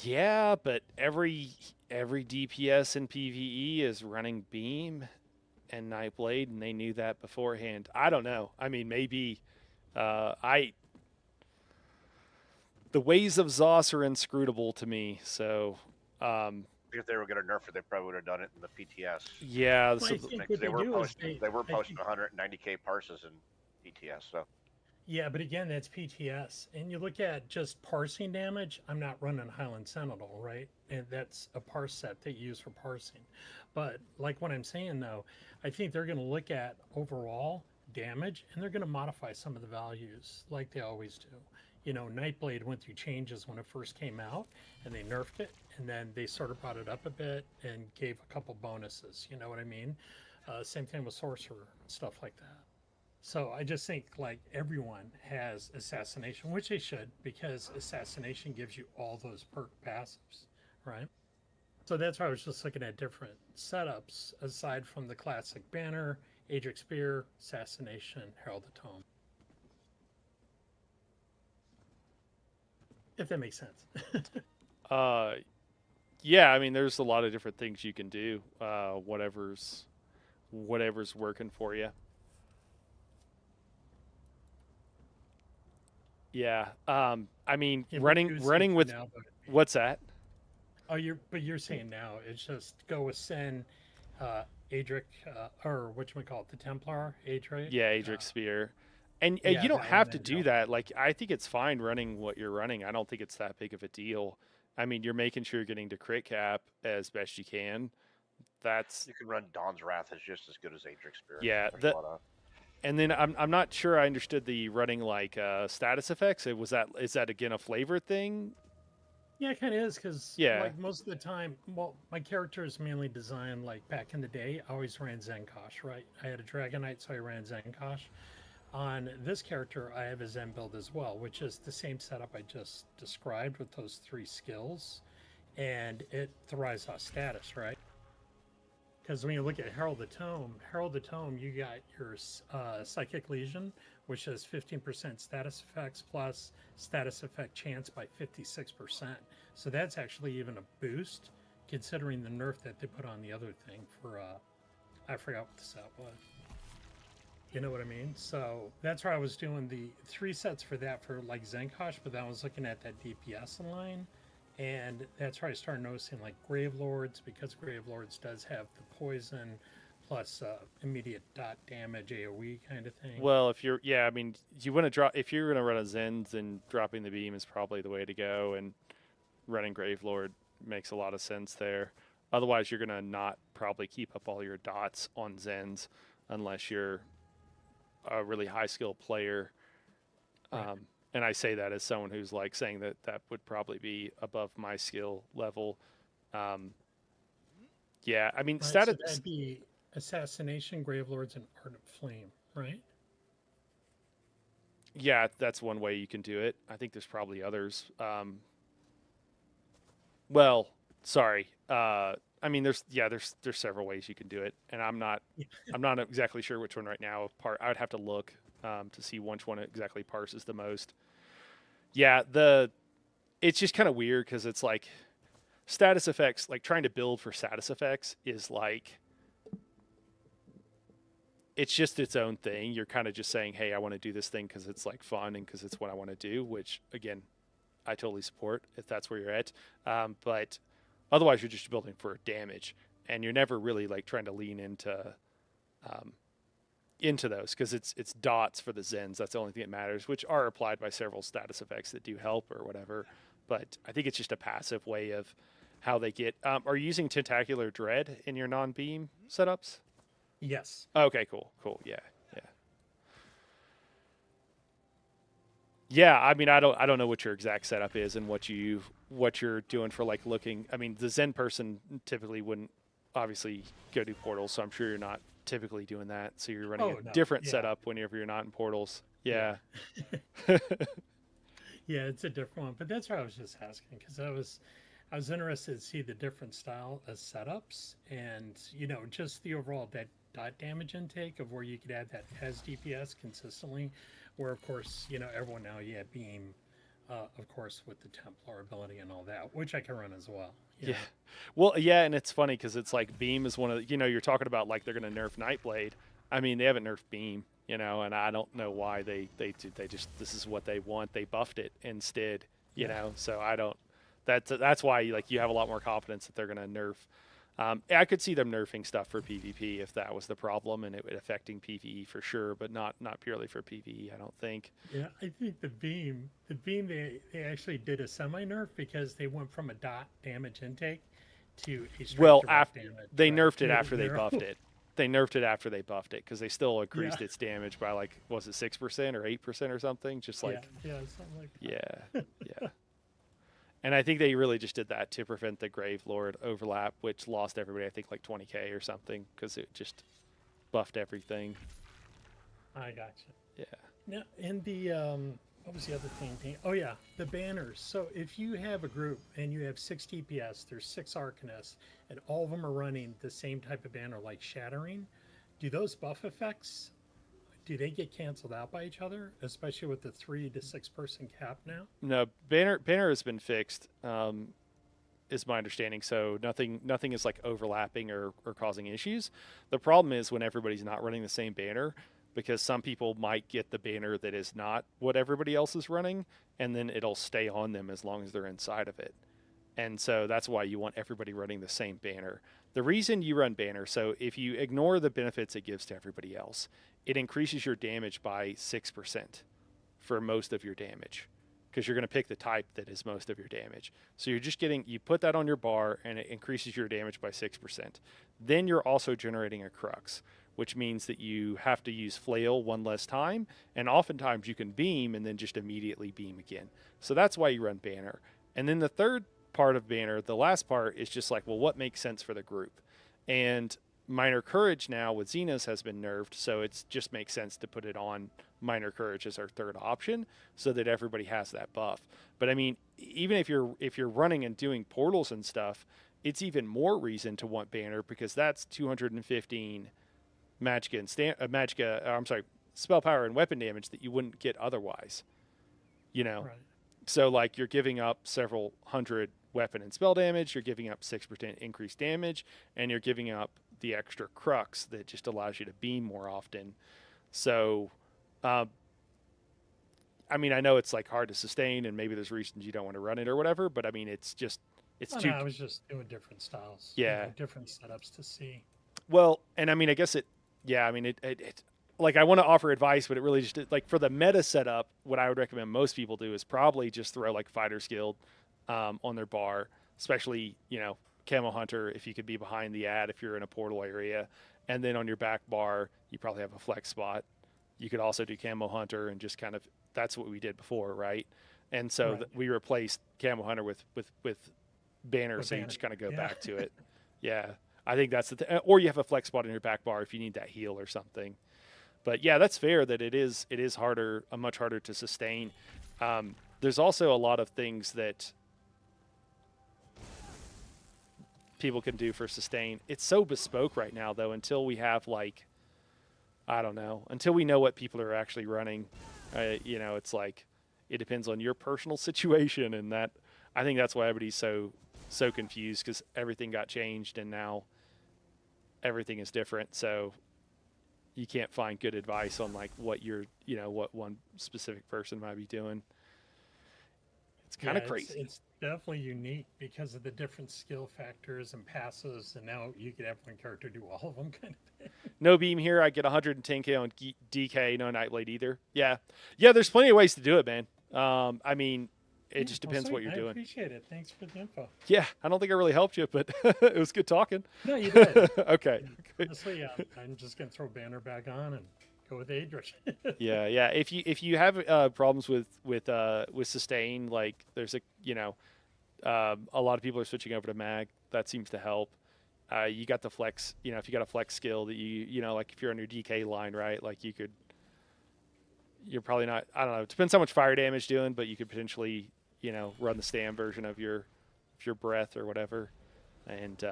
Yeah, but every DPS in PvE is running Beam and Nightblade, and they knew that beforehand. I don't know. I mean, maybe the ways of ZOS are inscrutable to me. So, if they were going to nerf it, they probably would have done it in the PTS. Yeah, well, they were posting 190k parses in PTS. So. Yeah, but again, that's PTS. And you look at just parsing damage, I'm not running Highland Sentinel, right? And that's a parse set that you use for parsing. But like what I'm saying, though, I think they're going to look at overall damage, and they're going to modify some of the values like they always do. You know, Nightblade went through changes when it first came out, and they nerfed it, and then they sort of brought it up a bit and gave a couple bonuses. You know what I mean? Same thing with Sorcerer, stuff like that. So I just think like everyone has assassination, which they should, because assassination gives you all those perk passives, right? So that's why I was just looking at different setups aside from the classic banner, Adric Spear, assassination, Herald the Tome. If that makes sense. Yeah, I mean, there's a lot of different things you can do. Whatever's working for you. Yeah. I mean, Yeah, running with now, what's that? Oh, you're saying now it's just go with Sen, Adric, or whatchamacallit, the Templar, Adric. Yeah, Adric Spear. And yeah, you don't that have one to then, do no. that. Like, I think it's fine running what you're running. I don't think it's that big of a deal. I mean, you're making sure you're getting to crit cap as best you can. That's You can run Dawn's Wrath as just as good as Adric Spear. Yeah, There's a lot of- and then I'm not sure I understood the running like status effects. Is that again a flavor thing? Yeah, it kind of is because Yeah. like most of the time, well, my character is mainly designed like back in the day. I always ran Zenkosh, right? I had a Dragon Knight, so I ran Zenkosh. On this character, I have a Zen build as well, which is the same setup I just described with those 3 skills, and it thrives off status, right? Because when you look at Herald the Tome, you got your Psychic Legion, which has 15% status effects plus status effect chance by 56%. So that's actually even a boost, considering the nerf that they put on the other thing for, I forgot what the set was. You know what I mean? So that's why I was doing the 3 sets for that for like Zenkosh, but then I was looking at that DPS line. And that's where I started noticing like Gravelords, because Gravelords does have the poison plus immediate dot damage AoE kind of thing. Well, if you're I mean, you want to drop if you're going to run a Zens, then dropping the beam is probably the way to go, and running Gravelord makes a lot of sense there. Otherwise, you're going to not probably keep up all your dots on Zens unless you're a really high skill player. Right. And I say that as someone who's like saying that would probably be above my skill level. Yeah, I mean, Right, status. so that'd be Assassination, Gravelords, and Ardent Flame, right? Yeah, that's one way you can do it. I think there's probably others. Well, sorry. I mean, there's several ways you can do it, and I'm not exactly sure which one right now. I would have to look to see which one exactly parses the most. Yeah, it's just kind of weird because it's like status effects, like trying to build for status effects is like, it's just its own thing. You're kind of just saying, hey, I want to do this thing because it's like fun and because it's what I want to do, which again, I totally support if that's where you're at. But otherwise you're just building for damage, and you're never really like trying to lean into those, because it's dots for the Zens. That's the only thing that matters, which are applied by several status effects that do help or whatever. But I think it's just a passive way of how they get. Are you using Tentacular Dread in your non-beam setups? Yes. Okay, cool. Yeah. Yeah, I mean, I don't know what your exact setup is and what you're doing for like looking. I mean, the Zen person typically wouldn't obviously go do portals, so I'm sure you're not typically doing that. So you're running a no, different yeah. setup whenever you're not in portals. Yeah. Yeah, it's a different one, but that's why I was just asking, because I was interested to see the different style of setups and just the overall dot damage intake of where you could add that as DPS consistently, where of course everyone now beam, of course with the Templar ability and all that, which I can run as well. Yeah. Well, yeah, and it's funny because it's like beam is one of the, you're talking about like they're going to nerf Nightblade. I mean, they haven't nerfed beam, and I don't know why they just, this is what they want. They buffed it instead, you know. So I don't. That's why you have a lot more confidence that they're going to nerf. I could see them nerfing stuff for PvP if that was the problem, and it affecting PvE for sure, but not purely for PvE. I don't think. Yeah, I think the beam they actually did a semi nerf because they went from a dot damage intake to a straight direct damage. They nerfed it after they buffed it. They nerfed it after they buffed it because they still increased its damage by was it 6% or 8% or something? Just something like that. Yeah. And I think they really just did that to prevent the Grave Lord overlap, which lost everybody, I think, like 20k or something, because it just buffed everything. I gotcha. Yeah. Now, and the, what was the other thing? Oh, yeah, the banners. So if you have a group and you have 6 DPS, there's 6 Arcanists, and all of them are running the same type of banner, like Shattering, do those buff effects, do they get canceled out by each other, especially with the 3 to 6 person cap now? No, banner has been fixed, is my understanding. So nothing is like overlapping or causing issues. The problem is when everybody's not running the same banner, because some people might get the banner that is not what everybody else is running, and then it'll stay on them as long as they're inside of it. And so that's why you want everybody running the same banner. The reason you run banner, so if you ignore the benefits it gives to everybody else, it increases your damage by 6% for most of your damage, because you're going to pick the type that is most of your damage. So you're just you put that on your bar and it increases your damage by 6%. Then you're also generating a crux, which means that you have to use flail one less time, and oftentimes you can beam and then just immediately beam again. So that's why you run banner. And then the third part of banner, the last part, is just like, well, what makes sense for the group? And Minor Courage now with Xenos has been nerfed, so it just makes sense to put it on Minor Courage as our third option so that everybody has that buff. But I mean, even if you're running and doing portals and stuff, it's even more reason to want banner, because that's 215 spell power and weapon damage that you wouldn't get otherwise. Right. So like you're giving up several hundred weapon and spell damage, you're giving up 6% increased damage, and you're giving up the extra crux that just allows you to beam more often. So, I mean, I know it's like hard to sustain, and maybe there's reasons you don't want to run it or whatever, but I mean, it's too. No, I was just doing different styles. Yeah. Different setups to see. Well, and I mean, I guess it like I want to offer advice, but it really just like for the meta setup, what I would recommend most people do is probably just throw like Fighter's Guild on their bar, especially Camo Hunter if you could be behind the ad if you're in a portal area, and then on your back bar you probably have a flex spot. You could also do Camo Hunter and just kind of, that's what we did before, right? And so we replaced Camo Hunter with Banner, so you just kind of go back to it. Yeah, I think that's or you have a flex spot in your back bar if you need that heal or something. But yeah, that's fair that it is harder, much harder to sustain. There's also a lot of things that people can do for sustain. It's so bespoke right now, though, until we have until we know what people are actually running. It's like it depends on your personal situation, and that I think that's why everybody's so confused, because everything got changed and now everything is different. So you can't find good advice on like what what one specific person might be doing. It's kind of crazy. It's definitely unique because of the different skill factors and passives, and now you could have one character do all of them kind of thing. No beam here. I get 110k on DK. No Nightblade either. Yeah. There's plenty of ways to do it, man. I mean, it just depends what you're doing. I appreciate it. Thanks for the info. Yeah, I don't think I really helped you, but it was good talking. No, you did. Okay. Honestly, I'm just gonna throw Banner back on and go with Adric. Yeah. If you have problems with sustain, like there's a lot of people are switching over to mag. That seems to help. you got the flex. You know, if you got a flex skill that you know, like if you're on your DK line, right? Like you could. You're probably not. I don't know. It depends how much fire damage doing, but you could potentially, you know, run the stam version of your breath or whatever, and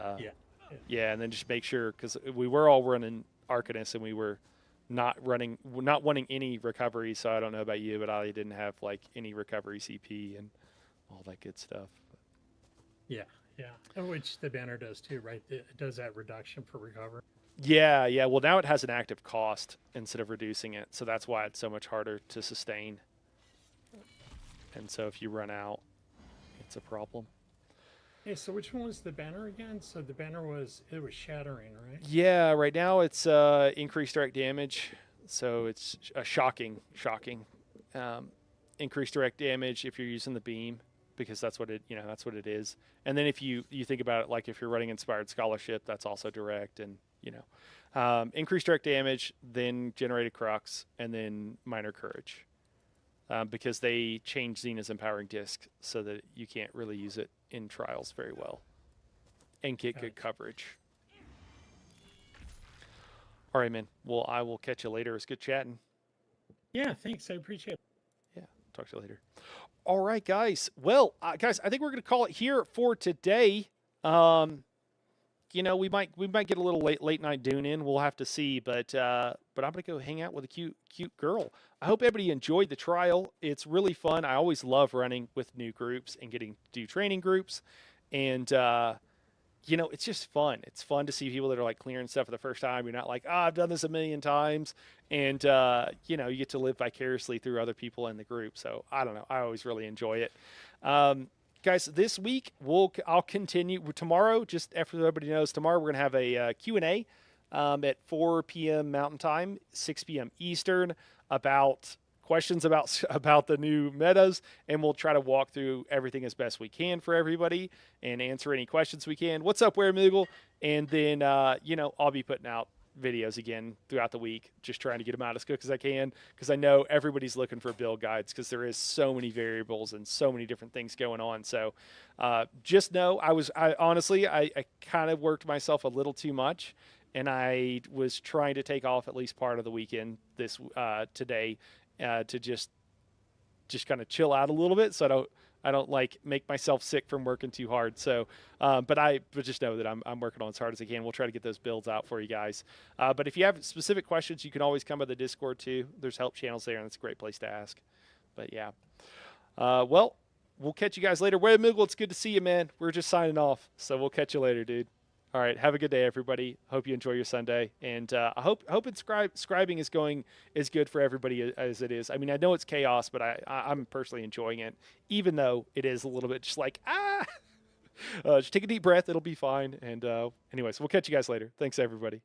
yeah, and then just make sure, because we were all running Arcanist and we were not wanting any recovery. So I don't know about you, but I didn't have like any recovery CP and all that good stuff. Yeah, which the banner does too, right? It does that reduction for recovery. Yeah. Well, now it has an active cost instead of reducing it, so that's why it's so much harder to sustain. And so if you run out, it's a problem. Hey, so which one was the banner again? So the banner was shattering, right? Yeah, right now it's increased direct damage, so it's shocking. Increased direct damage if you're using the beam, because that's what it is. And then if you think about it, like if you're running Inspired Scholarship, that's also direct, and increased direct damage, then generated crux, and then minor courage, because they changed Xena's empowering disc so that you can't really use it in trials very well and get good coverage. All right, man. Well, I will catch you later. It's good chatting. Yeah, thanks. I appreciate it. Yeah, talk to you later. All right, guys. Well, guys, I think we're going to call it here for today. We might get a little late night Dune in. We'll have to see, but I'm going to go hang out with a cute girl. I hope everybody enjoyed the trial. It's really fun. I always love running with new groups and getting to do training groups, and it's just fun. It's fun to see people that are like clearing stuff for the first time. You're not like, I've done this a million times. And, you get to live vicariously through other people in the group. So I don't know. I always really enjoy it. Guys, this week I'll continue tomorrow. Just after everybody knows, tomorrow we're going to have a Q&A at 4 p.m. Mountain Time, 6 p.m. Eastern, about questions about the new metas, and we'll try to walk through everything as best we can for everybody and answer any questions we can. What's up, Weremoogle? And then I'll be putting out videos again throughout the week, just trying to get them out as quick as I can, because I know everybody's looking for build guides, because there is so many variables and so many different things going on. So just know I honestly kind of worked myself a little too much, and I was trying to take off at least part of the weekend today to just kind of chill out a little bit, so I don't like make myself sick from working too hard. So, but just know that I'm working on as hard as I can. We'll try to get those builds out for you guys. But if you have specific questions, you can always come to the Discord too. There's help channels there, and it's a great place to ask. But yeah, well, we'll catch you guys later. Weremoogle, it's good to see you, man. We're just signing off, so we'll catch you later, dude. All right, have a good day, everybody. Hope you enjoy your Sunday, and I hope scribing is going as good for everybody as it is. I mean, I know it's chaos, but I'm personally enjoying it, even though it is a little bit just like just take a deep breath, it'll be fine. And anyways, we'll catch you guys later. Thanks, everybody.